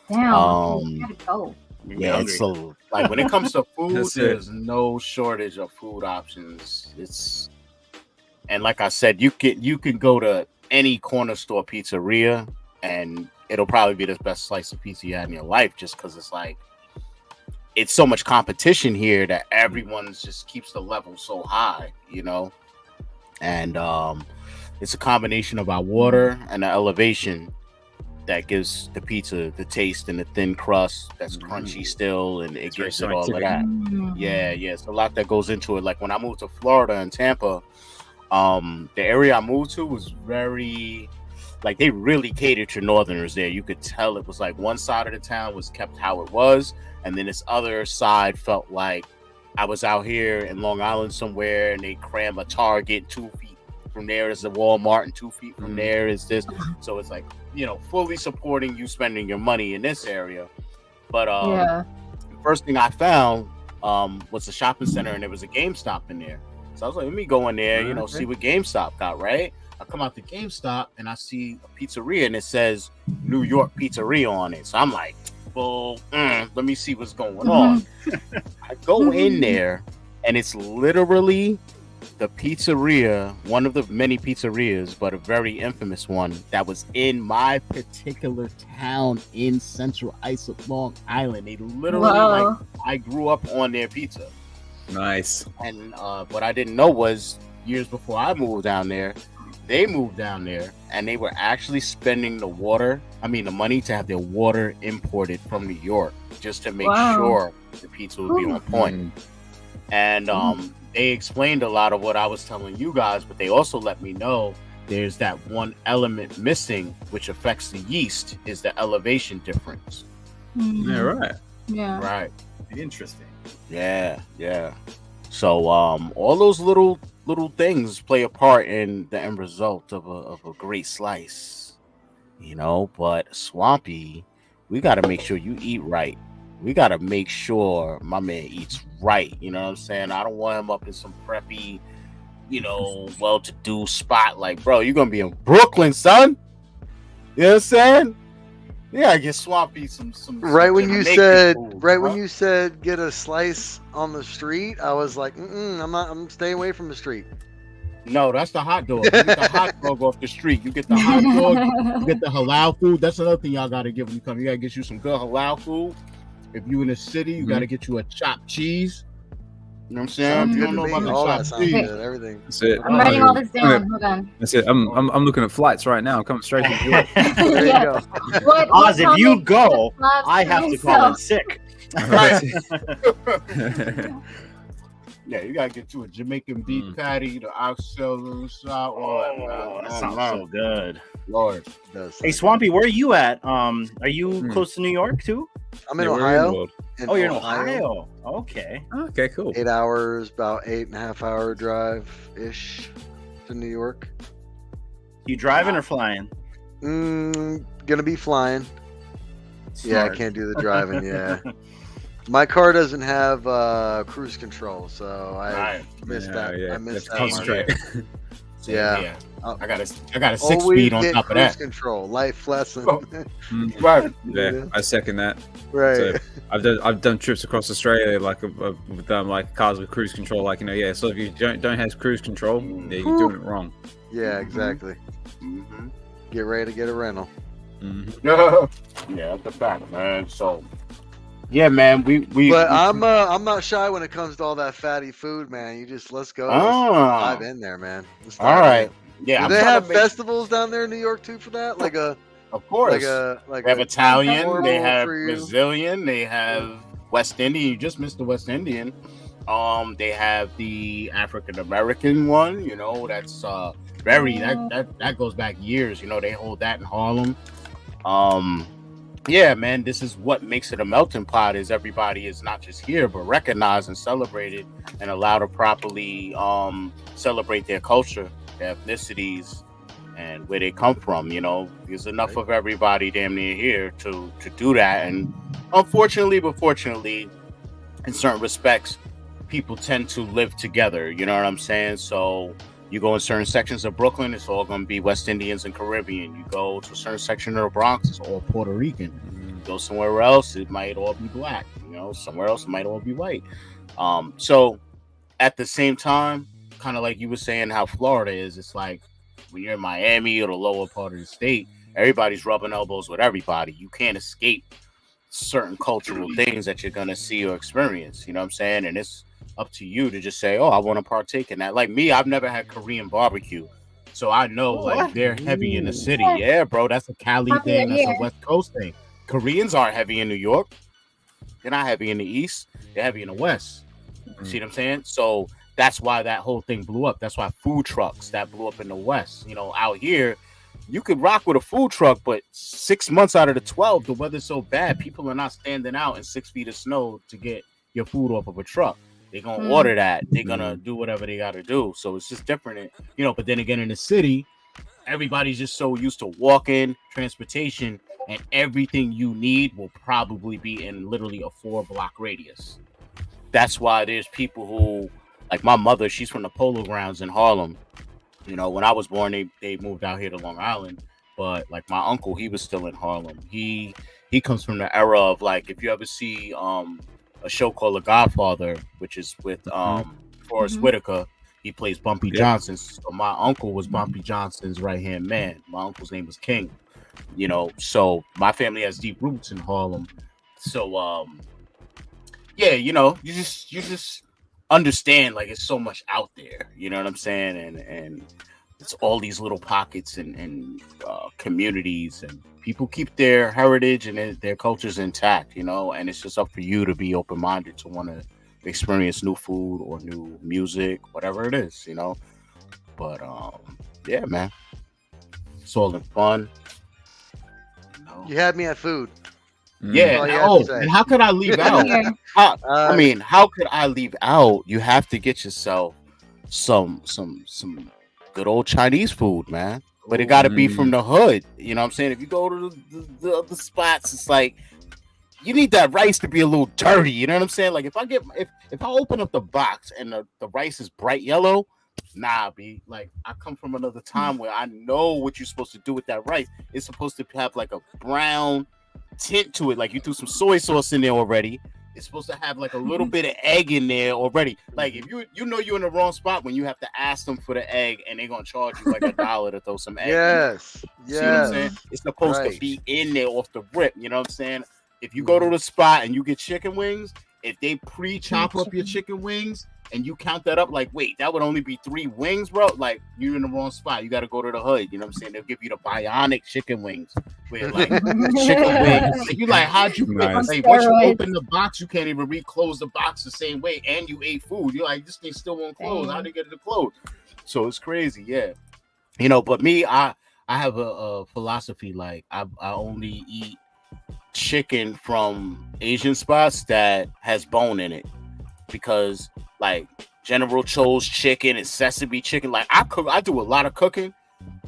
Damn, you gotta go. Yeah, it's so like when it comes to food, there's no shortage of food options. And like I said, you can go to any corner store pizzeria and it'll probably be the best slice of pizza you had in your life, just because it's so much competition here that everyone's just keeps the level so high, and it's a combination of our water and the elevation that gives the pizza the taste and the thin crust that's crunchy still, and it gives it all of that. Yeah, it's a lot that goes into it. Like when I moved to Florida and Tampa, the area I moved to was very, like, they really catered to Northerners there. You could tell it was like one side of the town was kept how it was, and then this other side felt like I was out here in Long Island somewhere, and they cram a Target 2 feet from there is a Walmart, and 2 feet from there is this. So it's like, fully supporting you spending your money in this area. But the first thing I found was a shopping center, and there was a GameStop in there. So I was like, let me go in there, see what GameStop got, right? I come out to GameStop and I see a pizzeria and it says New York Pizzeria on it. So I'm like, well, let me see what's going on. I go in there and it's literally the pizzeria, one of the many pizzerias, but a very infamous one that was in my particular town in Central Islip, Long Island. They literally, I grew up on their pizza. Nice. And what I didn't know was years before I moved down there, they moved down there and they were actually spending the money to have their water imported from New York just to make sure the pizza would be on point. And they explained a lot of what I was telling you guys, but they also let me know there's that one element missing which affects the yeast is the elevation difference. Yeah, right. Yeah. Right. Interesting. Yeah. So all those little things play a part in the end result of a great slice, but Swampy, we got to make sure you eat right. We got to make sure my man eats right. You know what I'm saying? I don't want him up in some preppy, well-to-do spot. Like, bro, you're going to be in Brooklyn, son. You know what I'm saying? Yeah, get Swampy some when you said get a slice on the street, I was like, I'm staying away from the street. No, that's the hot dog. You get the hot dog off the street. You get the hot dog, you get the halal food. That's another thing y'all gotta get when you come. You gotta get you some good halal food. If you in the city, you gotta get you a chopped cheese. You know what I'm saying? If you don't know about the chopped cheese, everything. That's it. I'm writing all this down. Hold on. That's it. I'm looking at flights right now. I'm coming straight from New York. There you go. Oz, if you go, I have to call in sick. Right. Yeah, you gotta get you a Jamaican beef patty, the oxtail shop, all that. Man. That sounds so good. Lord. Hey, Swampy, where are you at? Are you close to New York too? I'm in Ohio. Oh, you're in Ohio. Okay. Okay, cool. 8 hours, about 8.5 hour drive ish to New York. You driving or flying? Gonna be flying. Yeah, I Smart. can't do the driving. Yeah, my car doesn't have cruise control, so I missed that. Yeah. I missed that. Concentrate. Yeah. I got a 6 Always speed on get top of cruise that. control. Life lesson. Right. Yeah, I second that. Right. So I've done trips across Australia like with like cars with cruise control. Like yeah. So if you don't have cruise control, yeah, you're doing it wrong. Yeah, exactly. Get ready to get a rental. Yeah, that's a fact, man. So, yeah, man, But I'm not shy when it comes to all that fatty food, man. You just let's go. Let's dive in there, man. All right. Yeah. Do they have festivals down there in New York too for that? Like a. Of course. Like they have Italian, they have for you. Brazilian, they have West Indian. You just missed the West Indian. They have the African American one. You know, that's very that goes back years. You know, they hold that in Harlem. Yeah, man, this is what makes it a melting pot. Is everybody is not just here, but recognized and celebrated and allowed to properly celebrate their culture, their ethnicities, and where they come from. You know, there's enough of everybody damn near here to do that. And unfortunately, but fortunately, in certain respects, people tend to live together. You know what I'm saying? So you go in certain sections of Brooklyn, it's all going to be West Indians and Caribbean. You go to a certain section of the Bronx, it's all Puerto Rican. You go somewhere else, it might all be black. You know, somewhere else it might all be white. So at the same time, kind of like you were saying how Florida is, it's like when you're in Miami or the lower part of the state, everybody's rubbing elbows with everybody. You can't escape certain cultural things that you're going to see or experience. You know what I'm saying? And it's up to you to just say, oh, I want to partake in that. Like me, I've never had Korean barbecue, so I know like they're heavy in the city. Yeah, bro, that's a Cali thing. That's a West Coast thing. Koreans aren't heavy in New York. They're not heavy in the East. They're heavy in the West. See what I'm saying? So that's why that whole thing blew up. That's why food trucks that blew up in the West. You know, out here, you could rock with a food truck, but 6 months out of the 12, the weather's so bad, people are not standing out in 6 feet of snow to get your food off of a truck. They're going to order that. They're going to do whatever they got to do. So it's just different, you know, but then again, in the city, everybody's just so used to walking, transportation, and everything you need will probably be in literally a 4-block radius. That's why there's people who, like my mother, she's from the Polo Grounds in Harlem. You know, when I was born, they moved out here to Long Island. But like my uncle, he was still in Harlem. He comes from the era of like, if you ever see a show called The Godfather, which is with Forrest Whitaker. He plays Bumpy Johnson. So my uncle was Bumpy Johnson's right-hand man. My uncle's name was King. You know, so my family has deep roots in Harlem. So yeah, you know, you just understand like it's so much out there. You know what I'm saying? And it's all these little pockets and communities, and people keep their heritage and their cultures intact, you know, and it's just up for you to be open-minded to want to experience new food or new music, whatever it is, you know. But yeah, man, it's all in fun. You had me at food. Yeah. And how could I leave out? I mean, how could I leave out? You have to get yourself some good old Chinese food, man. But it got to be from the hood. You know what I'm saying? If you go to the other spots, it's like you need that rice to be a little dirty. You know what I'm saying? Like if I open up the box and the rice is bright yellow, nah, B. Like I come from another time where I know what you're supposed to do with that rice. It's supposed to have like a brown tint to it. Like you threw some soy sauce in there already. It's supposed to have like a little bit of egg in there already. Like if you know you're in the wrong spot when you have to ask them for the egg and they're gonna charge you like $1 to throw some egg. Yes. See what I'm saying? It's supposed to be in there off the rip. You know what I'm saying? If you go to the spot and you get chicken wings, if they pre-chop up your chicken wings and you count that up, like, wait, that would only be 3 wings, bro. Like, you're in the wrong spot. You got to go to the hood. You know what I'm saying? They'll give you the bionic chicken wings, where like the chicken wings. And you like, how'd you Nice. like once you open the box, you can't even reclose the box the same way, and you ate food. You're like, this thing still won't close. How'd they get it to close? So it's crazy, yeah. You know, but me, I have a philosophy, like I only eat chicken from Asian spots that has bone in it, because like General Cho's chicken and sesame chicken, like I do a lot of cooking,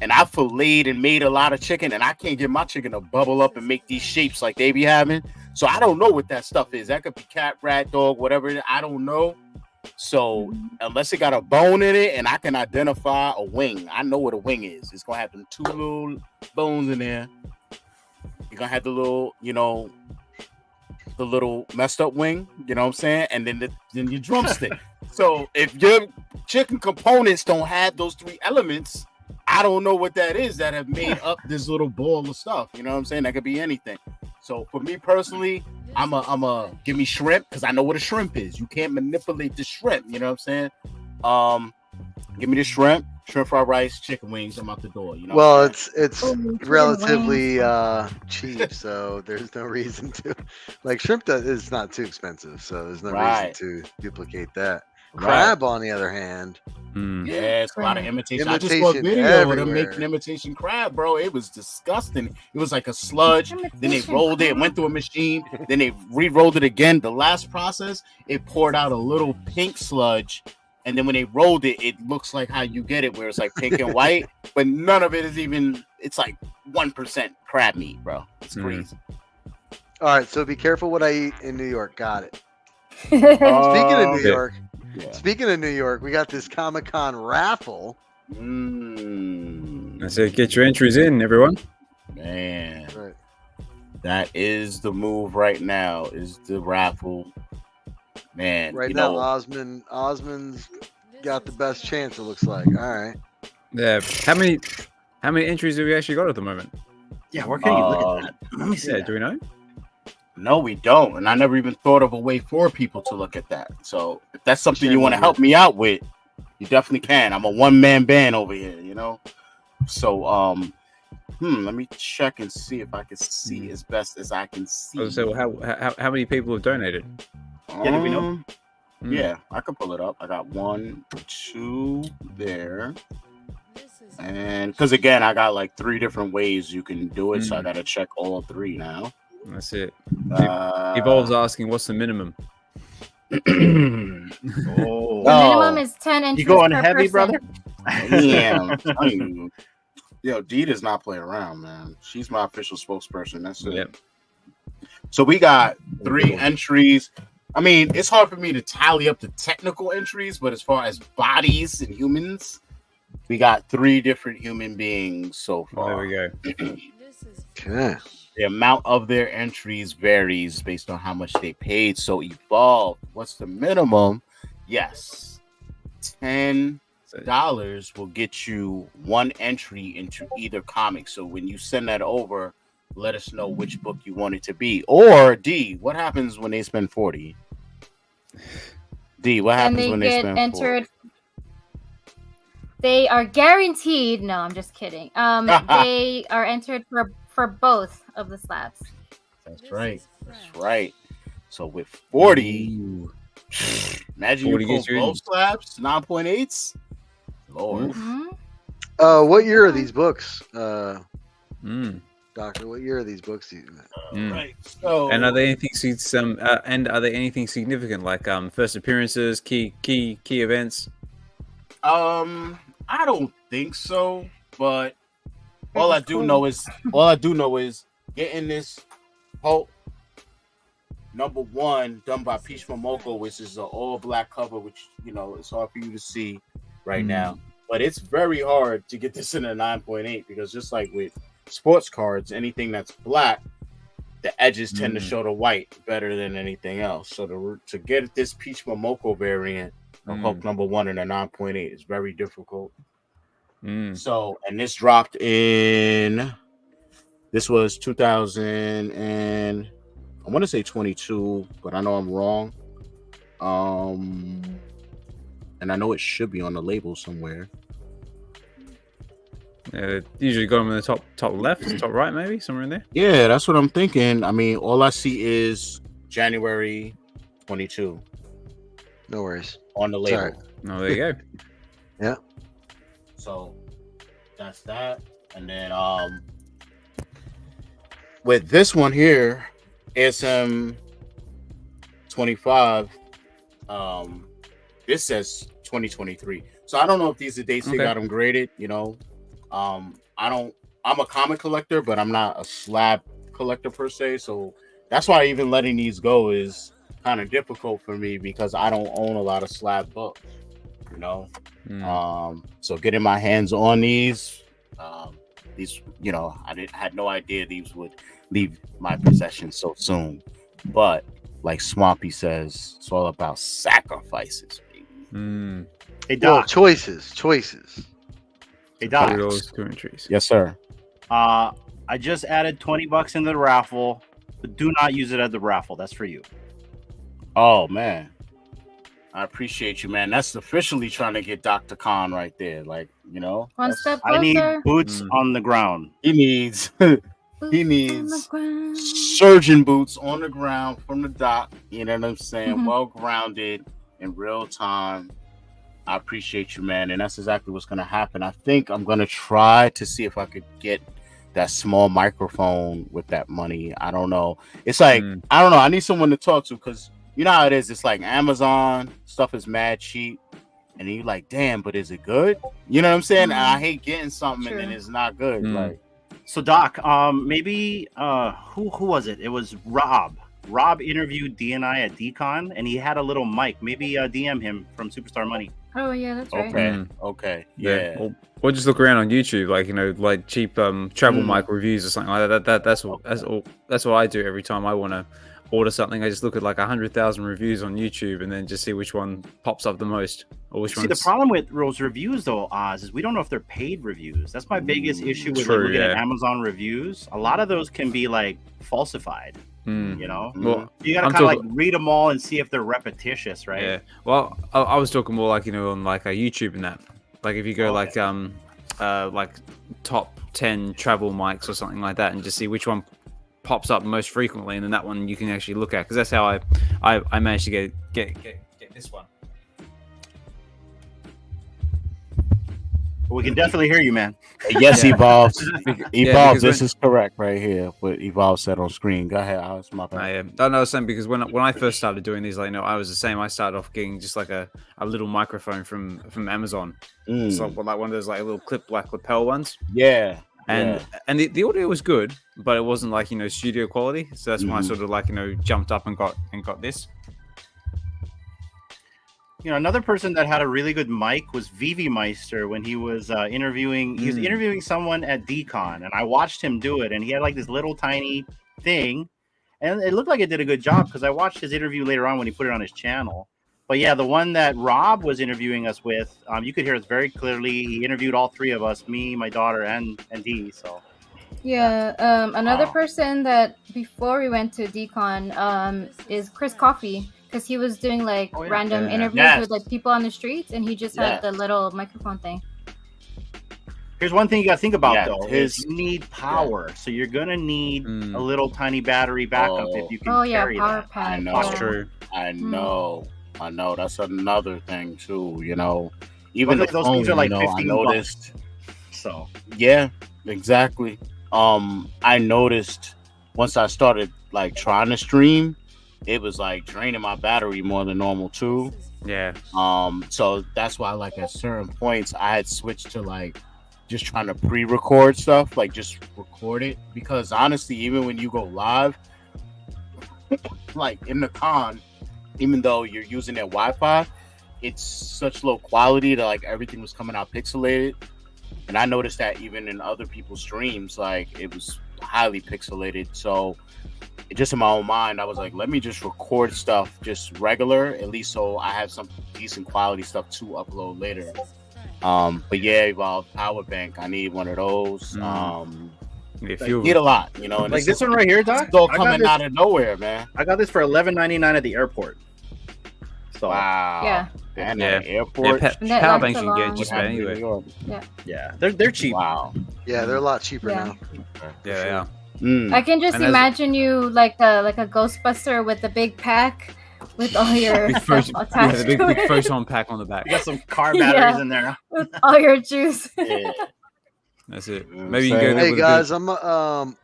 and I filleted and made a lot of chicken, and I can't get my chicken to bubble up and make these shapes like they be having. So I don't know what that stuff is. That could be cat, rat, dog, whatever. I don't know. So unless it got a bone in it and I can identify a wing, I know what a wing is. It's gonna have them 2 little bones in there. You're gonna have the little, you know, the little messed up wing, you know what I'm saying? And then your drumstick. So if your chicken components don't have those 3 elements, I don't know what that is that have made up this little ball of stuff. You know what I'm saying? That could be anything. So for me personally, I'm a give me shrimp, because I know what a shrimp is. You can't manipulate the shrimp. You know what I'm saying? Give me the shrimp fried rice, chicken wings. I'm out the door. You know. Well, it's relatively cheap, so there's no reason to like shrimp. Is not too expensive, so there's no reason to duplicate that. Crab, on the other hand, yeah, it's a lot of imitation. I just saw a video of them making imitation crab, bro. It was disgusting. It was like a sludge. Then they rolled it, went through a machine. Then they re-rolled it again. The last process, it poured out a little pink sludge. And then when they rolled it, it looks like how you get it, where it's like pink and white, but none of it is even. It's like 1% crab meat, bro. It's crazy. All right, so be careful what I eat in New York. Got it. Speaking of New York. Yeah. Speaking of New York, we got this Comicon raffle. I say get your entries in, everyone. Man, that is the move right now. Is the raffle, man? Right now, Osmond's got the best chance. It looks like. All right. Yeah. How many entries have we actually got at the moment? Yeah, where can you look at that? Let me see. Do we know? No, we don't, and I never even thought of a way for people to look at that. So if that's something you want to help me out with, you definitely can. I'm a one-man band over here, you know. So let me check and see if I can see as best as I can see. I was gonna say, well, how many people have donated? Yeah, do we know? Yeah, I can pull it up. I got 1, 2 there. And because again, I got like 3 different ways you can do it, so I gotta check all 3 now. That's it. Evolve's asking, what's the minimum? The minimum is 10 entries. You going per heavy, person. brother? Yeah. Yo, Dee does not play around, man. She's my official spokesperson. That's it. Yep. So we got 3 entries. I mean, it's hard for me to tally up the technical entries, but as far as bodies and humans, we got 3 different human beings so far. There we go. Okay. The amount of their entries varies based on how much they paid. So Evolve, what's the minimum? Yes. $10 will get you 1 entry into either comic. So when you send that over, let us know which book you want it to be. Or D, what happens when they spend 40? D, what happens when they spend entered 40? They are guaranteed. No, I'm just kidding. They are entered for both of the slabs. That's right. That's right. So with 40, imagine 40 you pull both slabs, 9.8s. Lord. What year are these books? Doctor, what year are these books? Right. So, and are there anything significant like first appearances, key events? I don't think so, but all I do know is getting this Hulk #1 done by Peach Momoko, which is an all-black cover, which it's hard for you to see right now. But it's very hard to get this in a 9.8 because just like with sports cards, anything that's black, the edges tend to show the white better than anything else. So to get this Peach Momoko variant of Hulk #1 in a 9.8 is very difficult. So, and this dropped this was 2000 and I want to say 22, but I know I'm wrong. and I know it should be on the label somewhere. Usually got them in the top left, top right, maybe somewhere in there. Yeah, that's what I'm thinking. I mean, all I see is January 22. No worries. On the label. Sorry. Oh, there you go. Yeah. So that's that. And then with this one here, ASM 25, this says 2023. So I don't know if these are dates they got them graded, you know. I'm a comic collector, but I'm not a slab collector per se. So that's why even letting these go is kind of difficult for me because I don't own a lot of slab books, you know. So getting my hands on these, you know, I had no idea these would leave my possession so soon. But like Swampy says, it's all about sacrifices, baby. Hey, Doc. Choices. Hey, Doc. Yes, sir. I just added $20 into the raffle, but do not use it as the raffle. That's for you. Oh man, I appreciate you, man. That's officially trying to get Dr. Khan right there. Like, you know, One step closer. I need boots on the ground. He needs surgeon boots on the ground from the doc. You know what I'm saying? Well grounded in real time. I appreciate you, man, and that's exactly what's gonna happen. I think I'm gonna try to see if I could get that small microphone with that money. I don't know. It's like I don't know. I need someone to talk to because you know how it is. It's like Amazon stuff is mad cheap, and you're like, damn, but is it good? You know what I'm saying? And I hate getting something and then it's not good. Like, so Doc, maybe who was it? It was Rob. Rob interviewed D&I at DCon, and he had a little mic. Maybe DM him from Superstar Money. Oh yeah, that's right. Okay. Yeah. Or just look around on YouTube, like, you know, like cheap travel mic reviews or something like that. That's what I do every time I want to order something. I just look at like 100,000 reviews on YouTube and then just see which one pops up the most or which one. See, the problem with those reviews though, Oz, is we don't know if they're paid reviews. That's my biggest issue with looking at Amazon reviews. A lot of those can be like falsified. You know, well, you gotta kind of like read them all and see if they're repetitious, right? Yeah. Well, I was talking more like, you know, on like a YouTube and that. Like if you go like top 10 travel mics or something like that, and just see which one pops up most frequently, and then that one you can actually look at, because that's how I managed to get this one. We can definitely hear you, man. Yes, Evolve. Evolve, this is correct right here. What Evolve said on screen. Go ahead, Alex. My bad. I know, Sam, because when I first started doing these, like, you know, I was the same. I started off getting just like a little microphone from Amazon. So like one of those like little black lapel ones. Yeah. And the audio was good, but it wasn't like, you know, studio quality. So that's why I sort of like, you know, jumped up and got this. You know, another person that had a really good mic was Veve Meister when he was interviewing. He was interviewing someone at DCon, and I watched him do it. And he had like this little tiny thing, and it looked like it did a good job because I watched his interview later on when he put it on his channel. But yeah, the one that Rob was interviewing us with, you could hear us very clearly. He interviewed all three of us, me, my daughter, and Dee. So yeah, another person that before we went to DCon is Chris Coffey. Because he was doing like random interviews with like people on the streets, and he just had the little microphone thing. Here's one thing you got to think about though: is you need power, so you're gonna need a little tiny battery backup if you can carry power that. pack. I know. That's true. I know. That's another thing too. You know, even the those phone, things are like you know, $15. I noticed. So yeah, exactly. I noticed once I started like trying to stream, it was like draining my battery more than normal too. Yeah. So that's why like at certain points I had switched to like just trying to pre-record stuff, like just record it, because honestly, even when you go live, like in the con, even though you're using their Wi-Fi, it's such low quality that like everything was coming out pixelated. And I noticed that even in other people's streams, like it was highly pixelated. So just in my own mind, I was like, let me just record stuff just regular, at least so I have some decent quality stuff to upload later. But yeah, Evolve power bank, I need one of those. Need a lot, you know. And like this one right here, Doc. It's all coming out of nowhere, man. I got this for $11.99 at the airport. So wow. Yeah. And at the airport. Power banks you can get just about anywhere. Yeah, they're cheap. Wow. Yeah, they're a lot cheaper now. Yeah, they are. I can just imagine you like a Ghostbuster with a big pack with all your big stuff attached big to it. photon pack on the back. You got some car batteries in there. With all your juice. That's it. Maybe you can go. Hey guys, I'm gonna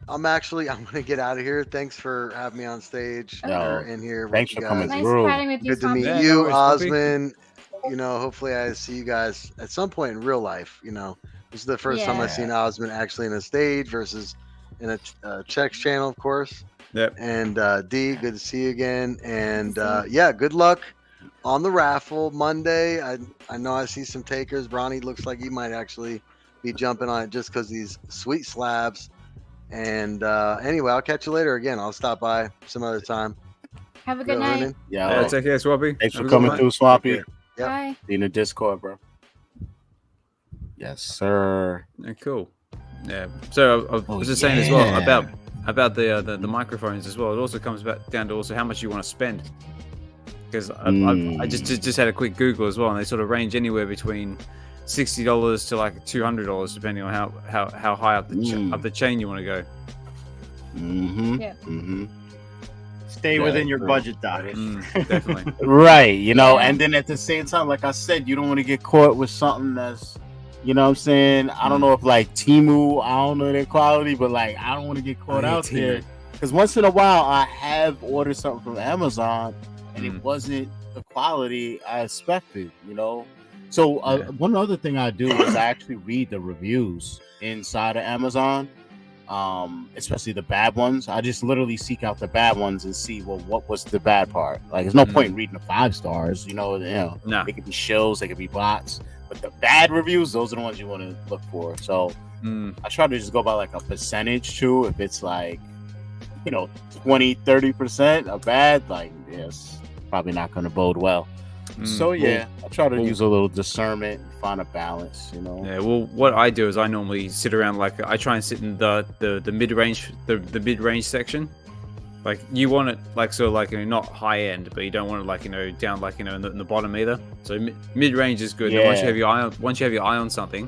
get out of here. Thanks for having me on stage or in here. Thanks for coming Nice through. chatting with you, Good to meet Poppy. you, worries, Osmond. You know, hopefully I see you guys at some point in real life. You know, this is the first time I've seen Osmond actually in a stage versus in a Chex channel, of course. Yep. And D, good to see you again. And yeah, good luck on the raffle Monday. I know I see some takers. Bronny looks like he might actually be jumping on it just because these sweet slabs. And anyway, I'll catch you later again. I'll stop by some other time. Have a good night. Yeah, take care, Swappy. Thanks for coming through, Swappy. Yep. Bye. Be in the Discord, bro. Yes, sir. Yeah, cool. Yeah. So I was just saying as well about the microphones as well. It also comes back down to also how much you want to spend. Because I just had a quick Google as well, and they sort of range anywhere between $60 to like $200, depending on how high up the chain you want to go. Yeah. Stay within your budget, Doc. Definitely. Right, you know, and then at the same time, like I said, you don't want to get caught with something that's, you know what I'm saying? I don't know if like Temu, I don't know their quality, but like I don't want to get caught out there. Because once in a while, I have ordered something from Amazon and it wasn't the quality I expected, you know? So one other thing I do is I actually read the reviews inside of Amazon, especially the bad ones. I just literally seek out the bad ones and see, well, what was the bad part? Like, there's no point in reading the 5 stars, you know? No. They could be shills, they could be bots, but the bad reviews, those are the ones you want to look for. So I try to just go by like a percentage too. If it's like, 20-30% of bad, like, yes, probably not going to bode well. So I try to use a little discernment and find a balance, you know. Yeah, well, what I do is I normally sit around, like I try and sit in the mid-range, the mid-range section. Like you want it like sort of like not high end, but you don't want it like down like in the bottom either. So mid-range is good. Yeah. And once you have your eye on something,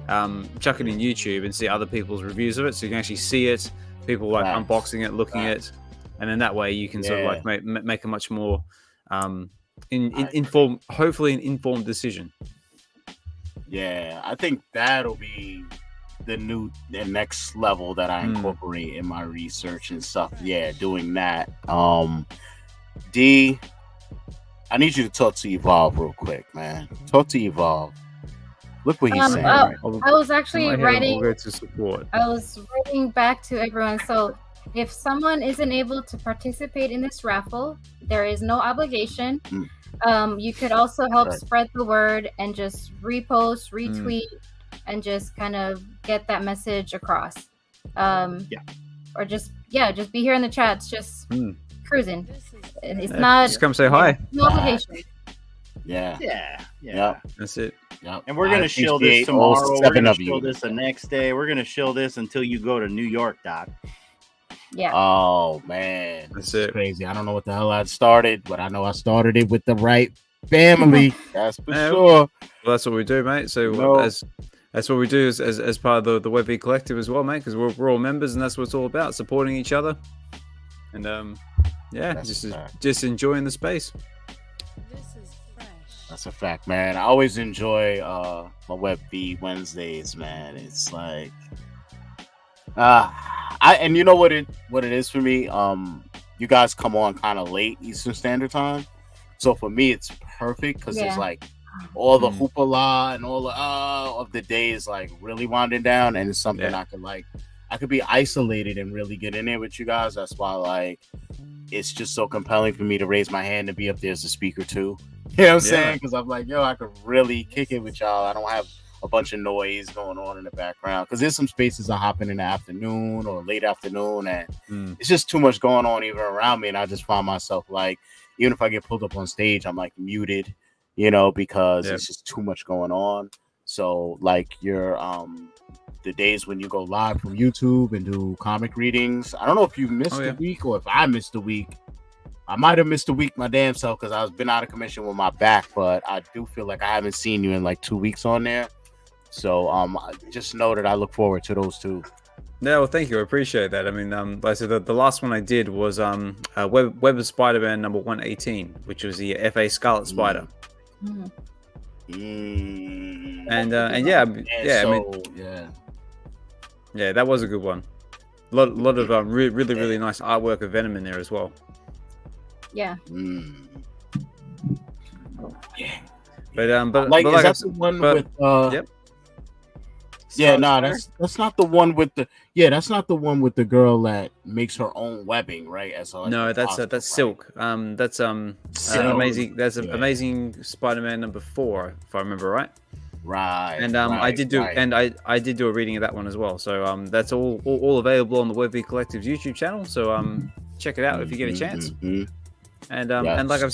chuck it in YouTube and see other people's reviews of it, so you can actually see it. People like unboxing it, looking at it, and then that way you can sort of like make a much more hopefully an informed decision. Yeah, I think that'll be the next level that I incorporate in my research and stuff. Yeah, doing that. D, I need you to talk to Evolve real quick, man. Talk to Evolve. Look what he's saying. I was actually writing. We'll go to support. I was writing back to everyone. So if someone isn't able to participate in this raffle, there is no obligation. You could also help spread the word and just repost, retweet, and just kind of get that message across. Or just be here in the chats, just cruising. It's not. Just come say hi. No obligation. Yeah. That's it. Yep. And we're gonna shill this tomorrow. We're gonna shill this the next day. We're gonna shill this until you go to New York, Doc. Yeah. Oh man, that's crazy. I don't know what the hell I started, but I know I started it with the right family. That's for sure. Well, that's what we do, mate. So that's what we do as part of the Veve collective as well, mate. Because we're all members, and that's what it's all about: supporting each other. And just enjoying the space. That's a fact, man. I always enjoy my Veve Wednesdays, man. It's like and you know what it is for me? You guys come on kind of late Eastern Standard Time. So for me it's perfect because it's like all the hoopla and all of the day is like really winding down, and it's something I could be isolated and really get in there with you guys. That's why like it's just so compelling for me to raise my hand and be up there as a speaker too. You know what I'm saying? Because I'm like, I could really kick it with y'all. I don't have a bunch of noise going on in the background, because there's some spaces I hop in the afternoon or late afternoon, and it's just too much going on even around me, and I just find myself like, even if I get pulled up on stage, I'm like muted, because it's just too much going on. So like your the days when you go live from YouTube and do comic readings, I don't know if you missed a week or if I missed a week, I might have missed a week my damn self because I was been out of commission with my back, but I do feel like I haven't seen you in like 2 weeks on there. So just know that I look forward to those two. Yeah, well, thank you. I appreciate that. I mean, like I said, the last one I did was Web of Spider-Man number 118, which was the FA Scarlet Spider. And yeah, that was a good one. A lot of really nice artwork of Venom in there as well. Yeah. But like, is that the one with yep. Yeah, no, that's not the one with the that's not the one with the girl that makes her own webbing, right? No, that's Silk. That's amazing. That's Amazing Spider-Man number 4, if I remember right. Right. And I did do I did do a reading of that one as well. So that's all available on the Veve Collective's YouTube channel. So check it out if you get a chance. And like I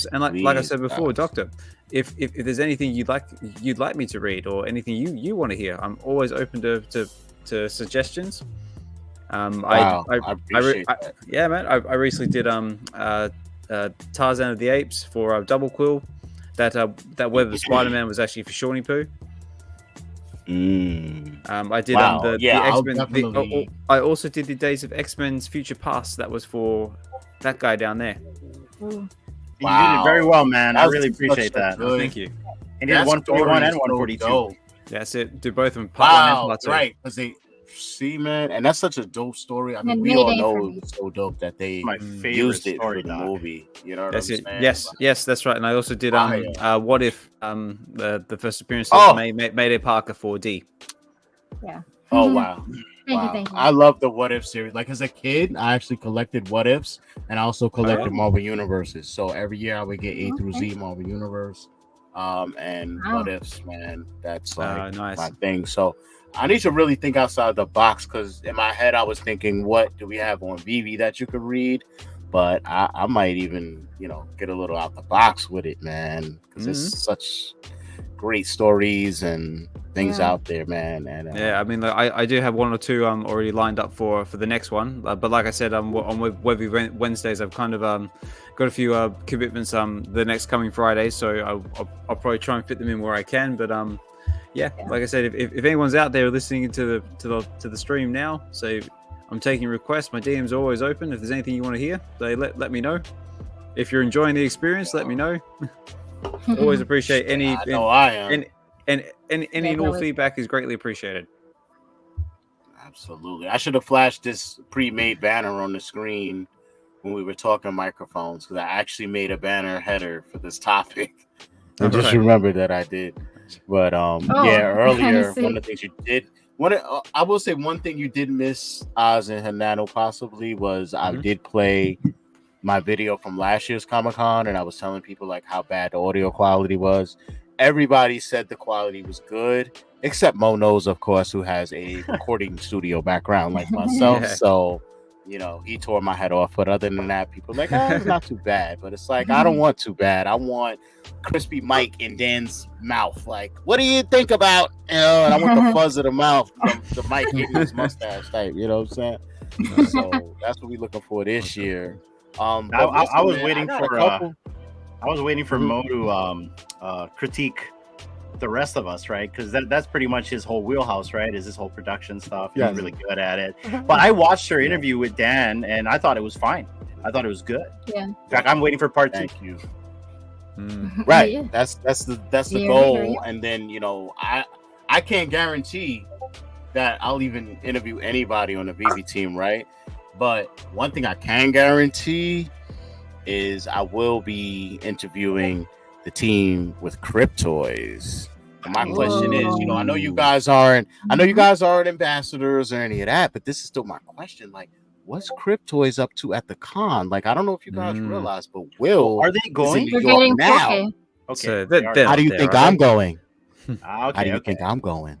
said before, Doctor, if there's anything you'd like me to read or anything you want to hear, I'm always open to suggestions. Wow, I appreciate that. Yeah, man. I recently did Tarzan of the Apes for Double Quill. That Web of Spider-Man was actually for Shawnee Poo. I did the X-Men. I also did the Days of X-Men's Future Past. That was for that guy down there. You did it very well, man. I really appreciate that. Thank you. And did 141 and 142. That's it. Do both of them. Part 1 and part 2. Right. Because they see, man, and that's such a dope story. I mean, we all know it's so dope that they used it for the movie. You know what I'm saying? Yes, that's right. And I also did What If the first appearance of Mayday Parker 4D. Yeah. Oh wow. Thank you. I love the What If series. Like as a kid, I actually collected What Ifs, and I also collected Marvel Universes. So every year I would get A through Z Marvel Universe, and What Ifs. Man, that's like my thing. So I need to really think outside the box because in my head I was thinking, what do we have on Veve that you could read? But I might even get a little out the box with it, man, because it's such great stories and things out there, man. And I mean, I do have 1 or 2 already lined up for the next one, but like I said, on Webby Wednesdays, I've kind of got a few commitments the next coming Friday, so I'll probably try and fit them in where I can. But like I said, if anyone's out there listening to the stream now, so I'm taking requests. My DM's are always open. If there's anything you want to hear, let me know. If you're enjoying the experience, let me know. Always appreciate any and all feedback is greatly appreciated. Absolutely. I should have flashed this pre-made banner on the screen when we were talking microphones because I actually made a banner header for this topic. I just remembered that I did. But earlier one of the things you did. I will say one thing you did miss, Oz and Hanano, possibly was I did play my video from last year's Comicon, and I was telling people like how bad the audio quality was. Everybody said the quality was good, except Mo knows, of course, who has a recording studio background like myself. So, he tore my head off. But other than that, people are like, it's not too bad. But it's like, I don't want too bad. I want crispy Mike in Dan's mouth. Like, what do you think about? And I want the fuzz of the mouth, the Mike getting his mustache type. You know what I'm saying? So that's what we're looking for this year. I was waiting for Mo to critique the rest of us, right? Because that's pretty much his whole wheelhouse, right? Is this whole production stuff. He's really good at it. But I watched her interview with Dan, and I thought it was fine. I thought it was good. Yeah. In fact, I'm waiting for part 2. Thank you. Right. That's the goal. And then I can't guarantee that I'll even interview anybody on the Veve team, right? But one thing I can guarantee is I will be interviewing the team with Cryptoys. And my question is, I know you guys aren't ambassadors or any of that, but this is still my question. Like, what's Cryptoys up to at the con? Like, I don't know if you guys realize, but are they going to New York now? Okay. So how do you think I'm going? How do you think I'm going?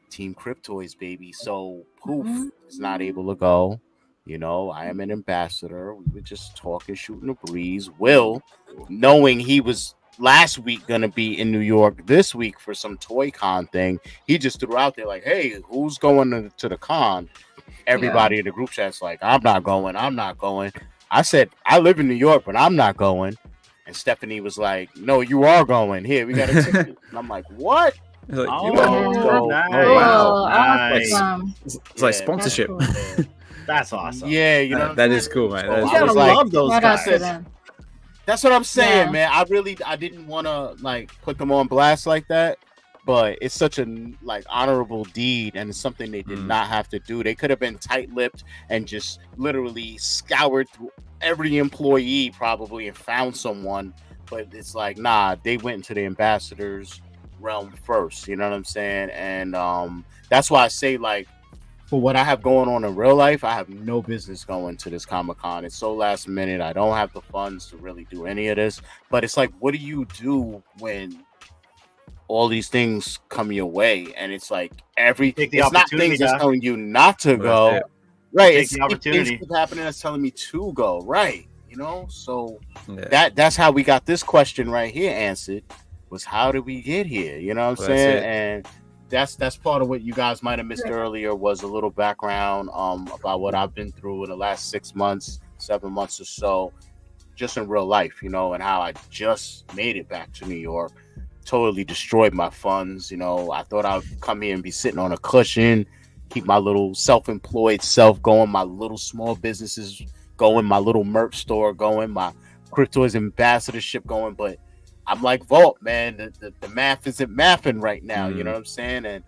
Team Cryptoys, baby. So Poof is not able to go. I am an ambassador. We were just talking, shooting a breeze. Will, knowing he was last week going to be in New York this week for some Toy Con thing, he just threw out there like, hey, who's going to the con? Everybody in the group chat's like, I'm not going. I said, I live in New York, but I'm not going. And Stephanie was like, no, you are going. Here, we got a ticket. And I'm like, what? Like, So, nice. Oh, wow. Nice. It's like sponsorship. That's awesome. Yeah, you know that is cool, man. So That is I cool. was like, love those guys. That's what I'm saying, Yeah. man. I didn't want to like put them on blast like that, but it's such a like honorable deed, and it's something they did not have to do. They could have been tight-lipped and just literally scoured through every employee probably and found someone, but it's like, nah, they went into the ambassador's realm first. You know what I'm saying? And that's why I say, like, for what I have going on in real life, I have no business going to this Comic-Con. It's so last minute. I don't have the funds to really do any of this. But it's like, what do you do when all these things come your way? And it's like it's not things that's telling you not to go. Right. It's the opportunity. Things keep happening that's telling me to go. Right. You know, so that's how we got this question right here answered, was how did we get here? You know what I'm saying? And that's part of what you guys might have missed earlier, was a little background about what I've been through in the last 7 months or so, just in real life, you know, and how I just made it back to New York, totally destroyed my funds. You know, I thought I'd come here and be sitting on a cushion, keep my little self-employed self going, my little small businesses going, my little merch store going, my Cryptoids ambassadorship going, but I'm like, Vault, man, the math isn't mathing right now. You know what I'm saying? And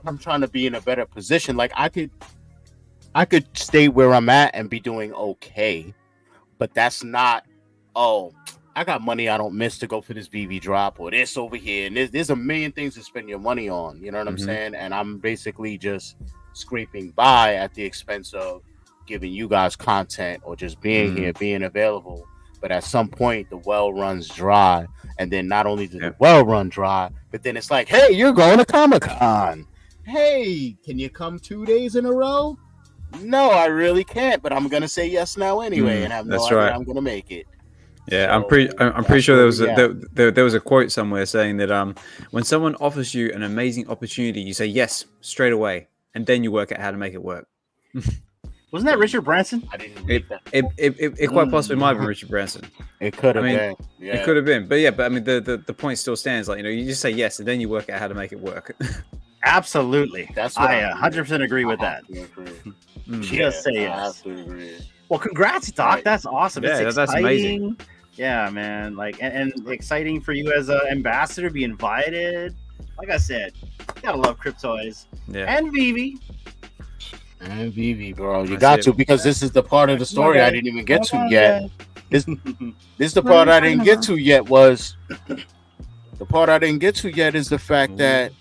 I'm trying to be in a better position. Like, I could stay where I'm at and be doing okay, but that's not, I got money I don't miss to go for this Veve drop or this over here. And there's a million things to spend your money on. You know what I'm saying? And I'm basically just scraping by at the expense of giving you guys content or just being here, being available. But at some point, the well runs dry. And then not only does the well run dry, but then it's like, hey, you're going to Comic-Con. Hey, can you come 2 days in a row? No, I really can't, but I'm going to say yes now anyway. And have no idea I'm going to make it. Yeah, So, I'm pretty sure there was a quote somewhere saying that when someone offers you an amazing opportunity, you say yes straight away, and then you work out how to make it work. Wasn't that Richard Branson? I didn't read that. It quite possibly might have been Richard Branson. It could have been. Yeah. It could have been. But I mean, the point still stands. Like, you know, you just say yes, and then you work out how to make it work. Absolutely. That's what I 100% agree with that. Just say yes. I absolutely agree. Well, congrats, Doc. Right. That's awesome. Yeah, it's that's amazing. Yeah, man. Like, and exciting for you as an ambassador, be invited. Like I said, you gotta love Cryptoids. Yeah. And Veve. And Veve, bro, you got to, because this is the part of the story I didn't even get to yet. This is the part I didn't get to yet. Was the part I didn't get to yet is the fact that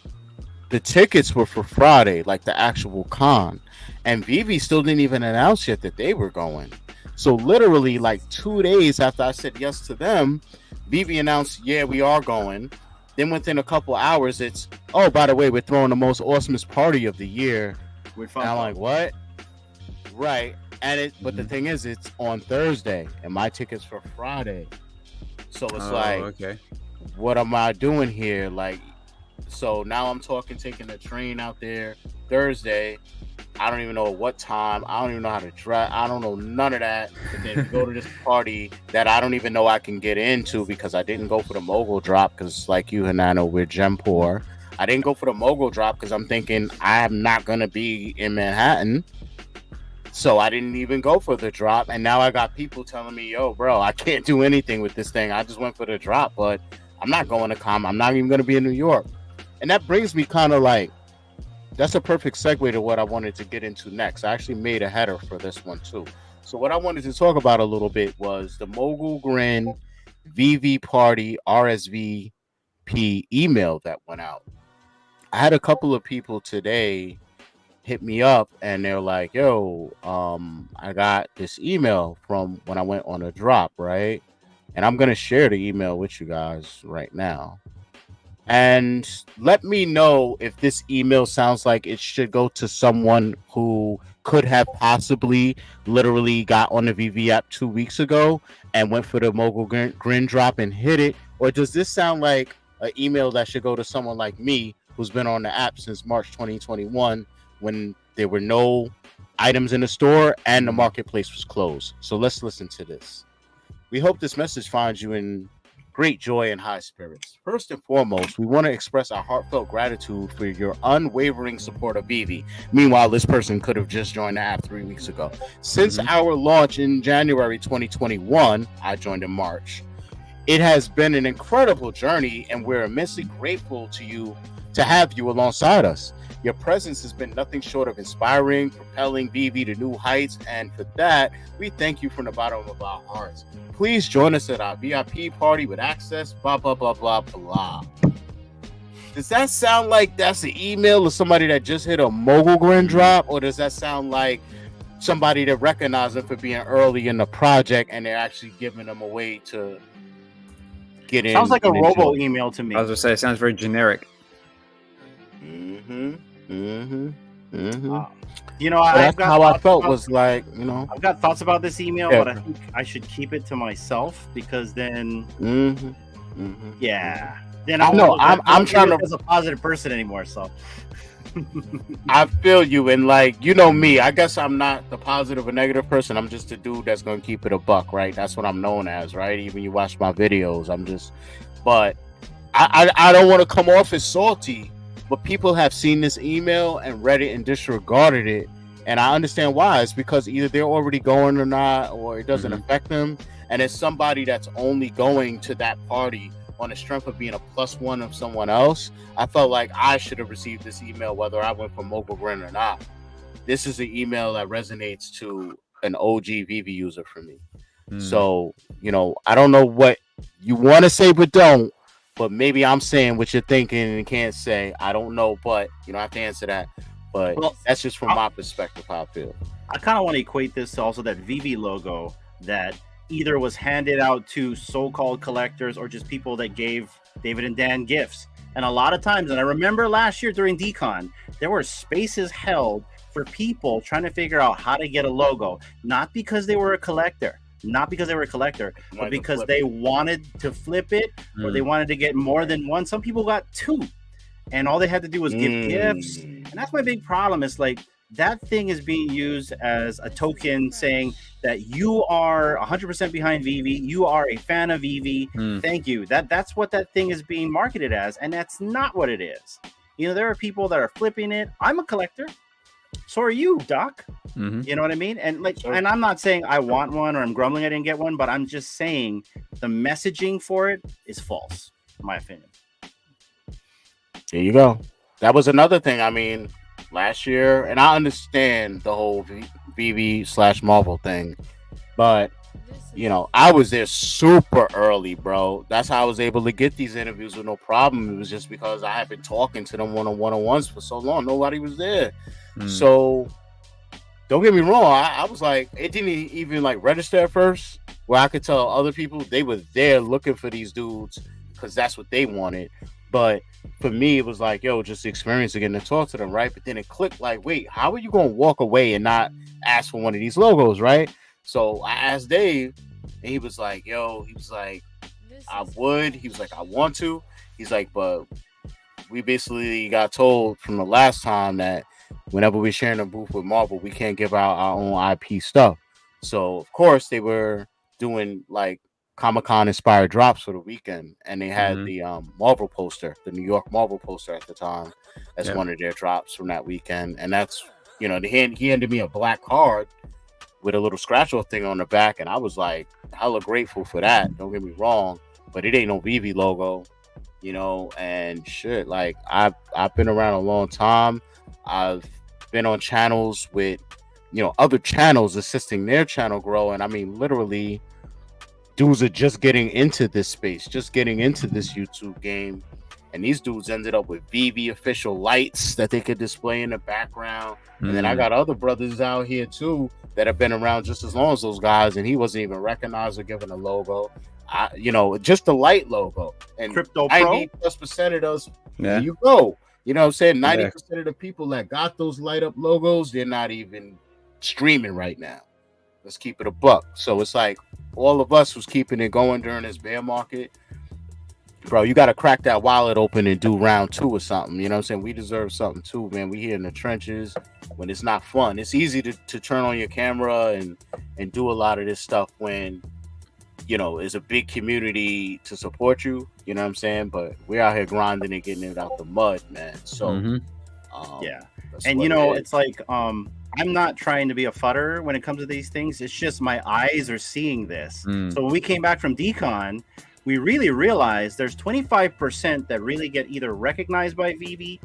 the tickets were for Friday, like the actual con, and Veve still didn't even announce yet that they were going. So literally, like 2 days after I said yes to them, Veve announced, "Yeah, we are going." Then within a couple hours, it's, "Oh, by the way, we're throwing the most awesomest party of the year." And I'm like, what? Right. And but the thing is, it's on Thursday and my ticket's for Friday. So it's what am I doing here? Like, so now I'm taking the train out there Thursday. I don't even know what time. I don't even know how to drive. I don't know none of that. And then go to this party that I don't even know I can get into because I didn't go for the mogul drop, because like you and I know, we're gem poor. I didn't go for the mogul drop because I'm thinking I'm not going to be in Manhattan. So I didn't even go for the drop. And now I got people telling me, yo, bro, I can't do anything with this thing. I just went for the drop, but I'm not going to come. I'm not even going to be in New York. And that brings me kind of like, that's a perfect segue to what I wanted to get into next. I actually made a header for this one too. So what I wanted to talk about a little bit was the Mogul Grin Veve Party RSVP email that went out. I had a couple of people today hit me up and they're like, yo, I got this email from when I went on a drop, right? And I'm going to share the email with you guys right now. And let me know if this email sounds like it should go to someone who could have possibly literally got on the Veve app 2 weeks ago and went for the Mogul Grin drop and hit it. Or does this sound like an email that should go to someone like me, who's been on the app since March 2021, when there were no items in the store, and the marketplace was closed. So let's listen to this. We hope this message finds you in great joy and high spirits. First and foremost, we want to express our heartfelt gratitude for your unwavering support of Veve. Meanwhile, this person could have just joined the app 3 weeks ago. Since our launch in January 2021, I joined in March. It has been an incredible journey, and we're immensely grateful to have you alongside us. Your presence has been nothing short of inspiring, propelling Veve to new heights, and for that, we thank you from the bottom of our hearts. Please join us at our VIP party with access, blah, blah, blah, blah, blah. Does that sound like that's an email of somebody that just hit a mogul grin drop, or does that sound like somebody that recognized them for being early in the project and they're actually giving them a way to get in? Sounds like a robo email to me. I was gonna say it sounds very generic. You know, that's how I felt. Was like, you know, I've got thoughts about this email, but I think I should keep it to myself because then, yeah, then I know I'm trying to as a positive person anymore. So I feel you, and like, you know me, I guess I'm not the positive or negative person. I'm just a dude that's gonna keep it a buck, right? That's what I'm known as, right? Even you watch my videos, I'm just, but I don't want to come off as salty. But people have seen this email and read it and disregarded it, and I understand why. It's because either they're already going or not, or it doesn't affect them. And it's somebody that's only going to that party on the strength of being a +1 of someone else. I felt like I should have received this email whether I went for Mogul Grin or not. This is an email that resonates to an OG Veve user for me. So, you know, I don't know what you want to say, but don't. But maybe I'm saying what you're thinking and can't say. I don't know, but you don't have to answer that. But that's just from my perspective how I feel. I kind of want to equate this to also that Veve logo that either was handed out to so-called collectors or just people that gave David and Dan gifts. And a lot of times, and I remember last year during DCon, there were spaces held for people trying to figure out how to get a logo, not because they were a collector. But because they wanted to flip it or they wanted to get more than one. Some people got 2 and all they had to do was give gifts. And that's my big problem. Is like that thing is being used as a token saying that you are 100% behind Veve. You are a fan of Veve. Thank you. That's what that thing is being marketed as. And that's not what it is. You know, there are people that are flipping it. I'm a collector. So are you, Doc. You know what I mean? And like, and I'm not saying I want one or I'm grumbling I didn't get one, but I'm just saying the messaging for it is false, in my opinion. There you go. That was another thing. I mean, last year, and I understand the whole Veve/Marvel thing, but you know, I was there super early, bro. That's how I was able to get these interviews with no problem. It was just because I had been talking to them one-on-ones for so long. Nobody was there. So don't get me wrong. I was like, it didn't even like register at first where I could tell other people they were there looking for these dudes because that's what they wanted. But for me, it was like, yo, just the experience of getting to talk to them, right? But then it clicked like, wait, how are you going to walk away and not ask for one of these logos, right? So I asked Dave, and he was like, yo, he was like, I would. He was like, I want to. He's like, but we basically got told from the last time that whenever we're sharing a booth with Marvel, we can't give out our own IP stuff. So, of course, they were doing like Comicon inspired drops for the weekend, and they had the Marvel poster, the New York Marvel poster at the time. That's one of their drops from that weekend. And that's, you know, he handed me a black card with a little scratch off thing on the back, and I was like hella grateful for that. Don't get me wrong, but it ain't no Veve logo, you know. And shit, like I've been around a long time. I've been on channels with, you know, other channels assisting their channel grow, and I mean literally dudes are just getting into this space, just getting into this YouTube game, and these dudes ended up with Veve official lights that they could display in the background. And then I got other brothers out here too that have been around just as long as those guys, and he wasn't even recognized or given a logo. You know, just the light logo. And Crypto 90+% of those, there you go. You know what I'm saying? 90% of the people that got those light up logos, they're not even streaming right now. Let's keep it a buck. So it's like all of us was keeping it going during this bear market. bro, you got to crack that wallet open and do round 2 or something. You know what I'm saying? We deserve something too, man. We here in the trenches when it's not fun. It's easy to turn on your camera and do a lot of this stuff when, you know, it's a big community to support you. You know what I'm saying? But we're out here grinding and getting it out the mud, man. So, yeah. And, you know, it's like, I'm not trying to be a futter when it comes to these things. It's just my eyes are seeing this. So when we came back from Decon, we really realized there's 25% that really get either recognized by Veve,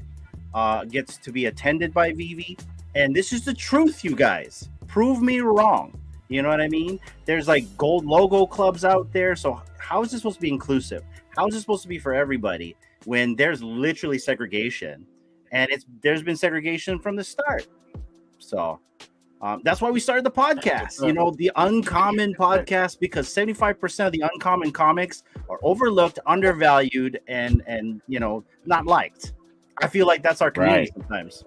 gets to be attended by Veve. And this is the truth, you guys. Prove me wrong. You know what I mean? There's like gold logo clubs out there. So how is this supposed to be inclusive? How is this supposed to be for everybody when there's literally segregation? And there's been segregation from the start. So that's why we started the podcast, you know, the Uncommon Podcast, because 75% of the uncommon comics are overlooked, undervalued, and you know, not liked. I feel like that's our community sometimes.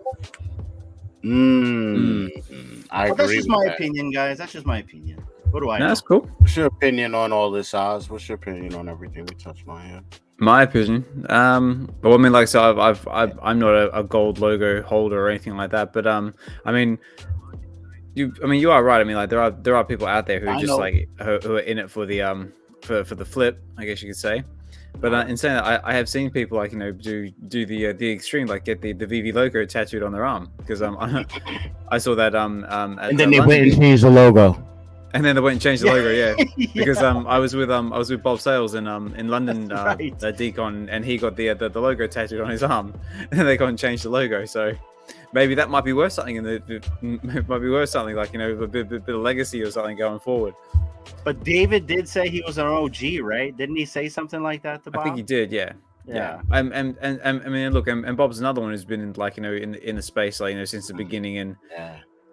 I agree. That's just my opinion, guys. That's just my opinion. What do I know? That's cool. What's your opinion on all this, Oz? What's your opinion on everything we touched on here? My opinion. Well, I mean, like, so I'm not a gold logo holder or anything like that, but I mean, you are right. I mean, like, there are people out there who are just like who are in it for the for the flip, I guess you could say. But in saying that, I have seen people, like, you know, do the extreme, like get the Veve logo tattooed on their arm, because I saw that and then they went and changed the logo. And then they went and changed the logo, yeah. Because I was with Bob Sales in London, Decon, and he got the logo tattooed on his arm, and they got and changed the logo. So maybe that might be worth something like, you know, a bit of legacy or something going forward. But David did say he was an OG, right? Didn't he say something like that to Bob? I think he did, yeah. And I mean, look, and Bob's another one who's been in, like, you know, in the space, like, you know, since the beginning, and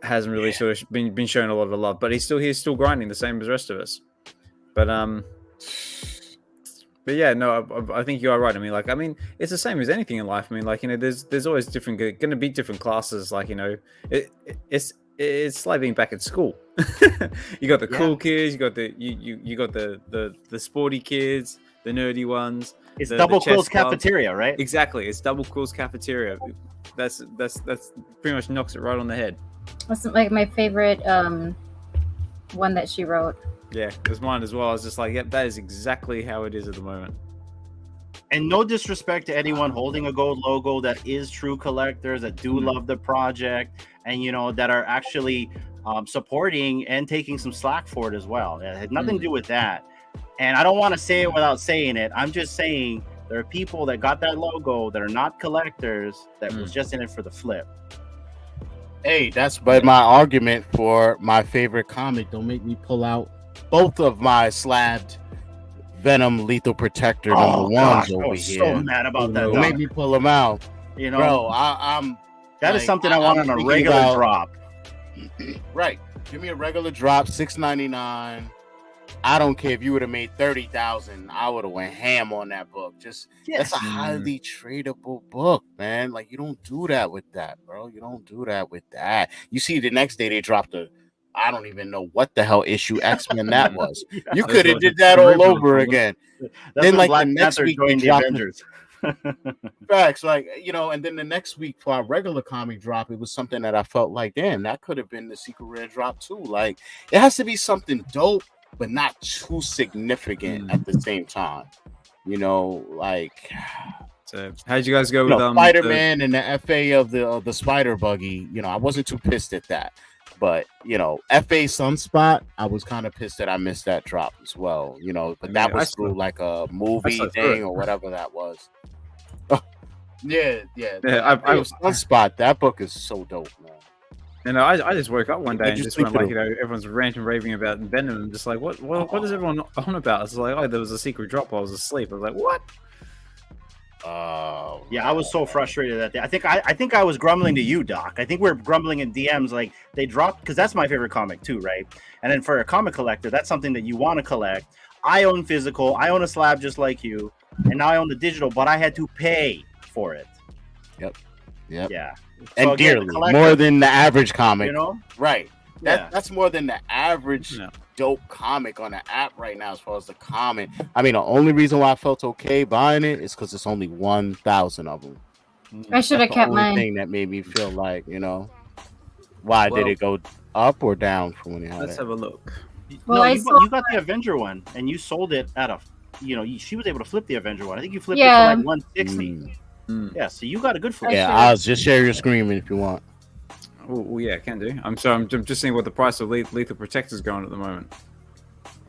hasn't really sort of been shown a lot of love, but he's still grinding the same as the rest of us. But yeah, no, I think you are right. I mean, it's the same as anything in life. I mean, like, you know, there's always going to be different classes. Like, you know, it's like being back at school. You got the cool kids, you got the sporty kids, the nerdy ones. It's double quills cafeteria, right? Exactly, it's double quills cafeteria. That's pretty much knocks it right on the head. That's like my favorite one that she wrote. Yeah, it was mine as well. I was just like, yep, that is exactly how it is at the moment. And no disrespect to anyone holding a gold logo that is true collectors, that do love the project, and, you know, that are actually supporting and taking some slack for it as well. It had nothing to do with that. And I don't want to say it without saying it. I'm just saying there are people that got that logo that are not collectors, that was just in it for the flip. Hey, that's but my argument for my favorite comic. Don't make me pull out both of my slabbed Venom Lethal Protector number ones over here. So mad about that. Don't make me pull them out. You know, bro, I'm that is something I want on a regular drop. Right. Give me a regular drop, $6.99. I don't care if you would have made 30,000. I would have went ham on that book. That's a highly tradable book, man. Like, you don't do that with that, bro. You don't do that with that. You see, the next day they dropped I don't even know what the hell issue X-Men that was. You could have did that all over again. Then, like, the next week they dropped Avengers. Facts, like, you know, and then the next week for our regular comic drop, it was something that I felt like, damn, that could have been the secret rare drop too. Like, it has to be something dope, but not too significant at the same time. You know, like, so how'd you guys go with Spider-Man and the FA of the Spider Buggy? You know, I wasn't too pissed at that. But, you know, FA Sunspot, I was kind of pissed that I missed that drop as well, you know, but that was through like a movie thing or whatever that was. Yeah. I was Sunspot. That book is so dope, man. You know, I just woke up one day and just went, like, you know, everyone's ranting, raving about Venom. I'm just like, what is everyone on about? It's like, oh, there was a secret drop while I was asleep. I was like, what? Yeah, I was so frustrated that day. I think I was grumbling to you, Doc. I think we're grumbling in DMs, like, they dropped, because that's my favorite comic too, right? And then for a comic collector, that's something that you want to collect. I own physical, I own a slab just like you, and now I own the digital, but I had to pay for it. Yep. Yeah. And so dearly, more than the average comic, you know, right? That's more than the average dope comic on the app right now as far as the comment. I mean, the only reason why I felt okay buying it is because it's only 1,000 of them. I should have kept mine. Thing that made me feel like, why did it go up or down from when you had it? Let's have a look. Well, no, you got the Avenger one and you sold it at a, she was able to flip the Avenger one. I think you flipped it for like 160. Yeah, so you got a good flip. Yeah, I'll just share your screen if you want. Oh yeah, can do. I'm just seeing what the price of Lethal Protector is going at the moment.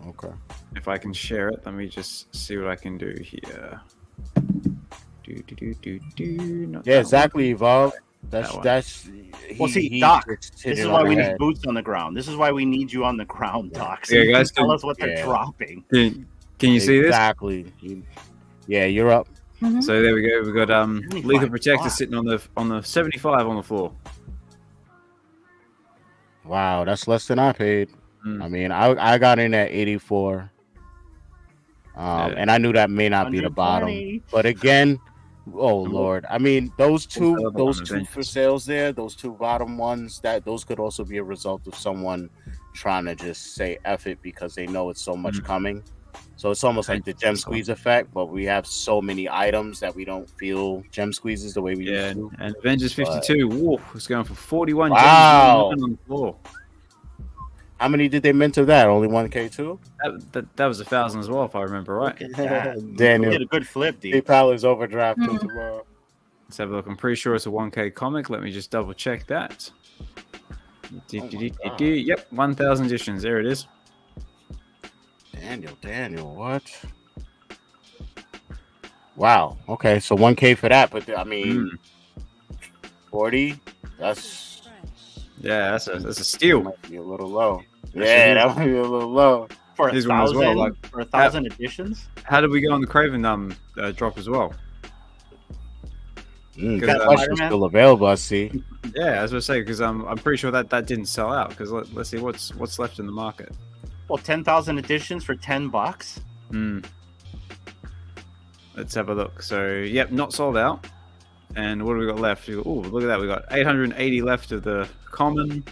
Okay. If I can share it, let me just see what I can do here. Yeah, exactly, Evolve. Doc. This is why we need boots on the ground. This is why we need you on the ground, Doc. So yeah, guys, tell us what they're dropping. Can you see this? Exactly. Yeah, you're up. Mm-hmm. So there we go. We've got Lethal Protector sitting on the 75 on the floor. Wow, that's less than I paid. I mean, I got in at 84. And I knew that may not be the bottom. But again, oh Lord. I mean, those two for sales there, those two bottom ones, those could also be a result of someone trying to just say F it because they know it's so much coming. So it's almost like the gem squeeze effect, but we have so many items that we don't feel gem squeezes the way we used to. And Avengers 52, whoa, it's going for 41 wow. gems on the floor. How many did they mint of that? Only 1K too? That was 1,000 as well, if I remember right. Daniel did a good flip, dude. PayPal is overdraft till tomorrow. Let's have a look. I'm pretty sure it's a 1K comic. Let me just double check that. Yep, 1,000 editions. There it is. Daniel, what? Wow. Okay, so 1K for that, but I mean, 40. That's that's a steal. Might be a little low. Yeah, that might be a little low for 1,000. Well, for 1,000 editions. How did we go on the Craven drop as well? That question's still available. I see. Yeah, as I say, because I'm pretty sure that didn't sell out. Because let's see what's left in the market. Well, 10,000 editions for $10. Let's have a look. So, yep, not sold out. And what do we got left? Oh, look at that. We got 880 left of the common,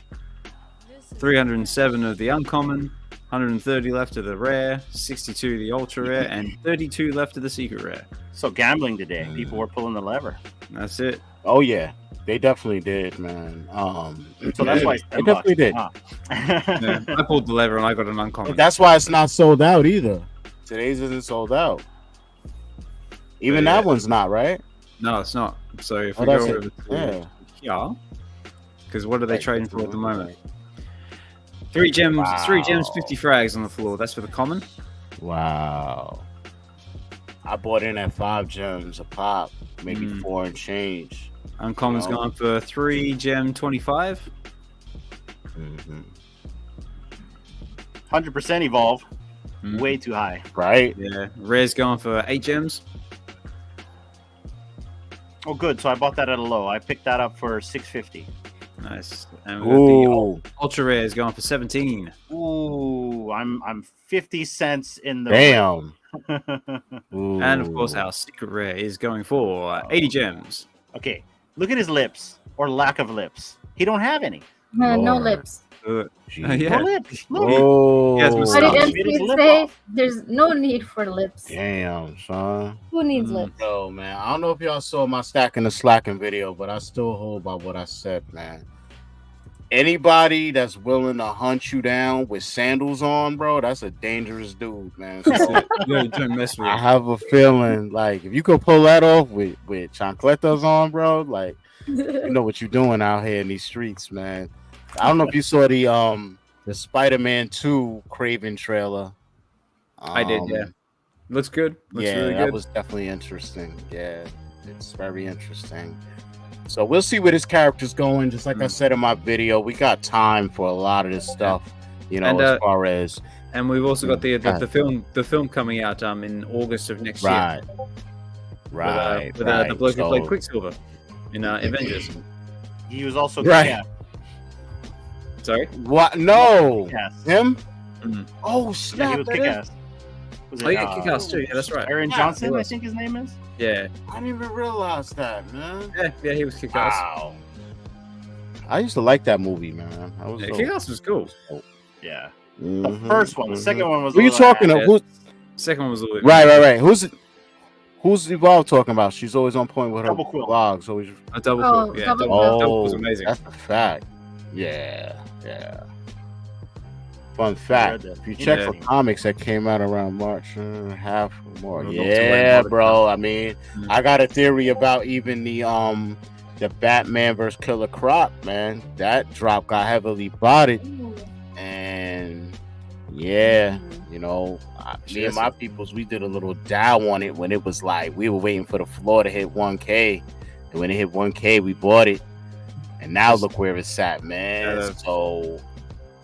307 of the uncommon, 130 left of the rare, 62 the ultra rare, and 32 left of the secret rare. So gambling today. People were pulling the lever. That's it. Oh yeah. They definitely did, man. So that's why they definitely did. Yeah, I pulled the lever and I got an uncommon. But that's why it's not sold out either. Today's isn't sold out. Even that one's not, right? No, it's not. So if we go over to because what are they trading for at the moment? 3 gems, 50 frags on the floor. That's for the common. Wow. I bought in at 5 gems a pop, maybe 4 and change. Uncommon's going for 3 gem 25. 100% evolve. Way too high. Right? Yeah. Rare's going for 8 gems. Oh, good. So I bought that at a low. I picked that up for 650. Nice. And we got the ultra rare is going for 17. Ooh, I'm 50 cents in the damn. And of course, our secret rare is going for 80 gems. Okay, look at his lips or lack of lips. He don't have any. No lips. Yeah. No lips. Look. What did MC say? There's no need for lips. Damn, son. Who needs lips? Yo, man. I don't know if y'all saw my stacking the slacking video, but I still hold by what I said, man. Anybody that's willing to hunt you down with sandals on, bro, that's a dangerous dude, man. So, don't mess with I have a feeling like if you could pull that off with chancletas on, bro, like you know what you're doing out here in these streets, man. I don't know if you saw the Spider-Man 2 Craven trailer. I did, yeah. Looks good. Looks really good. That was definitely interesting. Yeah, it's very interesting. So we'll see where this character's going. Just like I said in my video, we got time for a lot of this stuff, you know, as far as. And we've also got the film coming out in August of next year. Right. With the bloke who played Quicksilver in Avengers. He was also Cashapp. Sorry. What? No. Him? Oh Yeah, snap! he was Kick-Ass. Kick-Ass too. Yeah, that's right. Aaron Johnson, I think his name is. Yeah. I didn't even realize that, man. Yeah, he was Kick-Ass. Wow. I used to like that movie, man. I was Kick-Ass was cool. Yeah. Mm-hmm, The first one. The second one was. Who are you talking to? Who? Second one was a little. Right. Who's Evolve talking about? She's always on point with her Double Quill. vlogs. Always. A double quill. Yeah. Double Quill was amazing. That's a fact. Yeah. Fun fact: if you check for comics that came out around March, half or more. Yeah, bro. I mean, I got a theory about even the Batman vs. Killer Croc, man. That drop got heavily bodied, and yeah, you know, me and my peoples, we did a little dial on it when it was like we were waiting for the floor to hit 1K, and when it hit 1K, we bought it, and now look where it's at, man. So.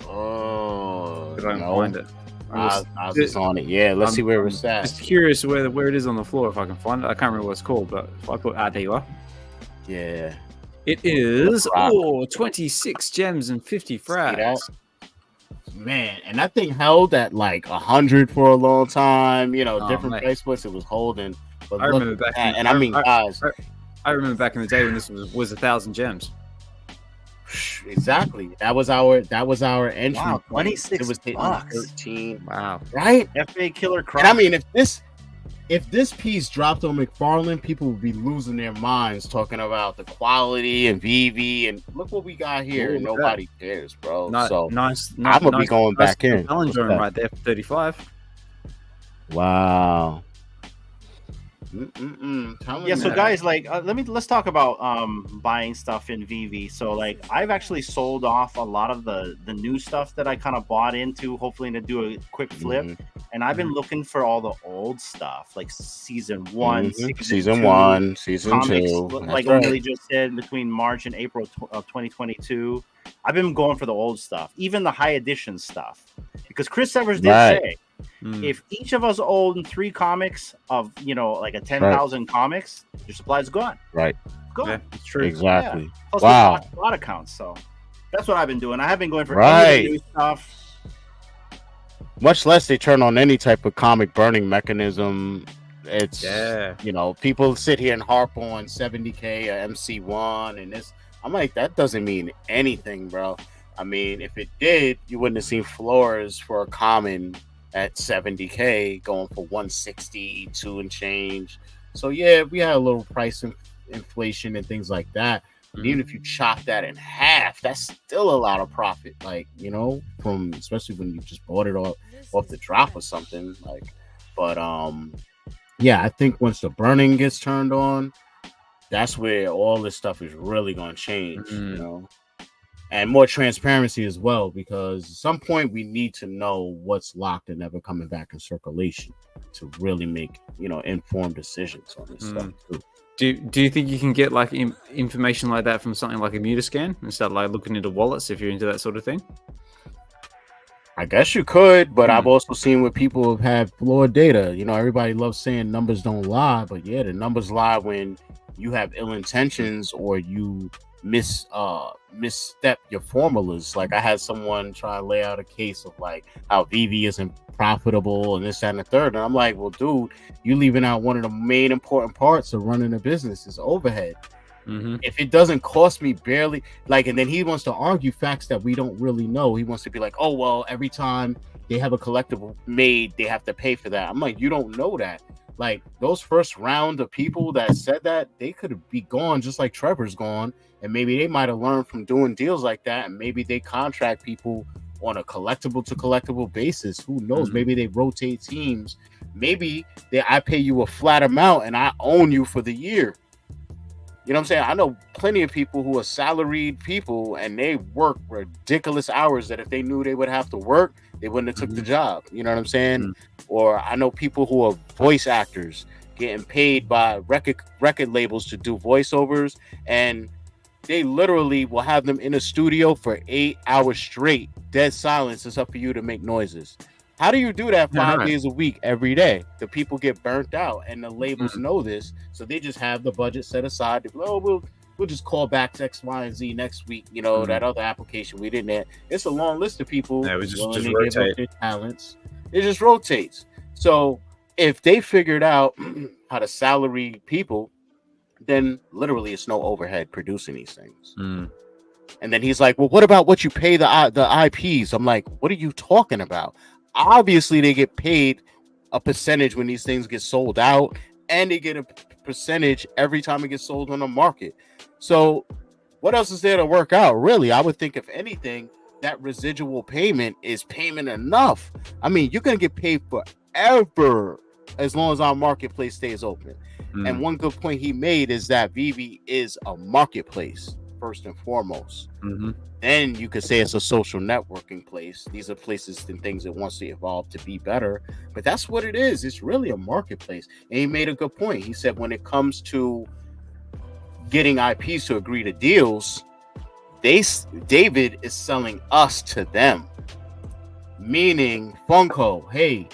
Find it. I was just on it. Yeah, let's see where it's at. Just curious where it is on the floor if I can find it. I can't remember what it's called, but if I put there you are. Yeah. It is 26 gems and 50 frags. Man, and that thing held at like 100 for a long time. You know, different price points it was holding. But I remember back guys, I remember back in the day when this was 1,000 gems. Exactly. That was our entry. Wow, 26 it was bucks. 13. Wow. Right? FA Killer Croc. And I mean, if this piece dropped on McFarlane, people would be losing their minds talking about the quality and Veve, and look what we got here. Nobody cares, bro. Nice. I'm gonna be going back in. Right there for 35. Wow. Yeah, so guys, like, let's talk about buying stuff in Veve. So, like, I've actually sold off a lot of the new stuff that I kind of bought into, hopefully to do a quick flip. And I've been looking for all the old stuff, like season 1, season 1, season comics, 2. Like Emily just said, between March and April of 2022. I've been going for the old stuff, even the high edition stuff, because Chris Evers did say, if each of us own 3 comics of, you know, like a 10,000 comics, your supply's gone. Right. Gone. Yeah, it's true. Exactly. Yeah. Plus Wow. A lot of counts. So that's what I've been doing. I have been going for Right. new stuff. Much less they turn on any type of comic burning mechanism. It's, you know, people sit here and harp on 70K or MC1 and this. I'm like, that doesn't mean anything, bro. I mean, if it did, you wouldn't have seen floors for a common at 70K going for 162 and change. So yeah, we had a little price inflation and things like that. But even if you chop that in half, that's still a lot of profit. Like, you know, from especially when you just bought it off the drop or something. Like, but yeah, I think once the burning gets turned on, that's where all this stuff is really going to change. You know. And more transparency as well, because at some point we need to know what's locked and never coming back in circulation to really make, you know, informed decisions on this stuff too. Do you think you can get like information like that from something like a Mutascan and start like looking into wallets if you're into that sort of thing? I guess you could, but I've also seen where people have had flawed data. You know, everybody loves saying numbers don't lie, but yeah, the numbers lie when you have ill intentions or you misstep your formulas. Like I had someone try to lay out a case of like how Veve isn't profitable and this, that, and the third. And I'm like, well, dude, you leaving out one of the main important parts of running a business is overhead. If it doesn't cost me barely, like, and then he wants to argue facts that we don't really know. He wants to be like, oh, well, every time they have a collectible made, they have to pay for that. I'm like, you don't know that. Like those first round of people that said that, they could be gone just like Trevor's gone. And maybe they might have learned from doing deals like that. And maybe they contract people on a collectible to collectible basis. Who knows? Maybe they rotate teams. Maybe I pay you a flat amount and I own you for the year. You know what I'm saying? I know plenty of people who are salaried people and they work ridiculous hours that if they knew they would have to work, they wouldn't have took the job. You know what I'm saying? Or I know people who are voice actors getting paid by record labels to do voiceovers, and they literally will have them in a studio for 8 hours straight, dead silence. It's up for you to make noises. How do you do that 5 days a week, every day? The people get burnt out, and the labels know this, so they just have the budget set aside. Oh, we'll just call back to X, Y, and Z next week. You know, that other application we didn't have. It's a long list of people. Yeah, we just give rotate up their talents. It just rotates. So if they figured out how to salary people, then literally it's no overhead producing these things. And then he's like, well, what about what you pay the IPs? I'm like, what are you talking about? Obviously, they get paid a percentage when these things get sold out, and they get a percentage every time it gets sold on the market. So what else is there to work out? Really, I would think if anything, that residual payment is payment enough. I mean, you're going to get paid forever as long as our marketplace stays open. And one good point he made is that Veve is a marketplace first and foremost. Then you could say it's a social networking place. These are places and things that wants to evolve to be better, but that's what it is. It's really a marketplace. And he made a good point. He said when it comes to getting IPs to agree to deals, David is selling us to them, meaning Funko, hey,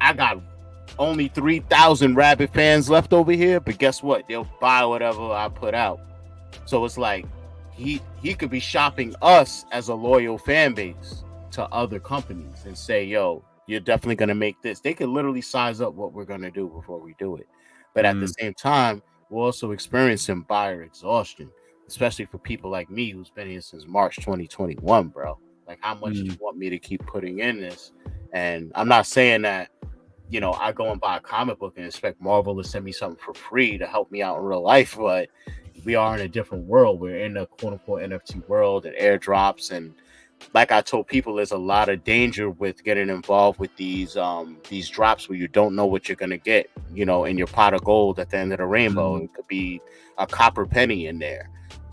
I got only 3,000 Rabbit fans left over here, but guess what? They'll buy whatever I put out. So it's like he could be shopping us as a loyal fan base to other companies and say, yo, you're definitely going to make this. They could literally size up what we're going to do before we do it. But at the same time, we're also experiencing buyer exhaustion, especially for people like me who's been here since March 2021, bro. Like, how much do you want me to keep putting in this? And I'm not saying that, you know, I go and buy a comic book and expect Marvel to send me something for free to help me out in real life, but we are in a different world. We're in a quote-unquote NFT world and airdrops, and like I told people, there's a lot of danger with getting involved with these drops where you don't know what you're gonna get, you know, in your pot of gold at the end of the rainbow. It could be a copper penny in there.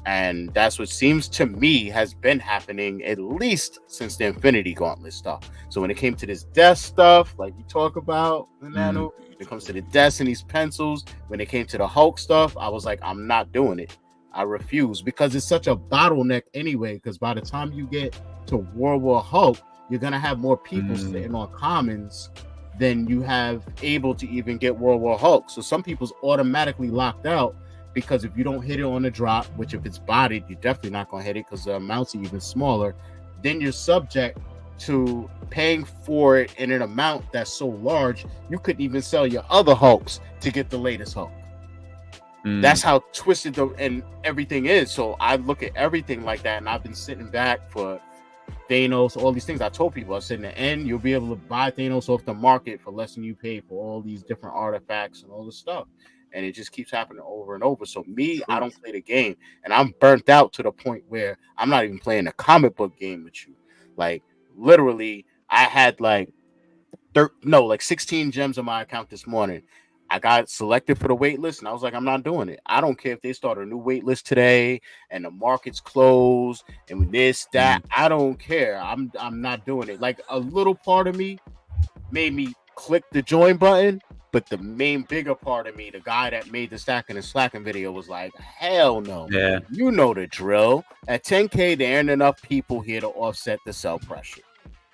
And that's what seems to me has been happening at least since the Infinity Gauntlet stuff. So when it came to this death stuff, like you talk about, when it comes to the deaths and these pencils, when it came to the Hulk stuff, I was like, I'm not doing it. I refuse, because it's such a bottleneck anyway, because by the time you get to World War Hulk, you're going to have more people sitting on commons than you have able to even get World War Hulk. So some people's automatically locked out, because if you don't hit it on the drop, which if it's bodied, you're definitely not going to hit it because the amounts are even smaller, then you're subject to paying for it in an amount that's so large, you couldn't even sell your other Hulks to get the latest Hulk. That's how twisted and everything is. So I look at everything like that, and I've been sitting back for Thanos, all these things. I told people, I said in the end, you'll be able to buy Thanos off the market for less than you pay for all these different artifacts and all this stuff. And it just keeps happening over and over. So me, I don't play the game, and I'm burnt out to the point where I'm not even playing a comic book game with you. Like, literally, I had like 16 gems on my account this morning. I got selected for the wait list, and I was like, I'm not doing it. I don't care if they start a new wait list today and the market's closed and this, that. I don't care. I'm not doing it. Like, a little part of me made me click the join button, but the main bigger part of me, the guy that made the stacking and slacking video, was like, hell no. Yeah. You know the drill. At 10K, there aren't enough people here to offset the sell pressure.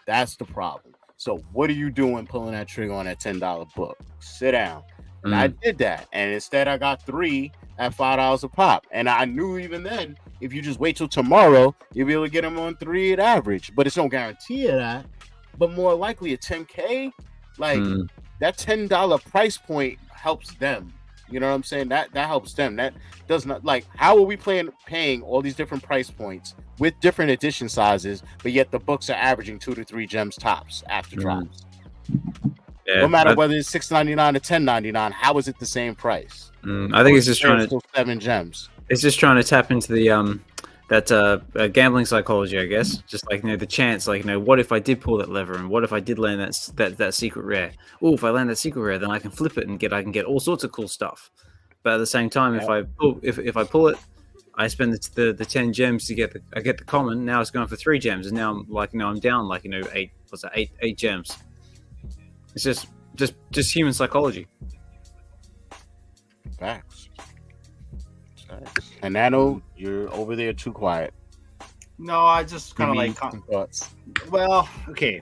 That's the problem. So what are you doing pulling that trigger on that $10 book? Sit down. And I did that. And instead, I got 3 at $5 a pop. And I knew even then, if you just wait till tomorrow, you'll be able to get them on 3 at average. But it's no guarantee of that. But more likely at 10K, like that $10 price point helps them. You know what I'm saying? That helps them. That does not, like, how are we paying all these different price points with different edition sizes, but yet the books are averaging 2 to 3 gems tops after drops? Yeah, no matter whether it's $6.99 or $10.99, how is it the same price? I think it's just trying to 7 gems. It's just trying to tap into the that gambling psychology, I guess. Just like, the chance, like, what if I did pull that lever, and what if I did land that secret rare? Oh, if I land that secret rare, then I can flip it and I can get all sorts of cool stuff. But at the same time, if I pull it, I spend the 10 gems to get the common. Now it's going for 3 gems, and now I'm down 8 gems. It's just human psychology. Facts. And Nano, you're over there too quiet. No, I just kind of like thoughts. Well, okay,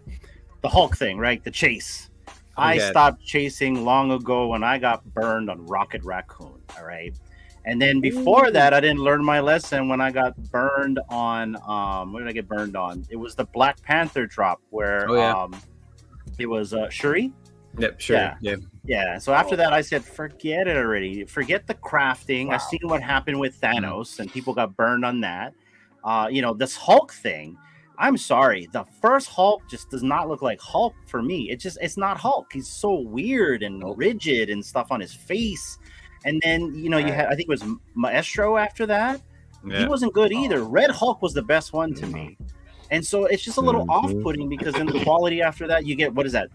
the Hulk thing, right? The chase. I stopped chasing long ago when I got burned on Rocket Raccoon. All right, and then before that, I didn't learn my lesson when I got burned on. What did I get burned on? It was the Black Panther drop where it was Shuri. Yep, sure. Yeah. So after that, I said, forget it already. Forget the crafting. Wow. I've seen what happened with Thanos, and people got burned on that. this Hulk thing. I'm sorry, the first Hulk just does not look like Hulk for me. It's not Hulk. He's so weird and rigid and stuff on his face. And then you had, I think it was Maestro after that. Yeah. He wasn't good either. Red Hulk was the best one to me. And so it's just a little off-putting because then the quality after that, you get, what is that?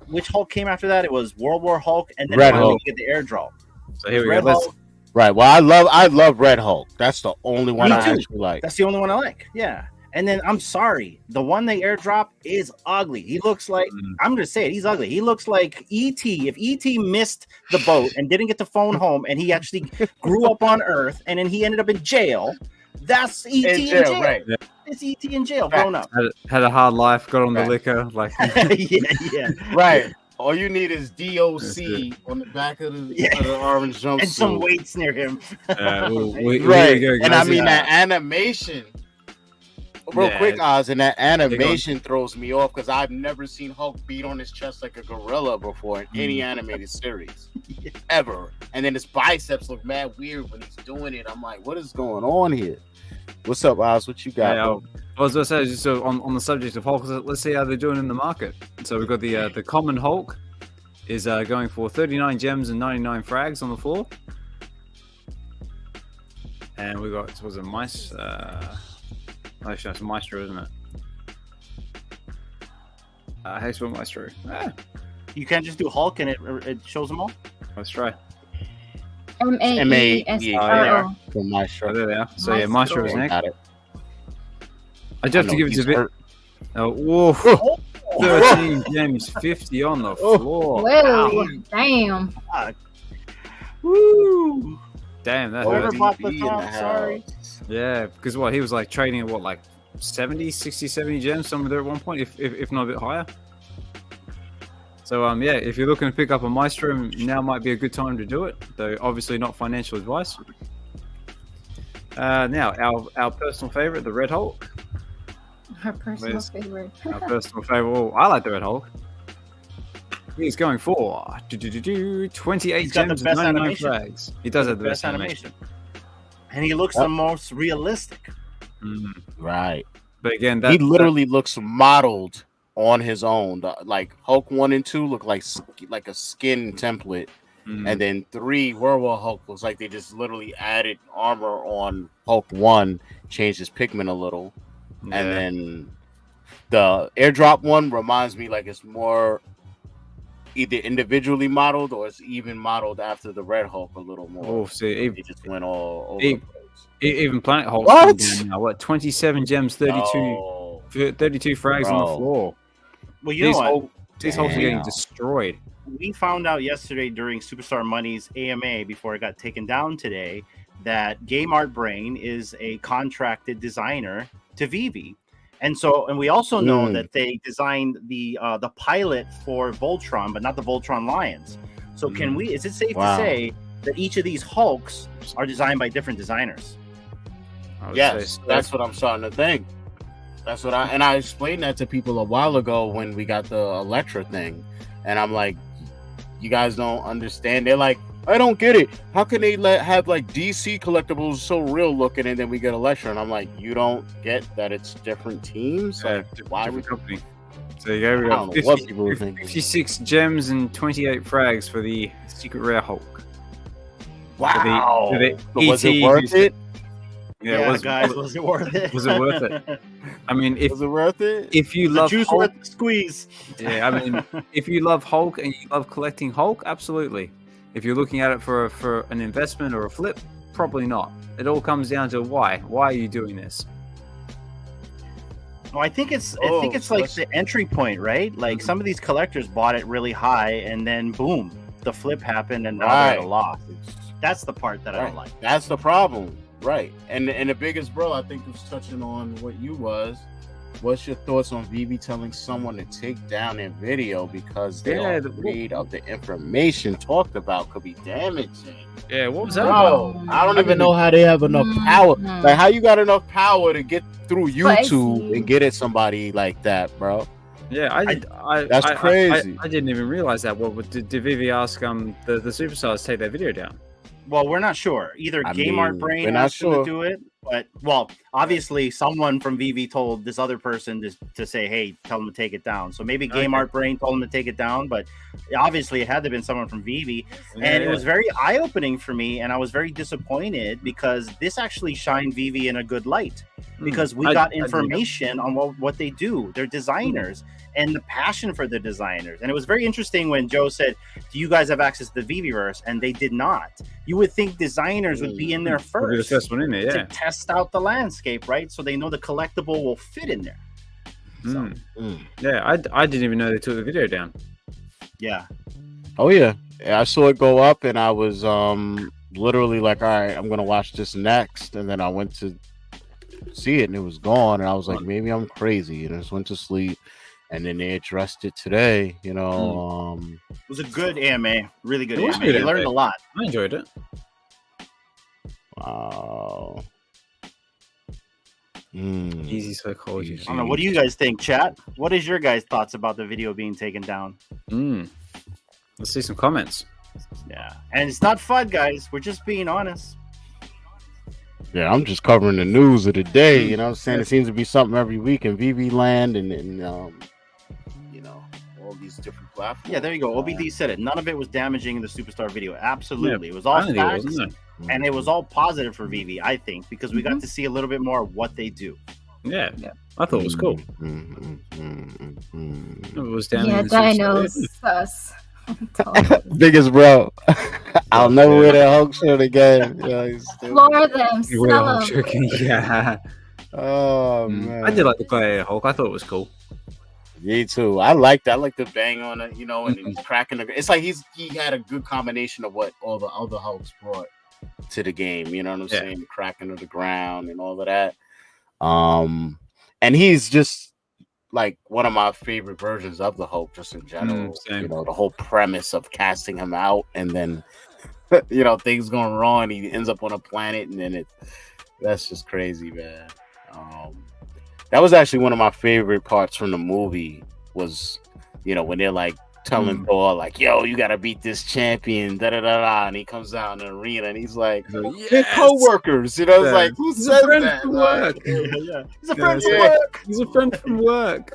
Which Hulk came after that? It was World War Hulk, and then you get the airdrop. So here we go. Right. Well, I love Red Hulk. That's the only one I actually like. That's the only one I like. Yeah. And then I'm sorry, the one they airdrop is ugly. He looks like I'm gonna say it. He's ugly. He looks like E.T. If E.T. missed the boat and didn't get the phone home, and he actually grew up on Earth, and then he ended up in jail. That's E.T. in jail. Right. Yeah. It's E.T. in jail, grown up. Had a hard life. Got on the liquor. Like yeah. Right. All you need is DOC on the back of the orange jumpsuit and some weights near him. Right. And I mean that animation. Real quick, Oz, and that animation throws me off because I've never seen Hulk beat on his chest like a gorilla before in any animated series ever. And then his biceps look mad weird when he's doing it. I'm like, what is going on here? What's up, Oz? What you got? I was going to say, so on the subject of Hulk, let's see how they're doing in the market. So we've got the common Hulk is going for 39 gems and 99 frags on the floor. And we got, was it mice? Actually, that's Maestro, isn't it? How do you spell Maestro? You can't just do Hulk and it shows them all? Let's try. M-A-E-S-R-O. For Maestro. Oh, there they are. So yeah, Maestro is next. I just have to give it a bit. Oh, whoa. 13 gems, 50 on the floor. Whoa, damn. Woo. Damn, that's sorry. Yeah, because he was like trading at like 70 gems somewhere there at one point, if not a bit higher. So if you're looking to pick up a Maestro, now might be a good time to do it, though obviously not financial advice. Now our personal favorite, the Red Hulk. Our personal favorite. Our personal favorite. Well, I like the Red Hulk. He's going for 28 gems and 99 frags. He does have the best animation. And he looks the most realistic. Right. But again, he literally looks modeled on his own. Like Hulk 1 and 2 look like a skin template. And then 3 World War Hulk looks like they just literally added armor on Hulk 1, changed his pigment a little. And then the airdrop one reminds me like it's more either individually modeled or it's even modeled after the Red Hulk a little more. Oh, see, they just went all over the place. Even Planet Hulk. What? 27 gems, 32 frags on the floor. Well, you know what? These Hulks are getting destroyed. We found out yesterday during Superstar Money's AMA before it got taken down today that Game Art Brain is a contracted designer to Veve. And we also know that they designed the pilot for Voltron, but not the Voltron Lions. So is it safe to say that each of these Hulks are designed by different designers? Yes, that's what I'm starting to think. That's what I explained that to people a while ago when we got the Elektra thing. And I'm like, you guys don't understand. They're like, I don't get it. How can they have like DC collectibles so real looking and then we get Elektra? And I'm like, you don't get that it's different teams? Why different company? So you go, we got 56 gems and 28 frags for the Secret Rare Hulk. Wow. Was it worth it? Yeah, guys, was it worth it? Was it worth it? I mean, was it worth it? If you love juice Hulk, worth the squeeze. Yeah, I mean, if you love Hulk and you love collecting Hulk, absolutely. If you're looking at it for an investment or a flip, probably not. It all comes down to why. Why are you doing this? Well, I think it's like the entry point, right? Like some of these collectors bought it really high, and then boom, the flip happened, and now they're at a loss. That's the part that I don't like. That's the problem, right? And the biggest bro, I think, was touching on what you was. What's your thoughts on Veve telling someone to take down their video because they're afraid of the information talked about could be damaging? Yeah, what was that? Bro, I don't even know how they have enough power. Like, how you got enough power to get through YouTube and get at somebody like that, bro? Yeah, that's crazy. I didn't even realize that. Well, did Veve ask the superstars to take their video down? Well, we're not sure. Either Game Art Brain asked them to do it, But well, obviously, someone from Veve told this other person to say, "Hey, tell them to take it down." So maybe Game Art Brain told them to take it down, but obviously, it had to have been someone from Veve, and it was very eye-opening for me, and I was very disappointed because this actually shined Veve in a good light because we got information on what they do. They're designers and the passion for the designers, and it was very interesting when Joe said, "Do you guys have access to the Veveverse?" And they did not. You would think designers would be in there first, the first one in it, to test out the landscape, right? So they know the collectible will fit in there. So, Yeah, I didn't even know they took the video down. Yeah. Oh yeah. I saw it go up, and I was literally like, all right, I'm gonna watch this next, and then I went to see it, and it was gone, and I was like, maybe I'm crazy, and I just went to sleep. And then they addressed it today, you know. It was a good anime, really good It was anime. good I learned a lot. I enjoyed it. Wow. Easy psychology. I don't know. What do you guys think, chat? What is your guys' thoughts about the video being taken down? Let's see some comments. Yeah, and it's not fun, guys. We're just being honest. Yeah, I'm just covering the news of the day. You know what I'm saying? It seems to be something every week in Veve land and you know, all these different platforms. Yeah, there you go. OBD said it. None of it was damaging the Superstar video. Absolutely. It was all facts, and it was all positive for Veve, I think, because we got to see a little bit more of what they do. Yeah. I thought it was cool. It was damaging. Yeah, Dino's sus. Biggest bro. I'll never wear that Hulk shirt again. Floor them, sell them. Yeah. Oh man, I did like the Clay Hulk. I thought it was cool. Me too. I like that. I like the bang on it, you know, and he's cracking the. It's like he had a good combination of what all the other Hulks brought to the game. You know what I'm saying? The cracking of the ground and all of that. And he's just like one of my favorite versions of the Hulk, just in general. You know, the whole premise of casting him out and then, you know, things going wrong. He ends up on a planet, and then that's just crazy, man. That was actually one of my favorite parts from the movie. Was, you know, when they're like telling Thor, like, "Yo, you gotta beat this champion," da da da da, and he comes out in the arena, and he's like, "They're co-workers," you know. It's like, who says that? Like, he's a friend from work. He's a friend from work.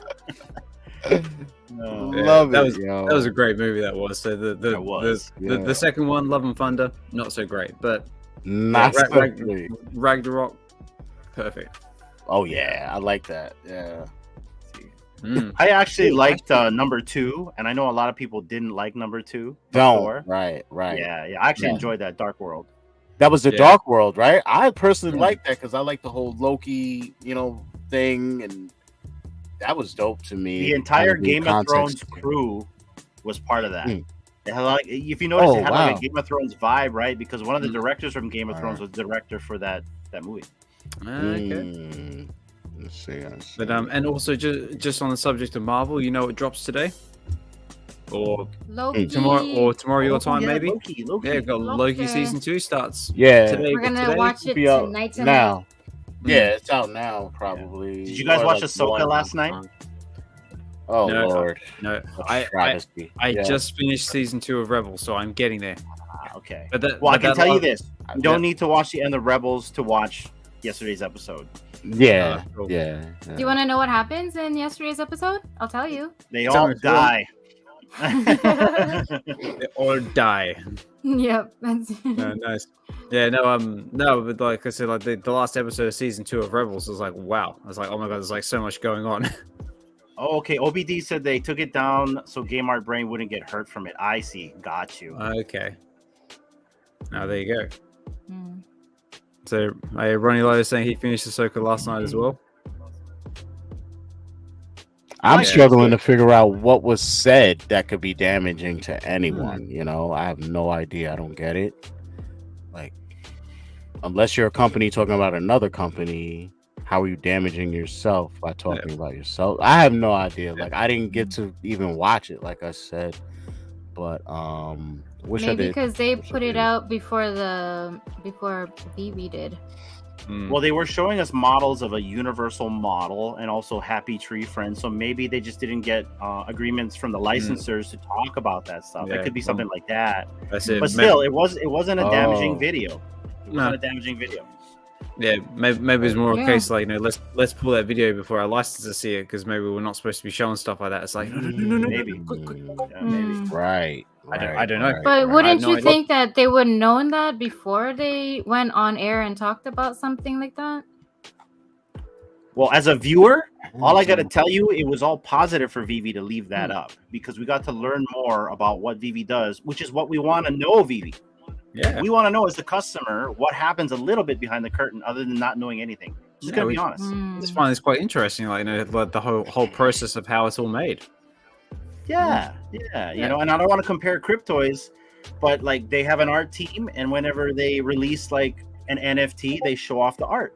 Love that it. That was a great movie. That was. So the second one, Love and Thunder, not so great, but not so great. Ragnarok, perfect. Oh yeah, I like that. Yeah. I actually liked number 2, and I know a lot of people didn't like number 2. Right. Yeah. I actually enjoyed that Dark World. That was the Dark World, right? I personally like that because I like the whole Loki, you know, thing, and that was dope to me. The entire Game of Thrones crew was part of that. It had like, if you notice, it had like a Game of Thrones vibe, right? Because one of the directors from Game of Thrones was director for that movie. Okay. Let's see. But and also just on the subject of Marvel, you know, it drops today, or Loki. tomorrow your time, maybe. Loki. Yeah, we've got Loki season 2 starts. Yeah, we're gonna watch it tonight. Now. Yeah, it's out now, probably. Did you guys watch Ahsoka last night? Oh Lord, no! I just finished season 2 of Rebels, so I'm getting there. Okay. I can tell you this: you don't need to watch the end of Rebels to watch yesterday's episode. Yeah, Do you want to know what happens in yesterday's episode? I'll tell you. They all die. They all die. Yep. Nice. Yeah, no, but like I said, like the last episode of season 2 of Rebels was like, wow. I was like, oh my god, there's like so much going on. Oh, okay. OBD said they took it down so Game Art Brain wouldn't get hurt from it. I see. Got you. Okay. Now there you go. So, Ronnie Lowe is saying he finished Ahsoka last night as well. I'm struggling to figure out what was said that could be damaging to anyone. You know, I have no idea. I don't get it. Like, unless you're a company talking about another company, how are you damaging yourself by talking about yourself? I have no idea. Like, I didn't get to even watch it, like I said. But maybe because they put it out before Veve did. Well, they were showing us models of a universal model and also Happy Tree Friends, so maybe they just didn't get agreements from the licensors to talk about that stuff. It could be something like that. That's it. But still, it wasn't a damaging video. It wasn't a damaging video. Yeah, maybe it's more a Yeah. case like, let's pull that video before our licensor see it, because maybe we're not supposed to be showing stuff like that. It's like, no, Maybe. quick. Yeah, maybe. Right. I don't know. But I wouldn't have no you idea. think that they would have known that before they went on air and talked about something like that? Well, as a viewer, all I got to tell you, it was all positive for Veve to leave that up, because we got to learn more about what Veve does, which is what we want to know, Veve. Yeah. We want to know as the customer what happens a little bit behind the curtain other than not knowing anything. Just gonna be honest. I just find this quite interesting, like, the whole process of how it's all made. Yeah, you know, and I don't want to compare Cryptoys, but like they have an art team, and whenever they release like an NFT, they show off the art.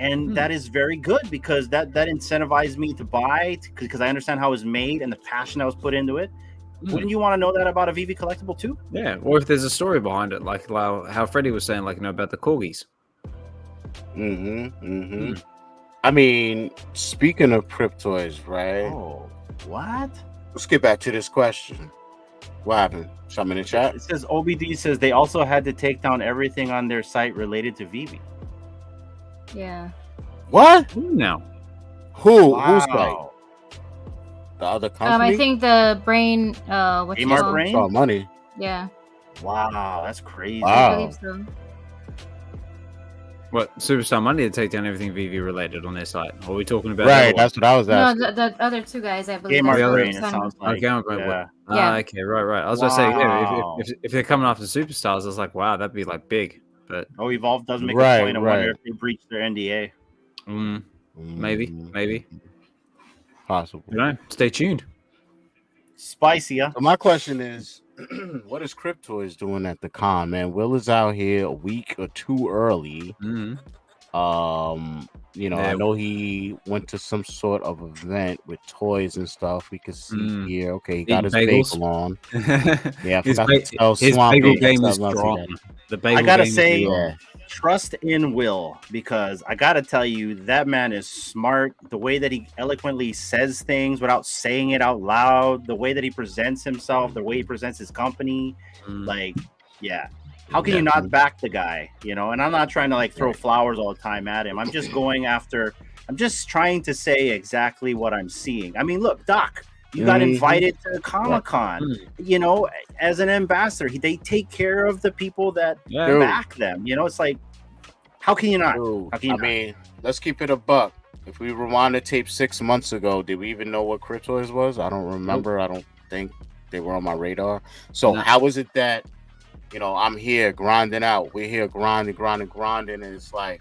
And that is very good, because that incentivized me to buy, because I understand how it was made and the passion that was put into it. Wouldn't you want to know that about a Veve collectible too? Yeah, or if there's a story behind it, like how Freddie was saying, like, about the corgis. I mean, speaking of Cryptoys, right? Oh, what? Let's get back to this question. What happened? Something in the chat? It says OBD says they also had to take down everything on their site related to Veve. Yeah. What? No. Who? Wow. Who's like? The other company? I think the brain. What's it Amart called? Brain? Saw money. Yeah. Wow, that's crazy. Wow. I believe so. What, Superstar Money to take down everything Veve related on their site? Or are we talking about? Right, that's what I was No, asking. the other two guys, I believe. Amart that's what Brain, it's it on. sounds like. Okay, okay, Yeah. okay, right. I was gonna say, yeah, Wow. if they're coming after superstars, I was like, wow, that'd be like big. But Oh, Evolve does make Right, a point. I wonder right. if they breached their NDA. maybe. Possible. You know, stay tuned. Spicy, huh? So my question is, what is Cryptoys doing at the con, man? Will is out here a week or two early. You know, I know he went to some sort of event with toys and stuff. We could see here. Okay, he got his bagel on. Yeah, I forgot to tell his Swampy. bagel game is Tell him strong. that. The bagel I gotta game is say, strong. trust in Will, because I gotta tell you, that man is smart. The way that he eloquently says things without saying it out loud, the way that he presents himself, the way he presents his company, like, yeah. How can you not back the guy? You know, and I'm not trying to like throw flowers all the time at him. I'm just I'm just trying to say exactly what I'm seeing. I mean, look, Doc, you got invited to Comicon. You know, as an ambassador, they take care of the people that back them. You know, it's like, how can you not? How can you I mean, let's keep it a buck. If we rewind the tape 6 months ago, did we even know what Cryptoys was? I don't remember. I don't think they were on my radar. So how is it that, you know, I'm here grinding out. We're here grinding. And it's like,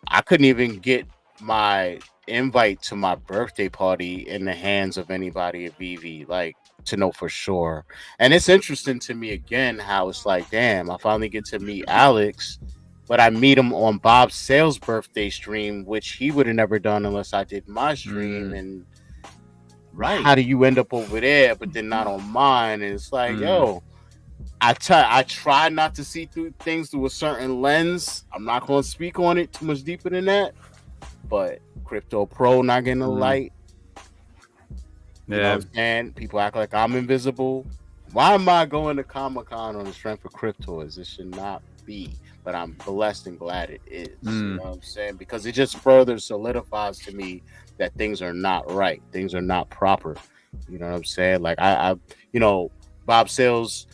I couldn't even get my invite to my birthday party in the hands of anybody at Veve, like, to know for sure. And it's interesting to me again how it's like, damn, I finally get to meet Alex, but I meet him on Bob Sale's birthday stream, which he would have never done unless I did my stream. And how do you end up over there, but then not on mine? And it's like, yo, I try not to see through things through a certain lens. I'm not going to speak on it too much deeper than that, but Crypto Pro not getting the light. You know what I'm saying? People act like I'm invisible. Why am I going to Comic-Con on the strength of Cryptoys? It should not be, but I'm blessed and glad it is. You know what I'm saying? Because it just further solidifies to me that things are not right. Things are not proper. You know what I'm saying? Like I you know, Bob Sale's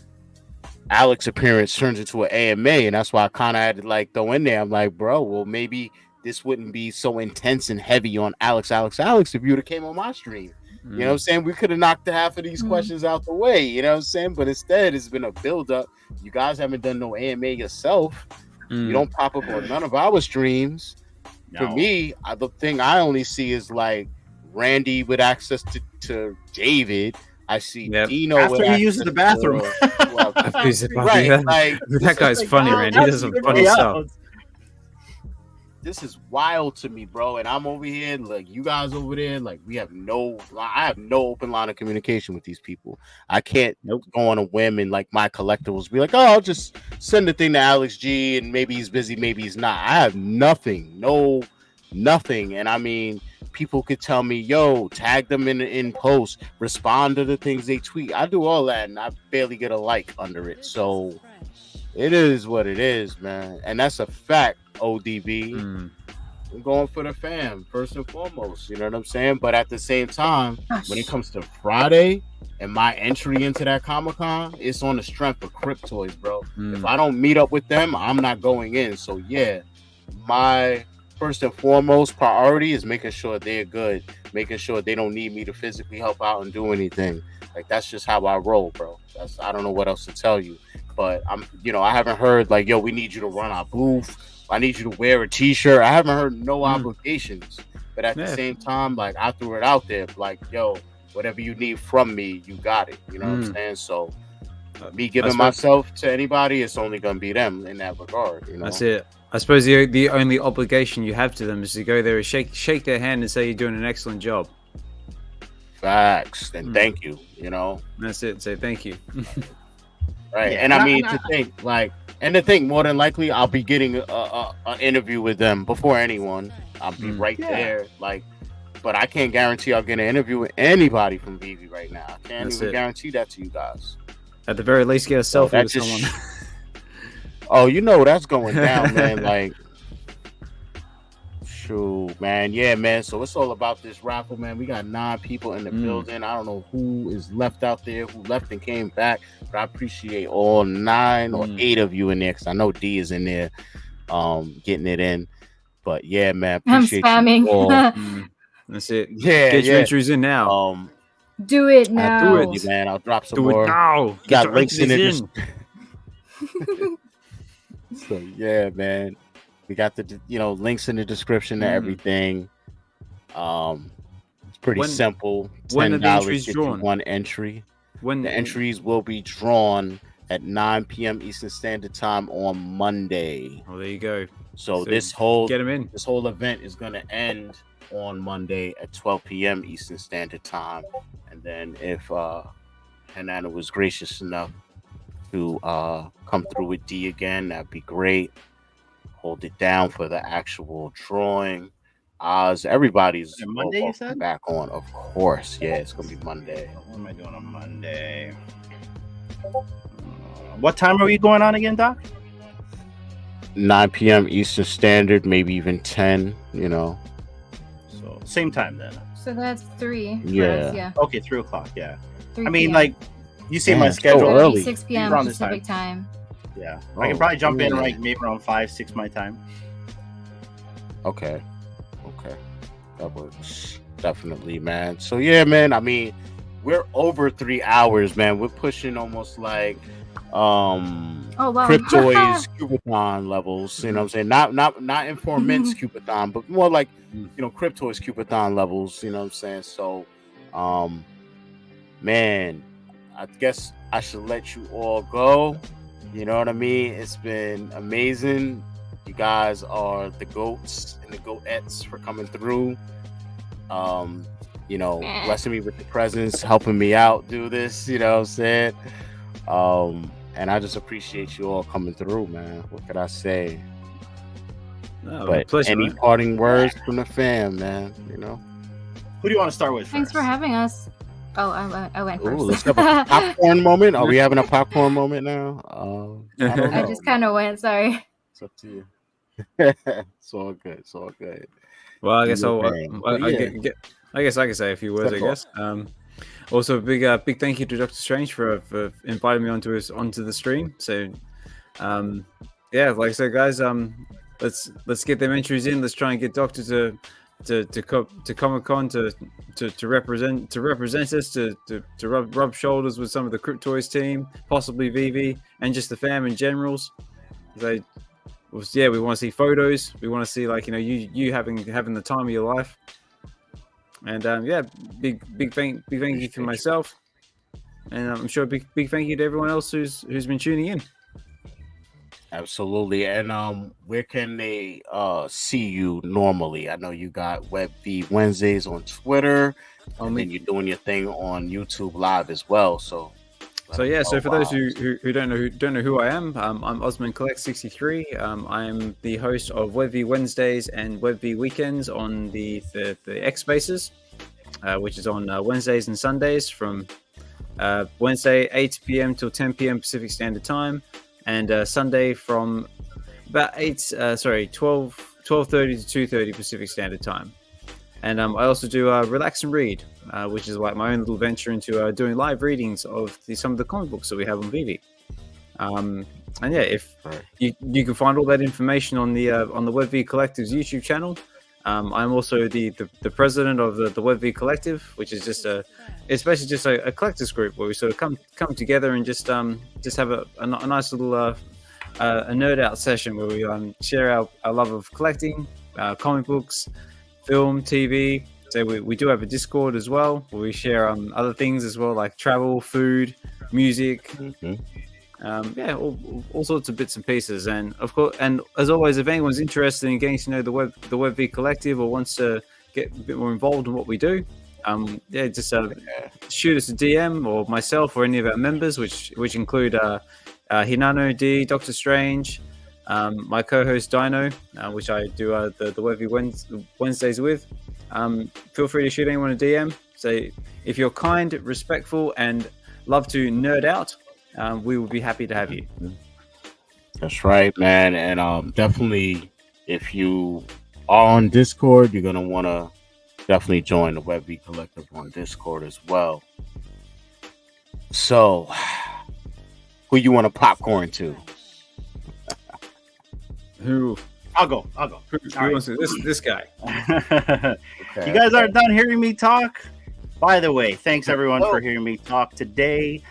Alex appearance turns into an AMA, and that's why I kind of had to like throw in there. I'm like, bro, well, maybe this wouldn't be so intense and heavy on Alex if you would have came on my stream. You know what I'm saying? We could have knocked half of these questions out the way, you know what I'm saying? But instead, it's been a build-up. You guys haven't done no AMA yourself. You don't pop up on none of our streams. For me, the thing I only see is like Randy with access to David. I see Dino after he uses the bathroom. Right, like that guy's like, funny, Randy. He does some funny stuff. This is wild to me, bro. And I'm over here, like you guys over there, like I have no open line of communication with these people. I can't go on a whim and like my collectibles be like, oh, I'll just send the thing to Alex G and maybe he's busy, maybe he's not. I have nothing. And I mean, people could tell me, yo, tag them in post, respond to the things they tweet. I do all that and I barely get a like under it. So it is what it is, man. And that's a fact. ODB. I'm going for the fam first and foremost. You know what I'm saying? But at the same time, when it comes to Friday and my entry into that Comic-Con, it's on the strength of Cryptoids, bro. If I don't meet up with them, I'm not going in. So yeah, my first and foremost priority is making sure they're good, making sure they don't need me to physically help out and do anything. Like, that's just how I roll, bro. I don't know what else to tell you. But I haven't heard like, yo, we need you to run our booth. I need you to wear a t-shirt. I haven't heard no obligations. But at the same time, like, I threw it out there, like, yo, whatever you need from me, you got it. You know what I'm saying? So me giving myself to anybody, it's only gonna be them in that regard. You know? That's it. I suppose the only obligation you have to them is to go there and shake their hand and say you're doing an excellent job. Facts. And thank you. You know? That's it. Say thank you. Right. Yeah, and I mean, to think more than likely I'll be getting an interview with them before anyone. I'll be right there. Like, but I can't guarantee I'll get an interview with anybody from Veve right now. I can't even guarantee that to you guys. At the very least, get a selfie with someone. Oh, you know that's going down, man. Like, shoot, man. Yeah, man. So it's all about this raffle, man. We got 9 people in the building. I don't know who is left out there, who left and came back, but I appreciate all 9 or 8 of you in there, because I know D is in there getting it in. But yeah, man, appreciate I'm spamming. You all. That's it. Yeah, get your entries in now. Do it now. Do it, man. I'll drop some do more. It now. Got links in it. So yeah, man. We got the links in the description to everything. It's pretty simple. When are the entries drawn? One entry. When the entries will be drawn at 9 p.m. Eastern Standard Time on Monday. Oh, there you go. So this whole get them in. This whole event is going to end on Monday at 12 p.m. Eastern Standard Time, and then if Hanana was gracious enough to come through with D again, that'd be great. Hold it down for the actual drawing. Oz, everybody's Monday, you said? Back on, of course. Yeah, it's gonna be Monday. What am I doing on Monday? What time are we going on again, Doc? 9 p.m. Eastern Standard, maybe even 10. So same time then. So that's 3. Yeah. Okay, 3 o'clock. Yeah. 3 I mean, PM. like, you see my schedule so early. 6 p.m. Around this Pacific time. Yeah, I can probably jump in like maybe around 5, 6 my time. Okay, that works definitely, man. So yeah, man. I mean, we're over 3 hours, man. We're pushing almost like Cryptoids Cubathon levels. You know what I'm saying? Not Informants Cubathon, but more like Cryptoids Cubathon levels. You know what I'm saying? So, man, I guess I should let you all go. You know what I mean? It's been amazing. You guys are the goats and the goatettes for coming through. Blessing me with the presence, helping me out do this, you know what I'm saying? And I just appreciate you all coming through, man. What could I say? But pleasure, any parting words from the fam, man? Who do you want to start with Thanks first? for having us. Oh, I went first. Ooh, let's have a popcorn moment. Are we having a popcorn moment now? I don't know. I just kind of went. Sorry. It's up to you. It's all good. It's all good. Well, I guess I guess I can say a few words. I guess. Also, big thank you to Dr. Strange for inviting me onto the stream. So, yeah, like I said, guys, let's get them entries in. Let's try and get Doctor to Comicon to represent us, to rub shoulders with some of the Cryptoids team, possibly Veve, and just the fam in generals. We want to see photos. We want to see you having the time of your life. And big thank you to myself, and I'm sure big thank you to everyone else who's been tuning in. Absolutely. And where can they see you normally? I know you got Veve Wednesdays on Twitter, and then you're doing your thing on YouTube Live as well. So for those who don't know who I am, I'm Osman Collect 63. I am the host of Veve Wednesdays and Veve Weekends on the X Spaces, which is on Wednesdays and Sundays from Wednesday 8 p.m. till 10 p.m. Pacific Standard Time, and Sunday from about 12:30 to 2:30 Pacific Standard Time. And I also do Relax and Read, which is like my own little venture into doing live readings of some of the comic books that we have on Veve. And yeah, if you can find all that information on the WebV Collective's YouTube channel. I'm also the president of the WebV Collective, which is it's basically just a collectors group where we sort of come together and just have a nice little a nerd out session where we share our love of collecting, comic books, film, TV. So we do have a Discord as well where we share other things as well, like travel, food, music. All sorts of bits and pieces. And of course, and as always, if anyone's interested in getting to know the WebV Collective or wants to get a bit more involved in what we do, just shoot us a DM, or myself or any of our members, which include Hinano, D, Doctor Strange, my co-host Dino, which I do the WebV Wednesdays with. Feel free to shoot anyone a DM. So if you're kind, respectful, and love to nerd out, we will be happy to have you. That's right, man. And definitely, if you are on Discord, you're gonna want to definitely join the WebV Collective on Discord as well. So, who you want to popcorn to? Who? I'll go. Who wants to? This guy. Okay. You guys aren't done hearing me talk? By the way, thanks everyone for hearing me talk today.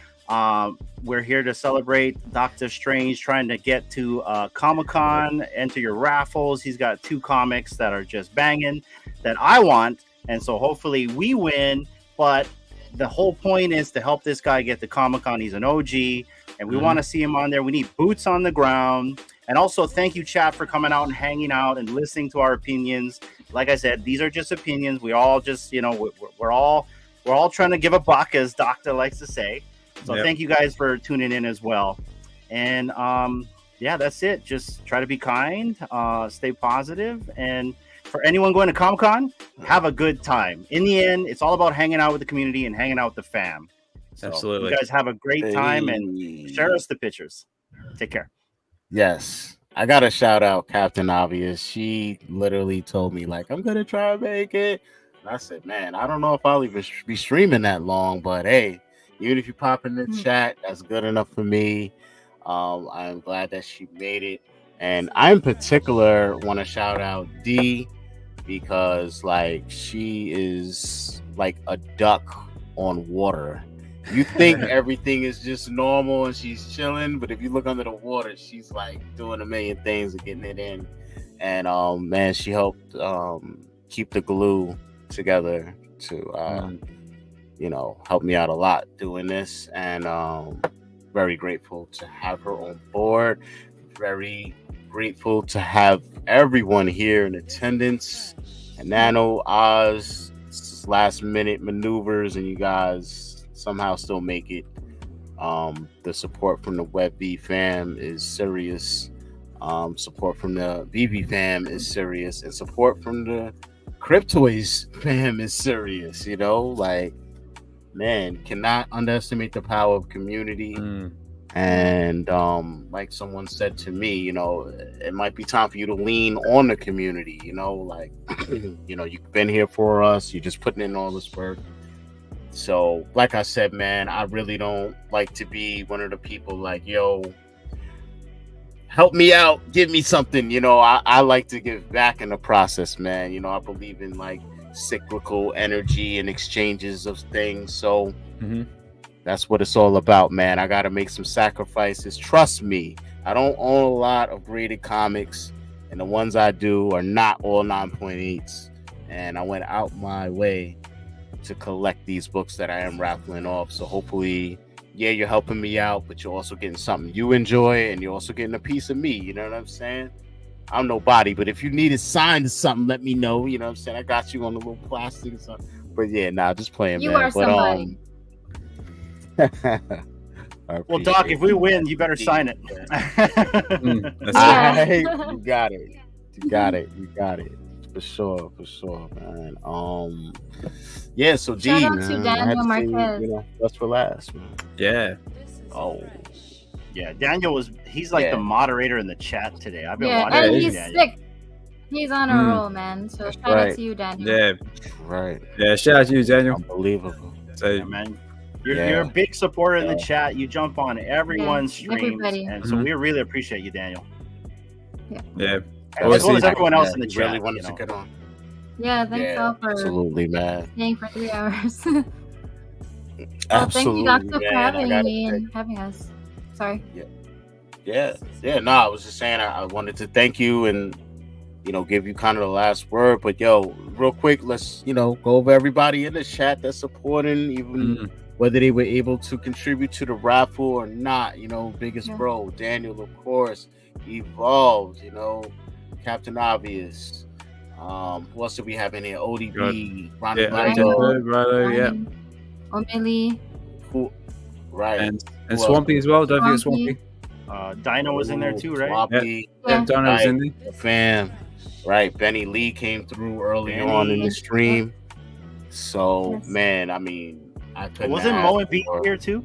We're here to celebrate Doctor Strange trying to get to Comicon, enter your raffles. He's got 2 comics that are just banging that I want, and so hopefully we win. But the whole point is to help this guy get to Comicon. He's an OG, and we want to see him on there. We need boots on the ground. And also, thank you, chat, for coming out and hanging out and listening to our opinions. Like I said, these are just opinions. We all just, we're all trying to give a buck, as Doctor likes to say. So Thank you guys for tuning in as well. And that's it. Just try to be kind, stay positive, and for anyone going to Comic-Con, have a good time. In the end, it's all about hanging out with the community and hanging out with the fam. So absolutely. You guys have a great time and share us the pictures. Take care. Yes. I got to shout out Captain Obvious. She literally told me, like, I'm going to try and make it. And I said, man, I don't know if I'll even be streaming that long, but hey, even if you pop in the chat, that's good enough for me. I'm glad that she made it. And I in particular want to shout out D, because like she is like a duck on water. You think everything is just normal and she's chilling, but if you look under the water, she's like doing a million things and getting it in. And man, she helped keep the glue together to help me out a lot doing this. And very grateful to have her on board. Very grateful to have everyone here in attendance. And Nano, Oz, last minute maneuvers, and you guys somehow still make it. The support from the WebV fam is serious. Support from the Veve fam is serious, and support from the Cryptoids fam is serious. Man, cannot underestimate the power of community. And like someone said to me, it might be time for you to lean on the community. You've been here for us. You're just putting in all this work. So, like I said, man, I really don't like to be one of the people like, yo, help me out, give me something. I like to give back in the process, man. I believe in like cyclical energy and exchanges of things. So that's what it's all about, man. I got to make some sacrifices. Trust me, I don't own a lot of graded comics, and the ones I do are not all 9.8s. And I went out my way to collect these books that I am raffling off. So hopefully, you're helping me out, but you're also getting something you enjoy, and you're also getting a piece of me. You know what I'm saying? I'm nobody, but if you need it signed to something, let me know. You know what I'm saying? I got you on a little plastic or something. But yeah, just playing, you man. You are somebody. Well, Doc, if we win, you better sign it. You got it. For sure, man. So G, shout out man, to Daniel Marquez. Let's relax, man. Yeah. Oh, Yeah, Daniel he's like the moderator in the chat today. I've been watching. And he's sick. He's on a roll, man. So shout out to you, Daniel. Yeah. Right. Yeah, shout out to you, Daniel. Unbelievable. So, yeah, man. You're a big supporter in the chat. You jump on everyone's streams. And so we really appreciate you, Daniel. Yeah. As well as everyone else in the chat. Really wanted to get on. Yeah, thanks all for absolutely, man. staying for 3 hours. Absolutely, thank you, Doctor, for man. having me and having us. Sorry. Yeah. No, I was just saying I wanted to thank you and give you kind of the last word. But real quick, let's go over everybody in the chat that's supporting, even whether they were able to contribute to the raffle or not. Biggest bro, Daniel, of course, Evolved, Captain Obvious. Who else do we have in here? ODB, Ronnie Brando, O'Malley. Cool. Right. And Swampy as well. Don't forget Swampy. Dino was in there too, right? Swampy. Yeah, Dino was in there. Fam. Right. Benny Lee came through early on in the stream. So, man, I mean, I couldn't. Wasn't Mo and B here too?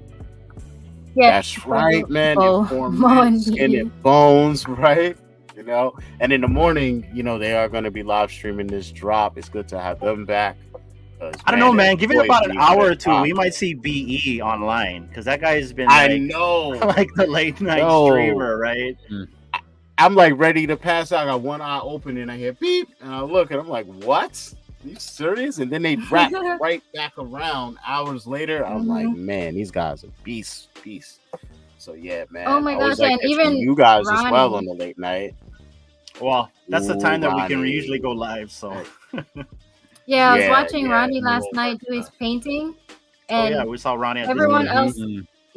Yeah. That's right, man. Mo and Skin and Bones, right? And in the morning, they are going to be live streaming this drop. It's good to have them back. I don't know, man. Give it about an hour or two. We might see BE online because that guy has been. I know, like the late night streamer, right? I'm like ready to pass out. I got one eye open and I hear beep, and I look and I'm like, "What? Are you serious?" And then they wrap right back around hours later. I'm like, "Man, these guys are beast." So yeah, man. Oh my gosh, like and even you guys Ronnie. as well on the late night. Well, that's the time that we can usually go live. So. Yeah, I was watching Ronnie last night do his painting, and we saw Ronnie. Everyone else,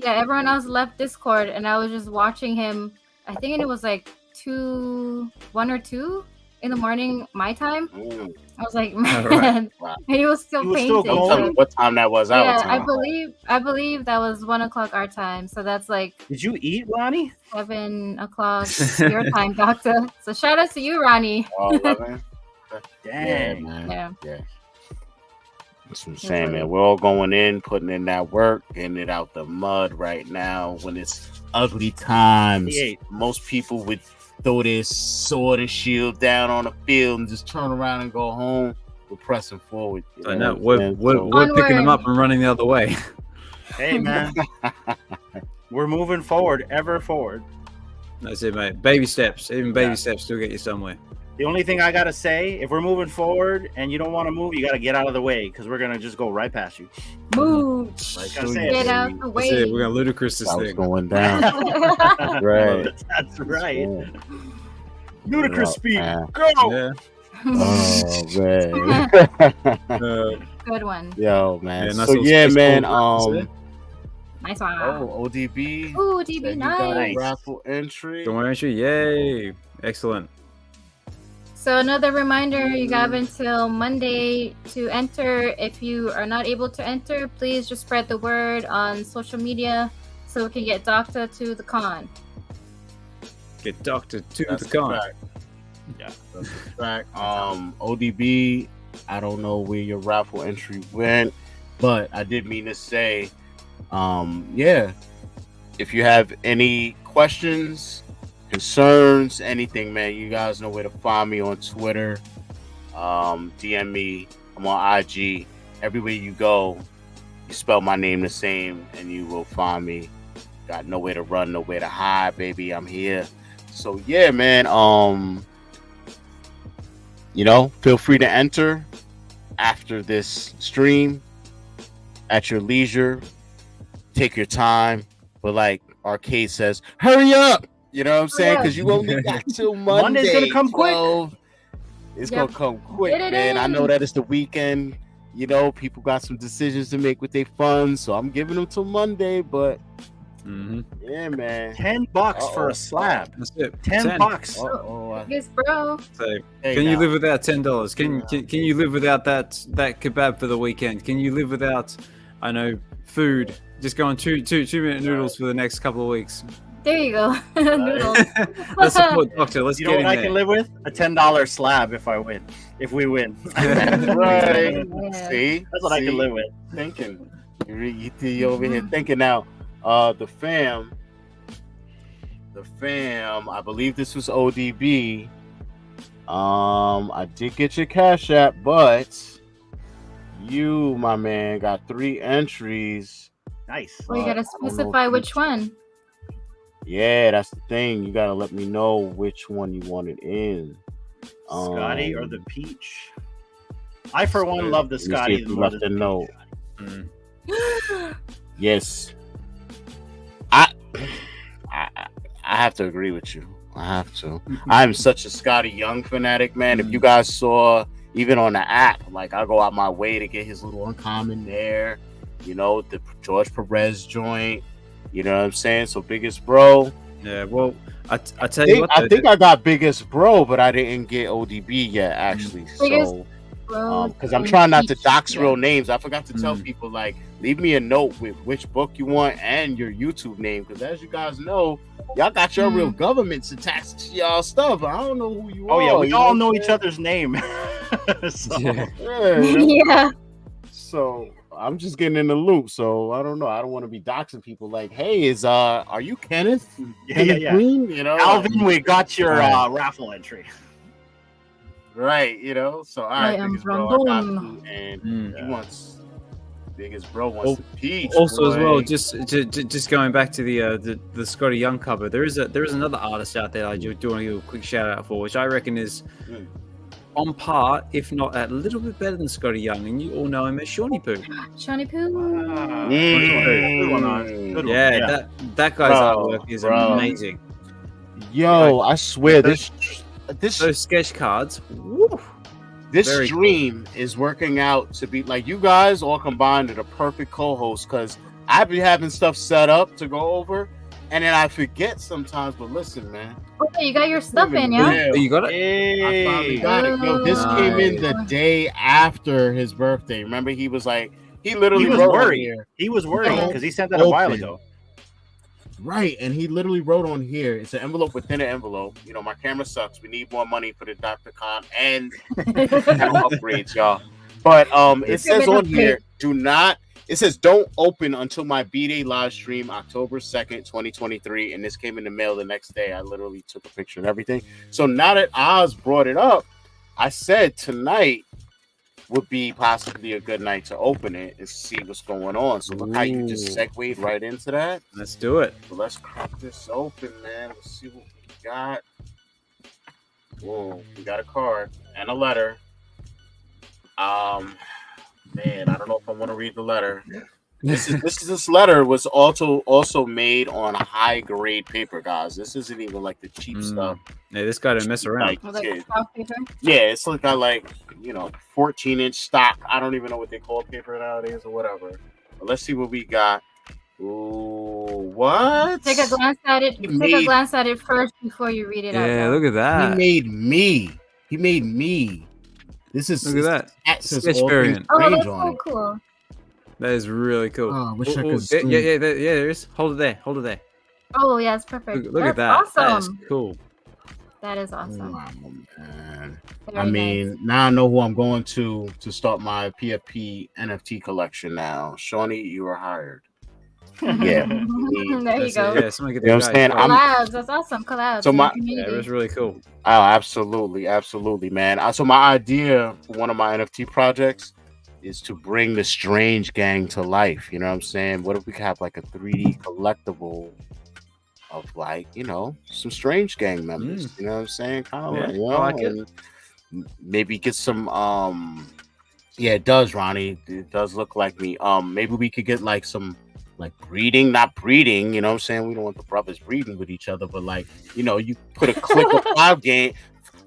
everyone else left Discord, and I was just watching him. I think it was like 1 or 2 in the morning my time. I was like, man, and he was still painting. Don't tell me what time that was. I believe that was 1 o'clock our time. So that's like. Did you eat, Ronnie? 7 o'clock your time, Doctor. So shout out to you, Ronnie. Dang. Yeah. That's what I'm saying, man. We're all going in, putting in that work, getting it out the mud right now. When it's ugly times, most people would throw their sword and shield down on the field and just turn around and go home. We're pressing forward. I know. We're picking them up and running the other way. Hey, man. We're moving forward, ever forward. That's it, mate. Baby steps. Even baby steps still get you somewhere. The only thing I gotta say, if we're moving forward and you don't want to move, you gotta get out of the way because we're gonna just go right past you. Move. Get out the way. That's it. We're gonna ludicrous this thing. Going down. Right. That's right. Ludicrous speed. Go. Yeah. Oh man. Good one. Yo, man. Yeah, so yeah, man. Nice one. Oh, ODB. Ooh, DB, nice. Raffle entry. Yay. Excellent. So another reminder, you have until Monday to enter. If you are not able to enter, please just spread the word on social media so we can get Doctor to the con. Get Doctor to the con. Yeah, that's a fact. ODB, I don't know where your raffle entry went, but I did mean to say, if you have any questions, concerns, anything, man, you guys know where to find me on Twitter. DM me. I'm on IG. Everywhere you go, you spell my name the same and you will find me. Got nowhere to run, nowhere to hide, baby. I'm here. So yeah, man. Feel free to enter after this stream at your leisure. Take your time, but like Arcade says, hurry up. You know what I'm saying? Because you only got till Monday. Monday's gonna come quick. It's gonna come quick, man. I know that it's the weekend. People got some decisions to make with their funds, so I'm giving them till Monday. But yeah, man, $10 for a slab. That's it. $10. Yes, bro. So, can you live without $10? Can you live without that kebab for the weekend? Can you live without, food? Just go on 2-minute noodles for the next couple of weeks. There you go. Noodles. Let's support Doctor. Let's you get know in what I there. can live with? A $10 slab if we win. Right. Yeah. See, that's what I can live with. Thinking, you over here thinking now. The fam, the fam. I believe this was ODB. I did get your Cash App, but you, my man, got 3 entries. Nice. Well, you gotta specify which one. Yeah, that's the thing. You gotta let me know which one you want it in. Skottie or the Peach? I, for one, love the Skottie. Left a note. Yes. I have to agree with you. I have to. I'm such a Skottie Young fanatic, man. If you guys saw, even on the app, like I go out my way to get his little uncommon there. You know, the George Perez joint. You know what I'm saying? So biggest bro. Yeah, well, I tell you what. I think I got biggest bro, but I didn't get ODB yet, actually. So, because I'm trying not to dox real names, I forgot to tell people, like, leave me a note with which book you want and your YouTube name, because as you guys know, y'all got your real governments attached to y'all stuff. I don't know who you are. Oh yeah, we all know each other's name. So, Yeah. So I'm just getting in the loop. So I don't know. I don't want to be doxing people. Like, hey, are you Kenneth? Yeah. Green? You know, Alvin, we got your raffle entry. Right, you know. So all right, I am biggest bro, I got Brandon. you, and he wants biggest bro wants the Peach. Also, boy. as well, just going back to the Skottie Young cover, there is another artist out there I do want to give a quick shout out for, which I reckon is on par, if not a little bit better than Skottie Young, and you all know him as Shawnee Poo. Shawnee Poo. Good one. Yeah, that guy's artwork is amazing. Yo, I swear those sketch cards. Woo, this stream is working out to be like you guys all combined are the perfect co-host, because I be having stuff set up to go over, and then I forget sometimes. But listen, man. Okay, you got your stuff in, yeah? Oh, you got it? I finally got it. Yo, this came in the day after his birthday. Remember, he was like, he literally was wrote worried. on here. He was worried because he sent that a while ago. Right, and he literally wrote on here, it's an envelope within an envelope. You know, my camera sucks. We need more money for the Dr. Con and upgrades, y'all. But it says on here, it says don't open until my B-Day live stream, October 2nd, 2023. And this came in the mail the next day. I literally took a picture and everything. So now that Oz brought it up, I said tonight would be possibly a good night to open it and see what's going on. So look how you just segued right into that. Let's do it. So let's crack this open, man. Let's see what we got. Whoa, we got a card and a letter. Man, I don't know if I want to read the letter. This letter was also made on a high grade paper, guys. This isn't even like the cheap stuff. Yeah, this guy didn't mess around. It's like 14-inch stock. I don't even know what they call paper nowadays or whatever. But let's see what we got. Ooh, what? Take a glance at it. Take a glance at it first before you read it out. Yeah, look at that. He made me. This is look at that. Sketch variant. Oh, that's so cool. That is really cool. Oh, I wish I could. Yeah, there is. Hold it there. Oh, yeah, it's perfect. Look at that. Awesome. That is cool. That is awesome. Wow, man. Very nice. Now I know who I'm going to start my PFP NFT collection now. Shawnee, you are hired. Yeah. There you go. Yeah, you know what I'm saying? Collabs. That's awesome. Collabs. So it was really cool. Oh, absolutely, man. So my idea for one of my NFT projects is to bring the Strange Gang to life. You know what I'm saying? What if we could have like a 3D collectible of some Strange Gang members? You know what I'm saying? Kind of like it. Maybe get some yeah, it does, Ronnie. It does look like me. Maybe we could get like some breeding, not breeding, you know what I'm saying? We don't want the brothers breeding with each other, but you put a clique of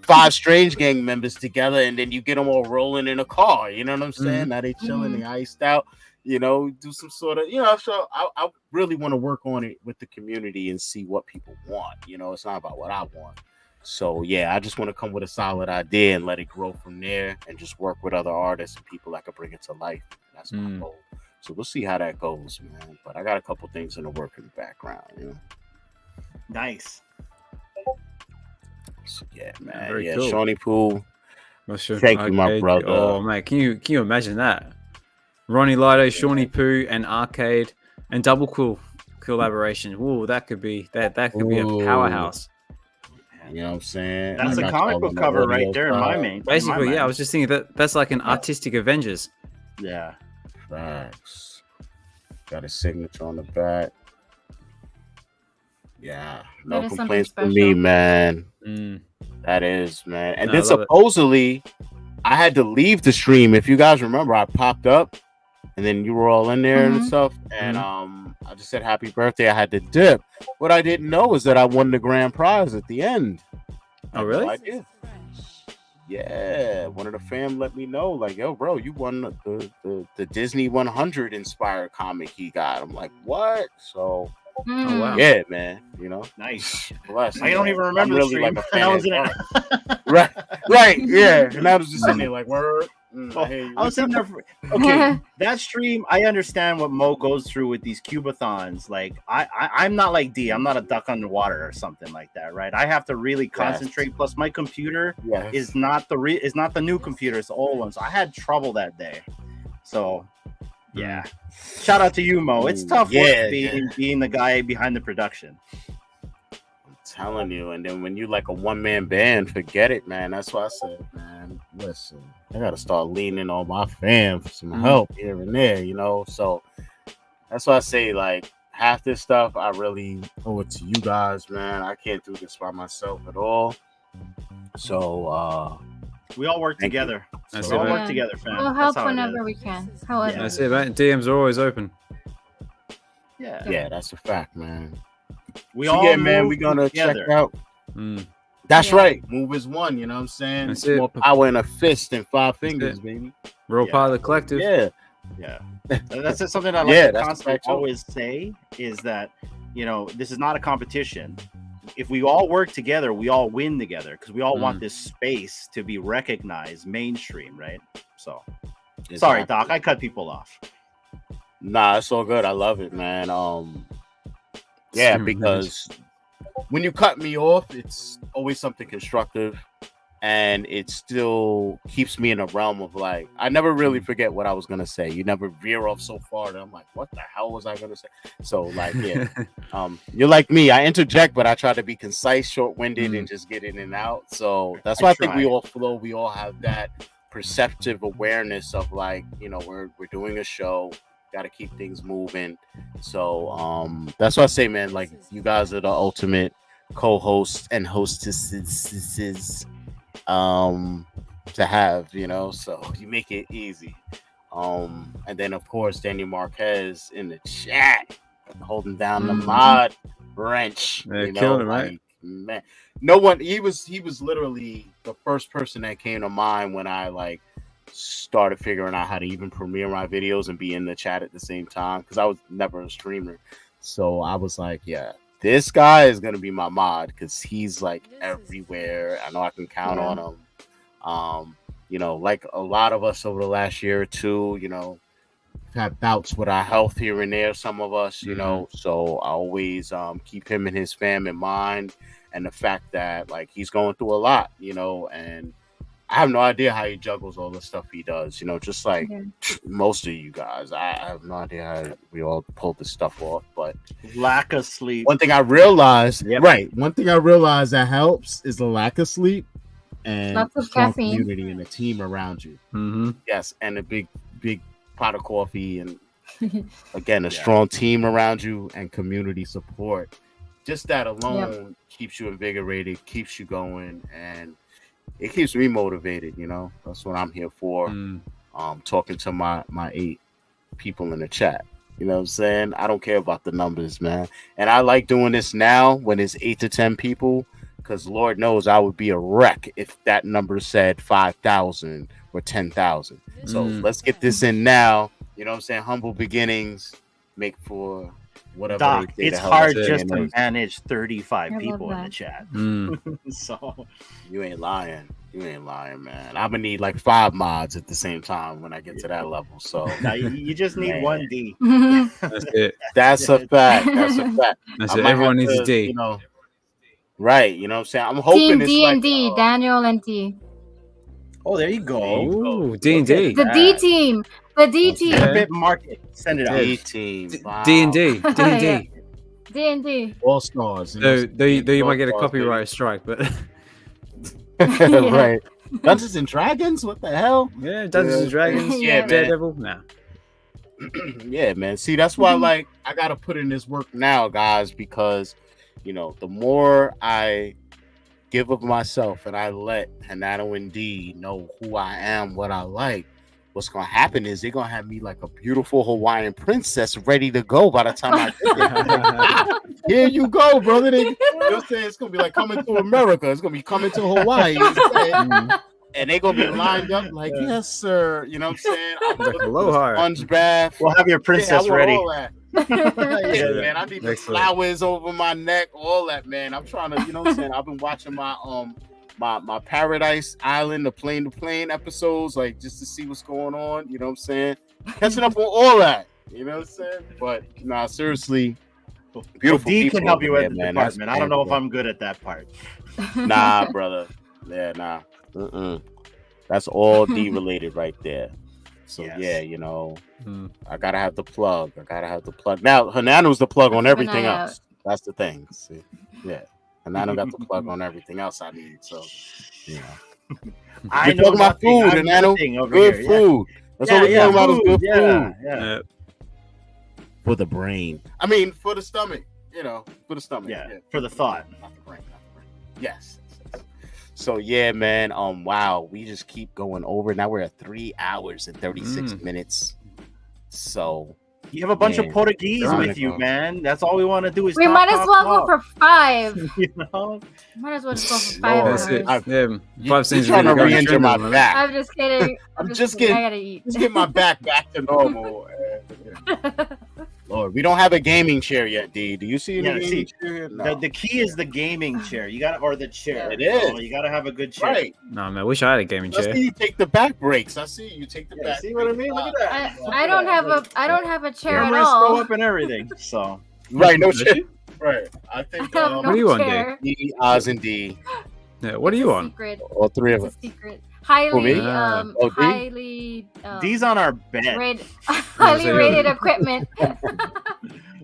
5 Strange Gang members together, and then you get them all rolling in a car. You know what I'm saying? Now they chilling, they iced out. Do some sort of, So I really want to work on it with the community and see what people want. It's not about what I want. So yeah, I just want to come with a solid idea and let it grow from there, and just work with other artists and people that can bring it to life. That's my goal. So we'll see how that goes, man. But I got a couple things in the work in the background. Nice. So, yeah, man. Very cool. Shawnee Pool. Thank you, my brother. Oh, mate, can you imagine that? Ronnie Lido, Shawnee Poo, and Arcade, and Double Cool collaboration. Ooh, that could be that could be a powerhouse. You know what I'm saying? That's a comic book cover right there in my main. Basically, I was just thinking that's like an artistic Avengers. Yeah. Facts. Got a signature on the back. Yeah. No complaints from me, man. That is, man. And then supposedly I had to leave the stream. If you guys remember, I popped up and then you were all in there and stuff. And I just said happy birthday. I had to dip. What I didn't know is that I won the grand prize at the end. Oh, really? I did. Yeah, one of the fam let me know, like, yo, bro, you won the Disney 100 inspired comic he got. I'm like, what? So, yeah, man, you know, nice. Bless. I don't even remember. Really like a fan. I was in it. right, yeah. And I was just sitting there like, word. I was sitting there. Okay, that stream, I understand what Mo goes through with these cubathons. Like, I'm not like D. I'm not a duck underwater or something like that, right? I have to really concentrate. Plus, my computer is not the new computer; it's the old one. So I had trouble that day. So, yeah. Shout out to you, Mo. It's tough work being the guy behind the production. Telling you, and then when you like a one-man band, forget it, man. That's why I said, man, listen, I gotta start leaning on my fam for some help here and there, you know. So that's why I say, like, half this stuff I really owe it to you guys, man. I can't do this by myself at all. So we all work together. That's we all work together, fam. We'll help whenever we can. However, that's it, man. DMs are always open. Yeah, that's a fact, man. We all man, we're gonna together. check out. That's right. Move is one, you know what I'm saying? That's more power in a fist than 5 fingers, baby. We're all part of the collective. Yeah. That's something I like to constantly always say is that, you know, this is not a competition. If we all work together, we all win together because we all want this space to be recognized mainstream, right? So, sorry, Doc, I cut people off. Nah, it's all good. I love it, man. Yeah, because when you cut me off, it's always something constructive, and it still keeps me in a realm of like, I never really forget what I was gonna say. You never veer off so far that I'm like, what the hell was I gonna say? So like, yeah, you're like me. I interject, but I try to be concise, short-winded, and just get in and out. So that's why I think we all flow. We all have that perceptive awareness of like, you know, we're doing a show. Got to keep things moving. So that's why I say, man, like, you guys are the ultimate co-hosts and hostesses to have, you know, so you make it easy. And then of course Daniel Marquez in the chat holding down the mod wrench. Yeah, you know, killed him, like, right? Man, no one, he was literally the first person that came to mind when I like started figuring out how to even premiere my videos and be in the chat at the same time, because I was never a streamer. So I was like, yeah, this guy is gonna be my mod because he's like everywhere. I know I can count on him. You know, like a lot of us over the last year or two, you know, have bouts with our health here and there, some of us, you know, so I always keep him and his fam in mind, and the fact that like he's going through a lot, you know, and I have no idea how he juggles all the stuff he does, you know, just like most of you guys. I have no idea how we all pull this stuff off, but lack of sleep. One thing I realized, one thing I realized that helps is the lack of sleep and lots of strong caffeine, community and a team around you. Yes, and a big pot of coffee, and again, a strong team around you and community support. Just that alone keeps you invigorated, keeps you going, and it keeps me motivated, you know. That's what I'm here for. Talking to my 8 people in the chat. You know what I'm saying? I don't care about the numbers, man. And I like doing this now when it's 8 to 10 people, because Lord knows I would be a wreck if that number said 5,000 or 10,000. So let's get this in now. You know what I'm saying? Humble beginnings make for whatever. Doc, it's hard just to manage 35 people in the chat. So you ain't lying. You ain't lying, man. I'm gonna need like 5 mods at the same time when I get to that level. So now you just need one D. That's it. That's a fact. That's a fact. That's it. Everyone needs a D. You know, right? You know what I'm saying? I'm hoping Team it's D like, and D, Daniel and D. Oh, there you go. Ooh, D and D. The D team. The D team. Bit market. Send it out. D team. D and D. D and D. D&D. All stars. Though you might get a copyright strike, but right. Dungeons and Dragons? What the hell? yeah, Dungeons and Dragons, Yeah, Daredevil. Nah. Yeah, man. See, that's why like I gotta put in this work now, guys, because the more I give of myself and I let Hanano and D know who I am, what I like, what's gonna happen is they're gonna have me like a beautiful Hawaiian princess ready to go by the time I get there. Here you go, brother. You know what I'm saying? It's gonna be like coming to America. It's gonna be coming to Hawaii. And they're gonna be lined up like, yes, sir. You know what I'm saying? I'm like aloha. Sponge bath. We'll have your princess ready. Yeah, man. I need the flowers over my neck, all that, man. I'm trying to, you know what I'm saying? I've been watching my my Paradise Island, the plane to plane episodes, like just to see what's going on. You know what I'm saying? Catching up on all that. You know what I'm saying? But nah, seriously, beautiful. D people can help you over with there, the man. department. I don't know if I'm good at that part. Nah, brother. Yeah, nah. That's all D related right there. So yeah, I gotta have the plug. Now Hanano's the plug on everything else. That's the thing. See? Yeah. Hanano got the plug on everything else I need. So I know about food, Hanano. Good food. That's all we're talking about is good food. Yeah. For the brain. I mean, for the stomach. For the stomach. Yeah. For the thought. Not the brain. Yes. So yeah, man. Wow, we just keep going over. Now we're at 3 hours and 36 minutes. So you have a bunch of Portuguese with you, man. That's all we want to do is. We might as well go for 5. You know, might as well just go for 5 hours. Five you're trying to re-injure my back. I'm just kidding. I'm just kidding. I gotta eat. Just get my back to normal. Lord, we don't have a gaming chair yet, D. Do you see any gaming chair? No. The key is the gaming chair. You got or the chair. It is. You got to have a good chair. Right. No, man. I wish I had a gaming chair. I see you take the back breaks. I see you take the back. See what I mean? Look at that. I don't have a chair at Cameras all. go up and everything. So right, no chair. Right. I think. What are you on, D? D, Oz, and D. Yeah. What are you on? Secret. All 3 of us. Secret. Highly, D? D's on our bed. Highly rated equipment.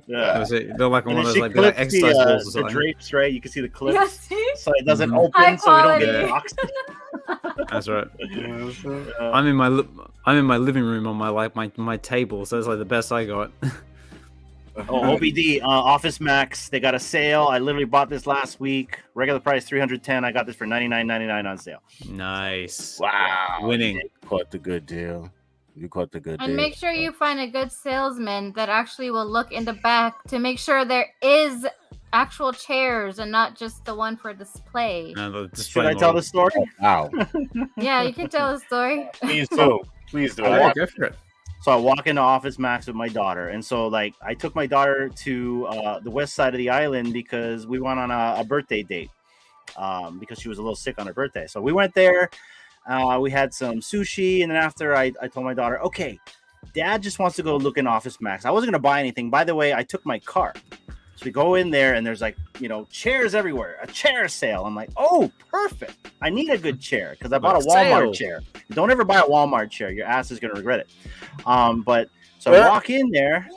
Yeah. They're like on one of those like clips exercise balls or the something. drapes, right? You can see the clips, Yes. so it doesn't High open, so we don't get quality. boxed. That's right. I'm in my living room on my table, so that's like the best I got. OBD Office Max, they got a sale. I literally bought this last week. Regular price $310. I got this for $99.99 on sale. Nice. Wow. Winning. You caught the good deal. And make sure you find a good salesman that actually will look in the back to make sure there is actual chairs and not just the one for display. Should I tell the story? Wow. Yeah, you can tell the story. Please do. Please do. Go for it. So I walk into Office Max with my daughter, and so like I took my daughter to the west side of the island because we went on a birthday date because she was a little sick on her birthday. So we went there. We had some sushi, and then after I told my daughter, okay, Dad just wants to go look in Office Max. I wasn't gonna buy anything. By the way, I took my car. So we go in there, and there's like chairs everywhere, a chair sale. I'm like, oh, perfect. I need a good chair because I bought a Walmart chair. Don't ever buy a Walmart chair. Your ass is gonna regret it. But so I walk in there,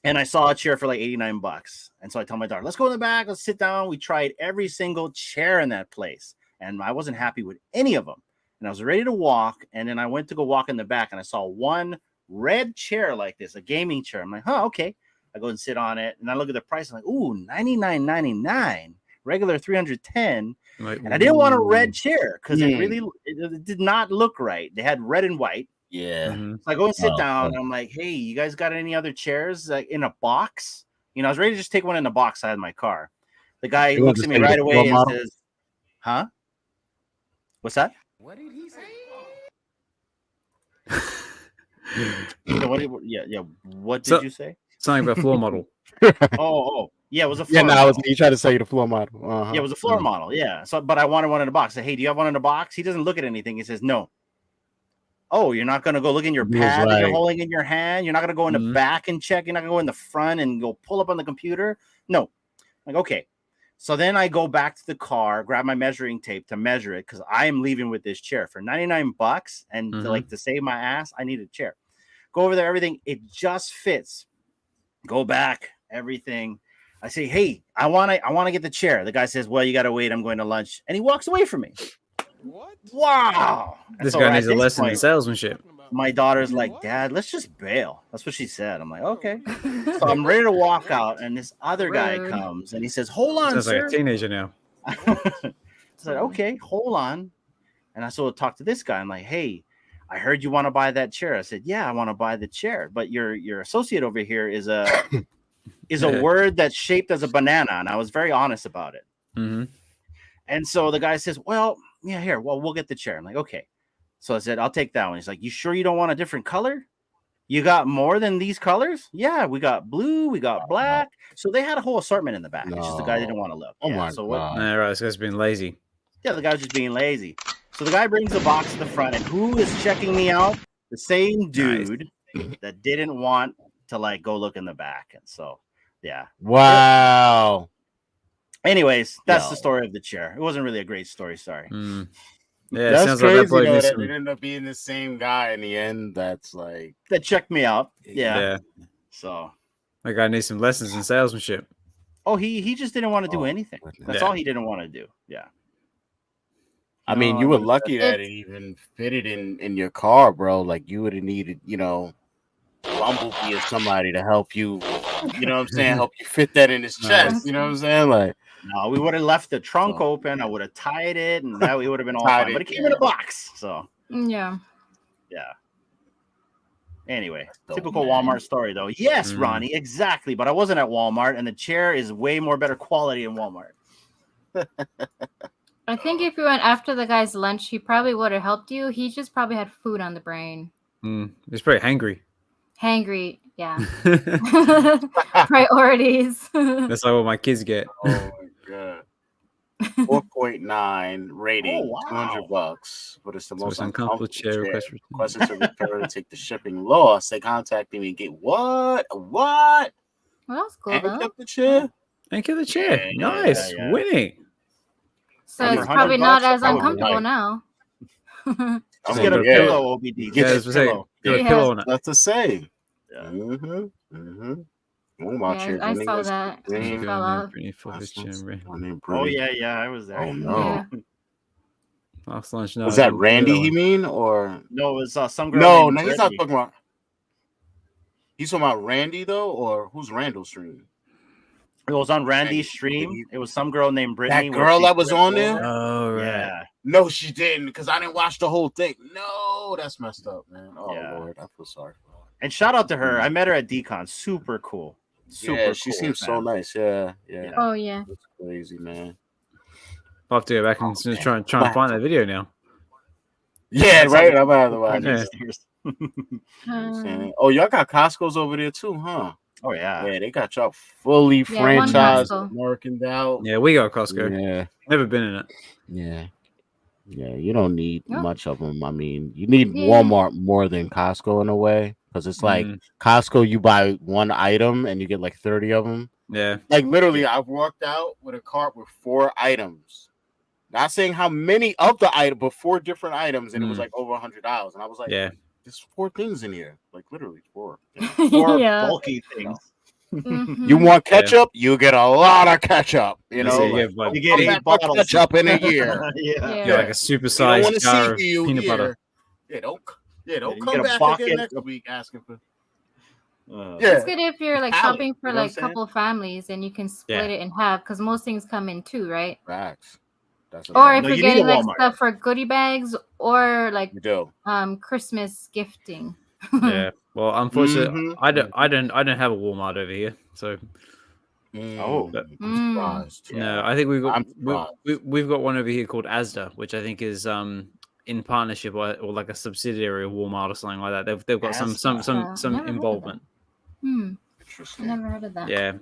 and I saw a chair for like $89. And so I tell my daughter, let's go in the back, let's sit down. We tried every single chair in that place, and I wasn't happy with any of them. And I was ready to walk, and then I went to go walk in the back, and I saw one red chair like this, a gaming chair. I'm like, okay. I go and sit on it, and I look at the price. I'm like, ooh, $99.99, regular $310. Like, and I didn't want a red chair because it did not look right. They had red and white. Yeah. So I go and sit down, and I'm like, hey, you guys got any other chairs like in a box? I was ready to just take one in the box I had in my car. The guy looks at me right away and says, huh? What's that? What did he say? What did you say? Something about floor model. Yeah, it was a floor model. model. You tried to say the floor model. Yeah, it was a floor model. Yeah. So, but I wanted one in a box. I said, hey, do you have one in a box? He doesn't look at anything. He says, no. Oh, you're not going to go look in your pad that you're holding in your hand? You're not going to go in the back and check? You're not going to go in the front and go pull up on the computer? No. Like, okay. So then I go back to the car, grab my measuring tape to measure it because I am leaving with this chair for $99. And to save my ass, I need a chair. Go over there, everything. It just fits. Go back, everything. I say, hey, I wanna get the chair. The guy says, well, you gotta wait. I'm going to lunch, and he walks away from me. What? Wow! This guy needs a lesson in salesmanship. My daughter's like, Dad, let's just bail. That's what she said. I'm like, okay. So I'm ready to walk out, and this other guy comes, and he says, hold on, Sounds sir. like a teenager now. I said, okay, hold on. And I sort of talked to this guy. I'm like, hey, I heard you want to buy that chair. I said, yeah, I want to buy the chair, but your associate over here is a word that's shaped as a banana, and I was very honest about it. Mm-hmm. And so the guy says, well, yeah, here, well, we'll get the chair. I'm like, okay. So I said, I'll take that one. He's like, you sure you don't want a different color? You got more than these colors? Yeah, we got blue, we got black. So they had a whole assortment in the back. It's just the guy didn't want to look. Oh my God. All right, this guy's being lazy. Yeah, the guy was just being lazy. So the guy brings the box to the front, and who is checking me out? The same dude that didn't want to like go look in the back. And so, yeah. Wow. Anyways, that's the story of the chair. It wasn't really a great story. Sorry. Yeah, that's sounds crazy. like that That some... it ended up being the same guy in the end. That's like that checked me out. Yeah. So that guy needs some lessons in salesmanship. Oh, he just didn't want to do anything. That's all he didn't want to do. Yeah. I mean, you were lucky that it even fitted in your car, bro. Like you would have needed, Bumblebee or somebody to help you. You know what I'm saying? Help you fit that in his chest. You know what I'm saying? Like, no, we would have left the trunk open. I would have tied it, and that we would have been all fine. But it came in a box, so yeah. Anyway, typical Walmart story, though. Yes, Ronnie, exactly. But I wasn't at Walmart, and the chair is way more better quality in Walmart. I think if you went after the guy's lunch, he probably would have helped you. He just probably had food on the brain. He's pretty hangry. Hangry, yeah. Priorities. That's like what my kids get. Oh my God. 4.9 rating, $200, but it's the most uncomfortable chair. Requested to return, take the shipping loss. They contacted me and get what? Well, that's cool. And kept the chair. And kept the chair. Nice, winning. So it's probably not as uncomfortable now. Just get a pillow, OBD. Get a pillow. Get a pillow on it. That's the same. Yeah. I saw that. She fell off. Oh yeah, I was there. Oh no. Last lunch. Was that Randy? You mean, or no? It was some girl. No, he's not talking about. He's talking about Randy though, or who's Randall's stream? It was on Randy's stream. It was some girl named Brittany. That girl that was on there? Oh, right. Yeah. No, she didn't, because I didn't watch the whole thing. No, that's messed up, man. Oh, Lord. I feel sorry for her. And shout out to her. I met her at DCon. Super cool. She seems so nice. Yeah. Oh, yeah. That's crazy, man. I'll have to go back and just try and find that video now. Yeah, right. I'm out of the way. Yeah. Oh, y'all got Costco's over there too, huh? Oh yeah. Yeah, they got y'all fully franchised, American out. Yeah, we got Costco. Yeah. Never been in it. Yeah. Yeah, you don't need much of them. I mean, you need Walmart more than Costco in a way, because it's like Costco, you buy one item and you get like 30 of them. Yeah. Like literally, I've walked out with a cart with 4 items. Not saying how many of the item, but 4 different items, and it was like over $100. And I was like, there's 4 things in here, like literally 4. 4 bulky things. You want ketchup? You get a lot of ketchup. You know, you get 8 bottles of ketchup in a year. Yeah, like a supersized jar of peanut butter. Yeah, don't come back again next week asking for. It's good if you're like shopping for like a couple of families and you can split it in half, because most things come in 2, right? Facts. Or if you're getting like stuff for goodie bags or like Christmas gifting. Yeah. Well, unfortunately, I don't have a Walmart over here, so. I'm surprised. No, I think we've got one over here called Asda, which I think is in partnership or like a subsidiary of Walmart or something like that. They've got some involvement. Interesting. I never heard of that. Yeah,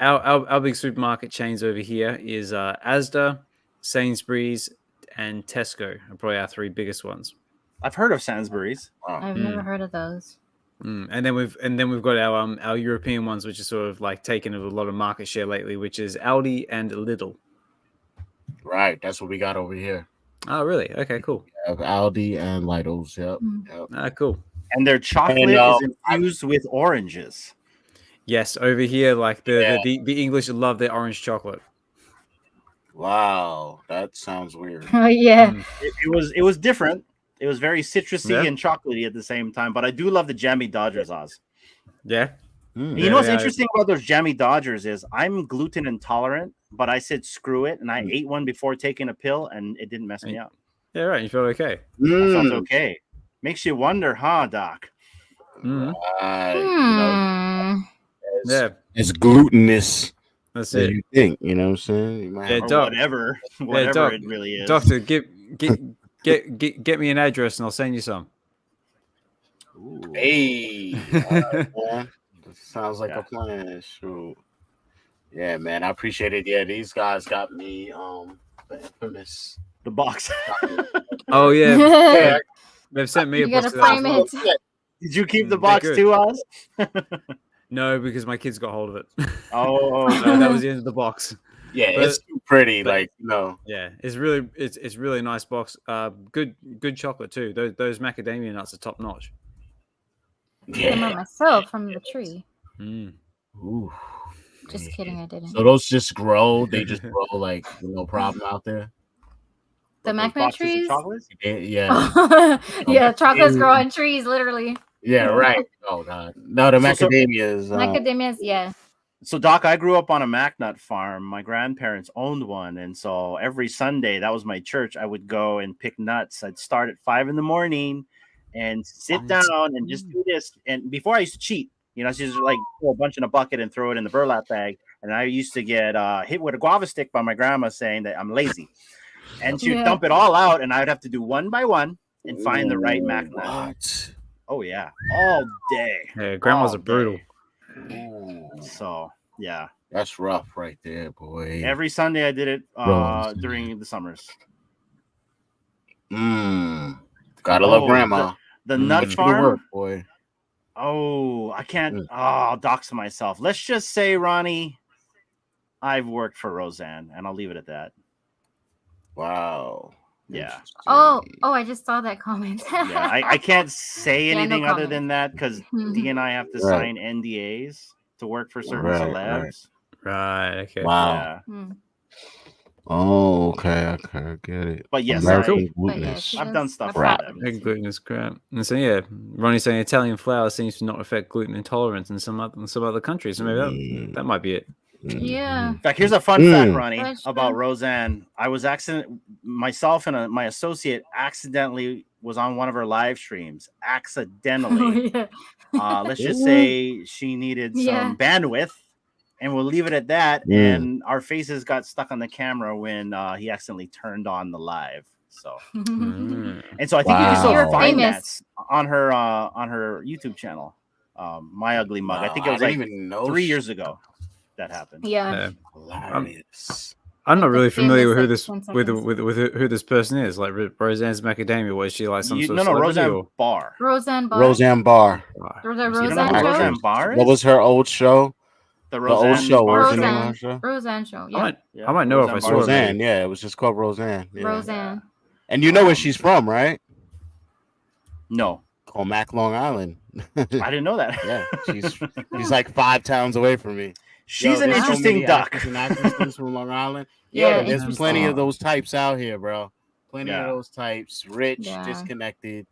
our big supermarket chains over here is Asda, Sainsbury's, and Tesco are probably our 3 biggest ones. I've heard of Sainsbury's. I've never heard of those. And then we've got our European ones, which are sort of like taking a lot of market share lately, which is Aldi and Lidl. Right, that's what we got over here. Oh, really? Okay, cool. We have Aldi and Lidl's. Yep. Cool. And their chocolate is infused with oranges. Yes, over here, like the English love their orange chocolate. Wow, that sounds weird. Oh yeah. It was different. It was very citrusy and chocolatey at the same time. But I do love the jammy Dodgers, Oz. Yeah. You know what's interesting about those jammy Dodgers is I'm gluten intolerant, but I said screw it, and I ate one before taking a pill, and it didn't mess me up. Yeah, right. You felt okay. I felt okay. Makes you wonder, huh, Doc? Right. Yeah. It's glutinous. That's as it. you think, you know what I'm saying? You might Yeah, have- Doc. Whatever Doc, it really is. Doctor, get me an address and I'll send you some. Hey, all right, man. Sounds like a plan. Shoot. Yeah, man. I appreciate it. Yeah, these guys got me the infamous box. Oh yeah. They've sent me a box. Did you keep the box too, Oz? No, because my kids got hold of it. Oh, that was the end of the box. Yeah, but, it's too pretty, like Yeah, it's really nice box. Good chocolate too. Those macadamia nuts are top notch. Yeah, myself from the tree. Ooh, just kidding, I didn't. So those just grow. They just grow like no problem out there. The macadamia trees. Yeah. Yeah, chocolates grow on trees, literally. Yeah, right. Oh god, no, the macadamias. Macadamias, yeah. So, Doc, I grew up on a MacNut farm. My grandparents owned one, and so every Sunday, that was my church. I would go and pick nuts. I'd start at 5 a.m. and sit down and just do this. And before I used to cheat, I used to like throw a bunch in a bucket and throw it in the burlap bag. And I used to get hit with a guava stick by my grandma saying that I'm lazy. And she'd dump it all out, and I'd have to do one by one and find the right MacNut. What? Oh, yeah. All day. Yeah, grandmas are brutal. So, yeah. That's rough right there, boy. Every Sunday I did it during the summers. Gotta love grandma. The nut farm. Work, boy. Oh, I can't. I'll dox myself. Let's just say, Ronnie, I've worked for Roseanne, and I'll leave it at that. Wow. Yeah. Oh, I just saw that comment. Yeah, I can't say anything other than that because D and I have to sign NDAs to work for certain celebs. Right. Okay. Wow. Yeah. Oh, okay. I get it. But yes, I've done stuff for them. Glutinous crap. And so yeah, Ronnie's saying Italian flour seems to not affect gluten intolerance in some other countries. So maybe that might be it. Yeah. In fact, here's a fun fact, Ronnie, about Roseanne. I was myself and my associate accidentally was on one of her live streams. Accidentally. Let's just say she needed some bandwidth, and we'll leave it at that. And our faces got stuck on the camera when he accidentally turned on the live. So, and so I think you can still find that on her YouTube channel. My Ugly Mug. I think it was like 3 years ago that happened. Yeah. I'm not really familiar with who this person is. Like Roseanne's Macadamia. Was she like some sort of Roseanne Barr. Roseanne Barr. Roseanne Barr. Roseanne Barr. What was her old show? The Roseanne show. Roseanne show. Yeah. I might know if I saw Roseanne. Yeah, it was just called Roseanne. Yeah. Roseanne. And you know where she's from, right? No. Comac, Long Island. I didn't know that. Yeah, she's like 5 towns away from me. She's an interesting duck. Actresses from Long Island. Yeah, there's plenty of those types out here, bro. Plenty of those types. Rich, disconnected.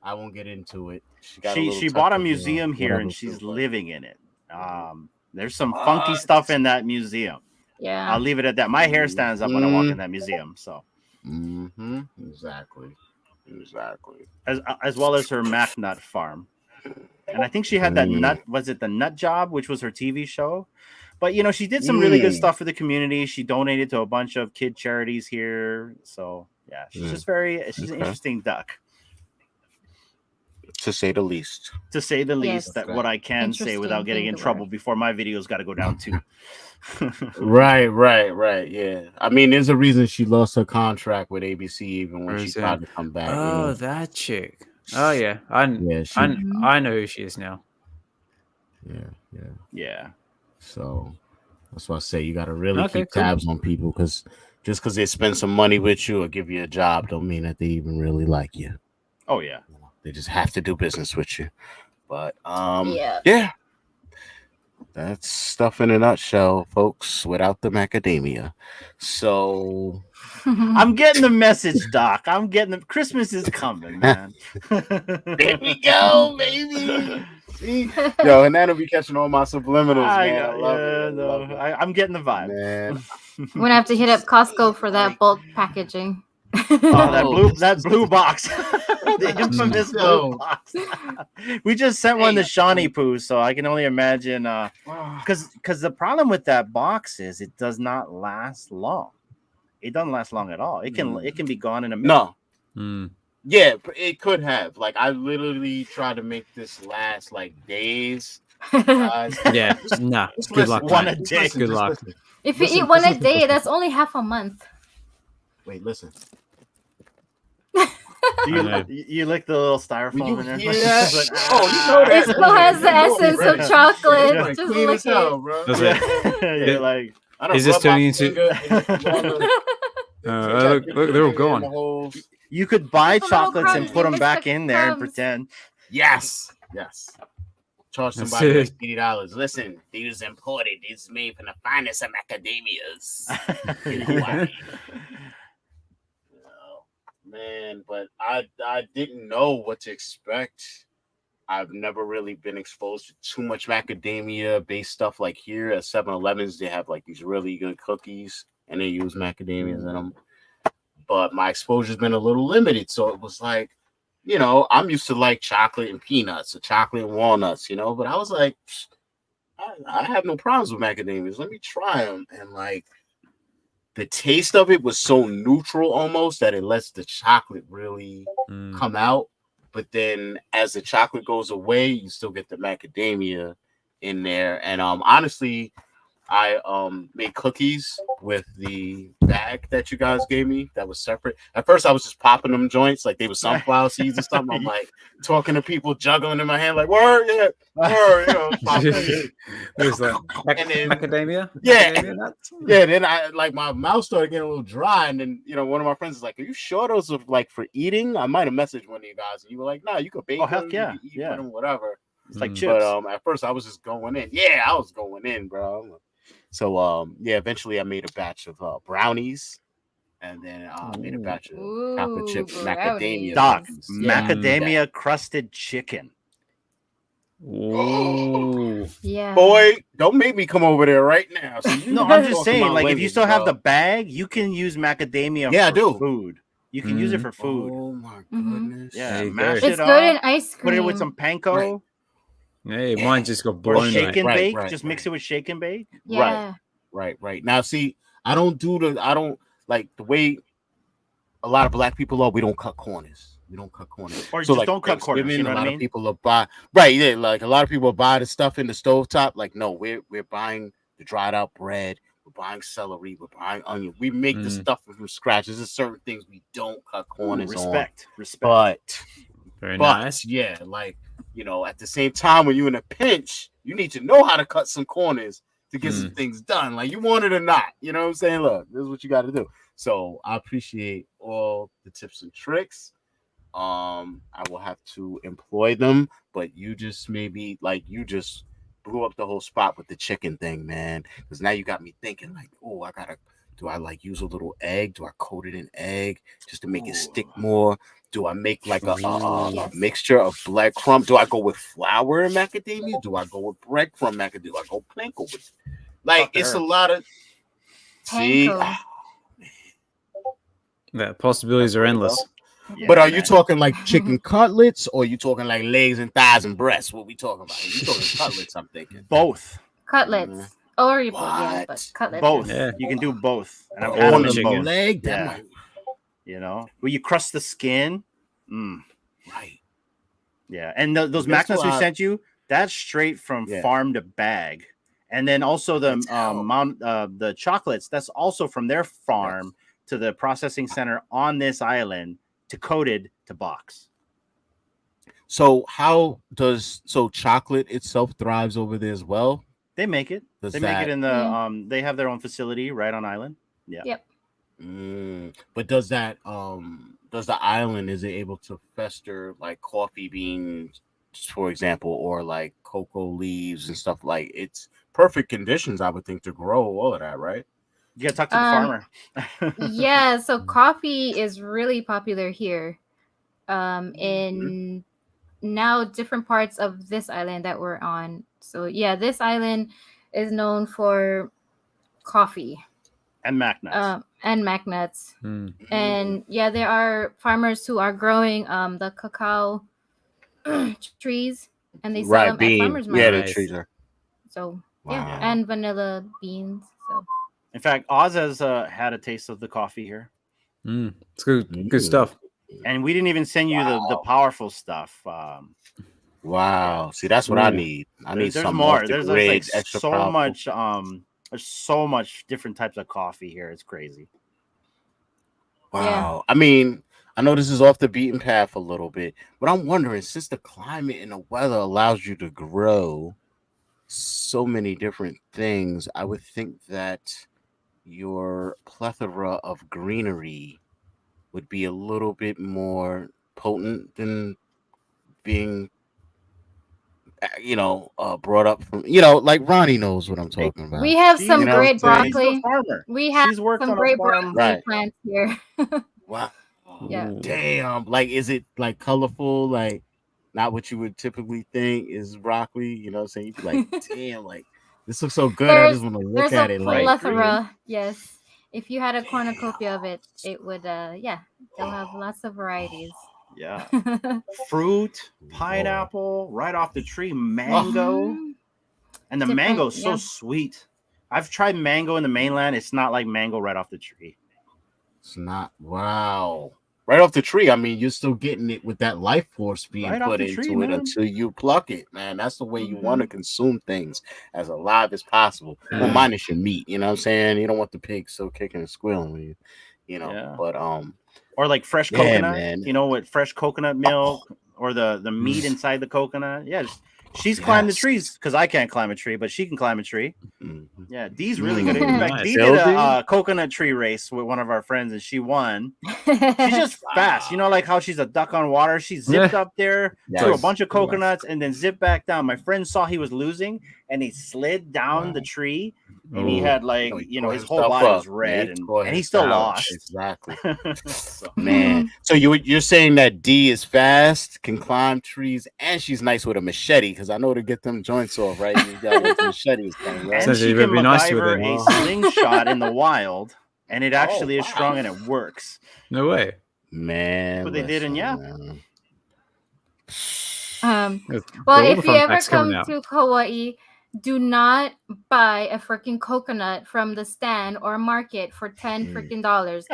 I won't get into it. She bought a museum here and she's living in it. There's some funky stuff in that museum. Yeah, I'll leave it at that. My hair stands up when I walk in that museum. So, exactly. As well as her MacNut farm. And I think she had that nut. Was it the Nut Job, which was her TV show? But she did some really good stuff for the community. She donated to a bunch of kid charities here. So yeah, she's she's an interesting duck, to say the least. To say the least, that what I can say without getting in trouble before my videos got to go down too. Right. Yeah, I mean, there's a reason she lost her contract with ABC even when she tried to come back. Oh, that chick. Oh yeah, I know who she is now. Yeah. So that's why I say you got to really keep tabs on people, because just because they spend some money with you or give you a job don't mean that they even really like you. Oh yeah, they just have to do business with you. But yeah. That's stuff in a nutshell, folks, without the macadamia. So I'm getting the message, Doc. I'm getting the Christmas is coming, man. there we go, baby. See? Yo, and that'll be catching all my subliminals, man. I love it. I love it. I'm getting the vibe. Man. I'm gonna have to hit up Costco for that bulk packaging. Oh, that blue box. The infamous blue box. We just sent one to Shawnee Poo, so I can only imagine because the problem with that box is it does not last long. It doesn't last long at all. It can be gone in a minute. No. Yeah, it could have. Like I literally tried to make this last like days. Yeah, nah. Good luck. One a day. Good luck. If you eat one a day, that's only half a month. Wait, listen. You lick the little styrofoam in there. Yeah. Like, oh, you know that. It still has the essence of chocolate. Like, Just clean lick as hell, it. bro. Does it? You're like, Is this turning into? Look, they're all gone. You could buy The little chocolates and crumbs, put you them missed back the in there and crumbs. pretend. Yes. Charge That's somebody it. like $80. Listen, these imported. These made from the finest of macadamias. In Hawaii. Man, but I didn't know what to expect. I've never really been exposed to too much macadamia based stuff. Like here at 7-Elevens, they have like these really good cookies and they use macadamias in them. But my exposure's been a little limited. So it was like, you know, I'm used to like chocolate and peanuts or chocolate and walnuts, you know, but I was like, I have no problems with macadamias. Let me try them. And like, the taste of it was so neutral almost that it lets the chocolate really come out. But then as the chocolate goes away, you still get the macadamia in there. And honestly, I made cookies with the bag that you guys gave me that was separate. At first, I was just popping them joints like they were sunflower seeds or something. I'm like talking to people, juggling in my hand, like, word, yeah, word, you know. There's like macadamia? Yeah. Macadamia nuts? Yeah, then I like my mouth started getting a little dry, and then you know one of my friends is like, "Are you sure those are like for eating?" I might have messaged one of you guys, and you were like, "No, you could bake them, heck yeah, you could eat them, whatever." It's like chips. But at first I was just going in. Yeah, I was going in, bro. So yeah, eventually I made a batch of brownies, and then I made a batch of chocolate chip macadamia. Doc, Yeah. macadamia crusted chicken. Ooh. Yeah. Boy, don't make me come over there right now. So No, I'm just saying, like, if you still have the bag, you can use macadamia Yeah, I for do. food. You can use it for food. Oh my goodness. Yeah, Hey, mash It's it good up, in ice cream. put it with some panko Hey, mine just got or blown. shake and Right, bake. right, Just mix it with shake and bake. Yeah. Right. Now, see, I don't like the way a lot of black people are. We don't cut corners. Or So just like don't cut corners. Thanksgiving, You know a what I lot mean? of people are buy right. Yeah, like a lot of people buy the stuff in the stovetop. Like, no, we're buying the dried out bread. We're buying celery. We're buying onion. We make the stuff from scratch. There's just certain things we don't cut corners Respect. on. Very But nice. yeah, like, you know, at the same time, when you're in a pinch, you need to know how to cut some corners to get some things done. Like, you want it or not. You know what I'm saying? Look, this is what you got to do. So I appreciate all the tips and tricks. I will have to employ them, but you just maybe like you just blew up the whole spot with the chicken thing, man. Because now you got me thinking, like, oh, do I like use a little egg? Do I coat it in egg just to make it stick more? Do I make like a mixture of breadcrumb? Do I go with flour and macadamia? Do I go with breadcrumb macadamia? Do I go panko with? Like, it's a lot of. See, The possibilities are endless. Yeah, but are you talking like chicken cutlets, or are you talking like legs and thighs and breasts? What we talking about? You talking cutlets? I'm thinking both. Cutlets. Or yeah, but cutlets. Both. Yeah. You can do both. And I'm on having the them both. leg. Yeah. That might, you know, where you crust the skin. Right. Yeah, and those That's magnets we why- sent you, that's straight from farm to bag. And then also the chocolates, that's also from their farm to the processing center on this island to coated to box. So chocolate itself thrives over there as well? They make it. Does They make that- it in the they have their own facility right on island. Yeah. Yep. But does that does the island, is it able to fester like coffee beans just for example, or like cocoa leaves and stuff. Like it's perfect conditions, I would think, to grow all of that, right? You gotta talk to the farmer. Yeah, so coffee is really popular here. In now different parts of this island that we're on. So yeah, this island is known for coffee and mac nuts. And yeah, there are farmers who are growing the cacao trees, and they sell them at farmers markets. Yeah, the trees are. So yeah, and vanilla beans. So in fact, Oz has had a taste of the coffee here. It's good stuff. And we didn't even send you the powerful stuff. Wow. See, that's what I need. I need there's some more. There's like extra so powerful. much. There's so much different types of coffee here. It's crazy. Wow. Yeah. I mean, I know this is off the beaten path a little bit, but I'm wondering, since the climate and the weather allows you to grow so many different things, I would think that your plethora of greenery would be a little bit more potent than being, brought up from, like Ronnie knows what I'm talking about. we have some great broccoli. We have worked some on a great farm. broccoli plants here. Wow. Yeah. Damn. Like, is it like colorful? Like, not what you would typically think is broccoli. You know what I'm saying? You'd be like, damn, like this looks so good. I just want to look at it. There's a plethora. Yes. If you had a cornucopia of it, it would. They'll have lots of varieties. Yeah. Fruit, pineapple, right off the tree, mango. And the mango is so sweet. I've tried mango in the mainland. It's not like mango right off the tree. It's not. Wow. Right off the tree. I mean, you're still getting it with that life force being put into it until you pluck it, man. That's the way you want to consume things, as alive as possible. Well, minus your meat, you know what I'm saying? You don't want the pig still kicking and squealing when you know. But or like fresh coconut, man. With fresh coconut milk or the meat inside the coconut. Yeah, she's climbed the trees because I can't climb a tree, but she can climb a tree. Yeah, Dee's really good. In fact, Dee did a coconut tree race with one of our friends, and she won. She's just fast. Like how she's a duck on water. She zipped up there, threw a bunch of coconuts, and then zipped back down. My friend saw he was losing, and he slid down the tree, and he had his whole body was red, and he still lost. Exactly. Man, so you're saying that Dee is fast, can climb trees, and she's nice with a machete, because I know to get them joints off, right? You got the machetes thing, right? And she can MacGyver a slingshot in the wild, and it actually is strong and it works. No way, man. What they did, and well, if you ever come to Hawaii, do not buy a freaking coconut from the stand or market for $10 freaking dollars.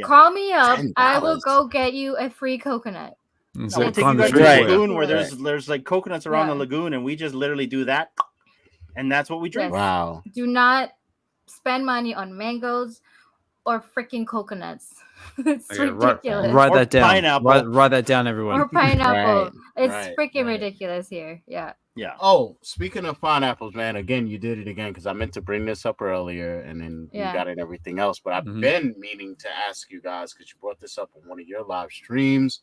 Call me up. $10. I will go get you a free coconut. We'll take you guys to the lagoon where there's like coconuts around the lagoon, and we just literally do that, and that's what we drink. Yes. Wow. Do not spend money on mangoes or freaking coconuts. It's ridiculous. Write that down. Pineapple. Write that down, everyone. Or pineapple. It's freaking ridiculous here. Yeah. Yeah. Oh, speaking of pineapples, man, again, you did it again, because I meant to bring this up earlier, and then you got it and everything else. But I've been meaning to ask you guys, because you brought this up on one of your live streams,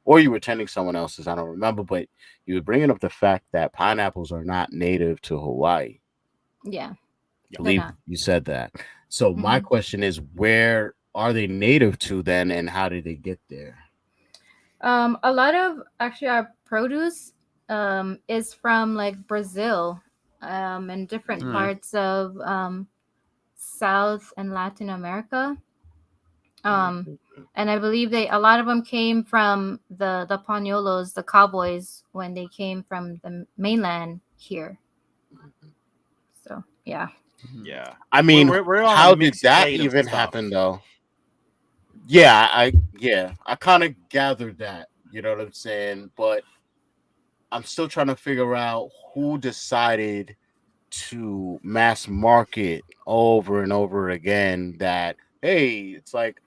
or you were attending someone else's, I don't remember, but you were bringing up the fact that pineapples are not native to Hawaii. Yeah. I believe you said that. So my question is, where are they native to then, and how did they get there? A lot of actually our produce is from like Brazil and different parts of South and Latin America. And I believe a lot of them came from the Pañolos, the cowboys, when they came from the mainland here. So yeah. I mean, how did that even happen, though? Yeah, I kind of gathered that. You know what I'm saying? But I'm still trying to figure out who decided to mass market over and over again that, hey, it's like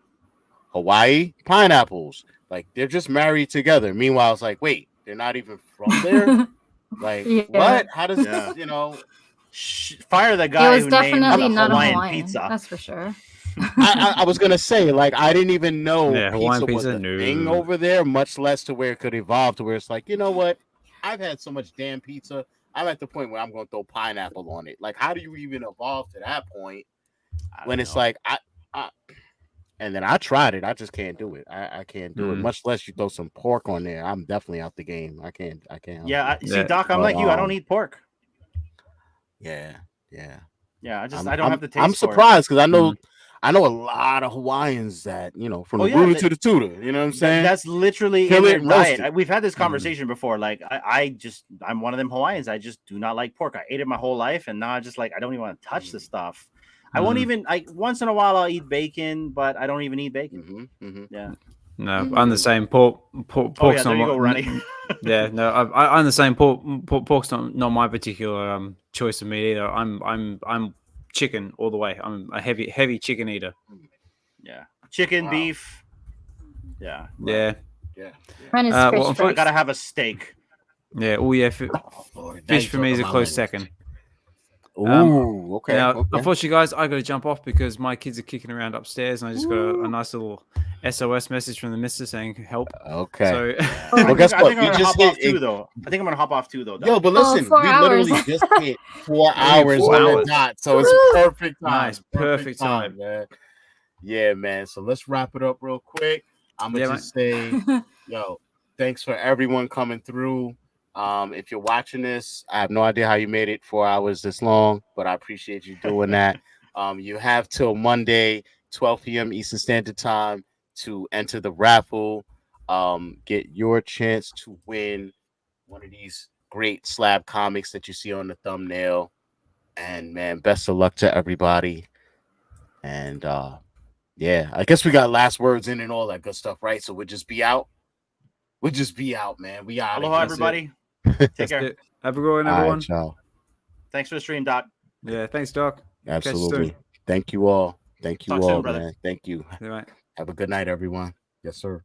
Hawaii pineapples, like they're just married together. Meanwhile, it's like, wait, they're not even from there. Like what? How does fire the guy? It was who definitely named not Hawaiian a Hawaiian pizza. That's for sure. I was gonna say, like, I didn't even know Hawaiian pizza was a thing over there, much less to where it could evolve to where it's like, you know what, I've had so much damn pizza. I'm at the point where I'm going to throw pineapple on it. Like, how do you even evolve to that point when it's like and then I tried it. I just can't do it. I can't do it. Much less you throw some pork on there. I'm definitely out the game. I can't. Yeah. See, Doc, I'm like you. I don't eat pork. Yeah. I don't have the taste. I'm surprised because I know a lot of Hawaiians that from the rooter to the tutor. You know what I'm saying? That's literally in their diet. We've had this conversation before. Like I'm one of them Hawaiians. I just do not like pork. I ate it my whole life, and now I just I don't even want to touch the stuff. I won't even once in a while I'll eat bacon, but I don't even eat bacon. Yeah. No, I'm the same. Pork's there you go, Ronnie. Yeah, no, I'm the same. Pork's not my particular choice of meat either. I'm chicken all the way. I'm a heavy chicken eater. Yeah, chicken, beef. Yeah. Mine is I gotta have a steak. Yeah. Oh yeah. Fish for me is a close second. Okay. Now, unfortunately, guys, I got to jump off because my kids are kicking around upstairs, and I just got a nice little SOS message from the mister saying help. Okay. So, well, guess what? I think I'm gonna hop off too, though. Yo, but listen, we literally just hit 4 hours on the dot, so it's perfect time. Nice, perfect time, man. Yeah, man. So let's wrap it up real quick. I'm gonna just say, yo, thanks for everyone coming through. If you're watching this, I have no idea how you made it 4 hours this long, but I appreciate you doing that. You have till Monday, 12 p.m. Eastern Standard Time to enter the raffle. Get your chance to win one of these great slab comics that you see on the thumbnail. And man, best of luck to everybody. And yeah, I guess we got last words in and all that good stuff, right? So we'll just be out. Man. We out. Aloha, everybody. Take care. Have a good one, everyone. Right, y'all. Thanks for the stream, Doc. Yeah, thanks, Doc. Absolutely. Thank you all. Thank you Talk all, soon, brother. man. Thank you. Right. Have a good night, everyone. Yes, sir.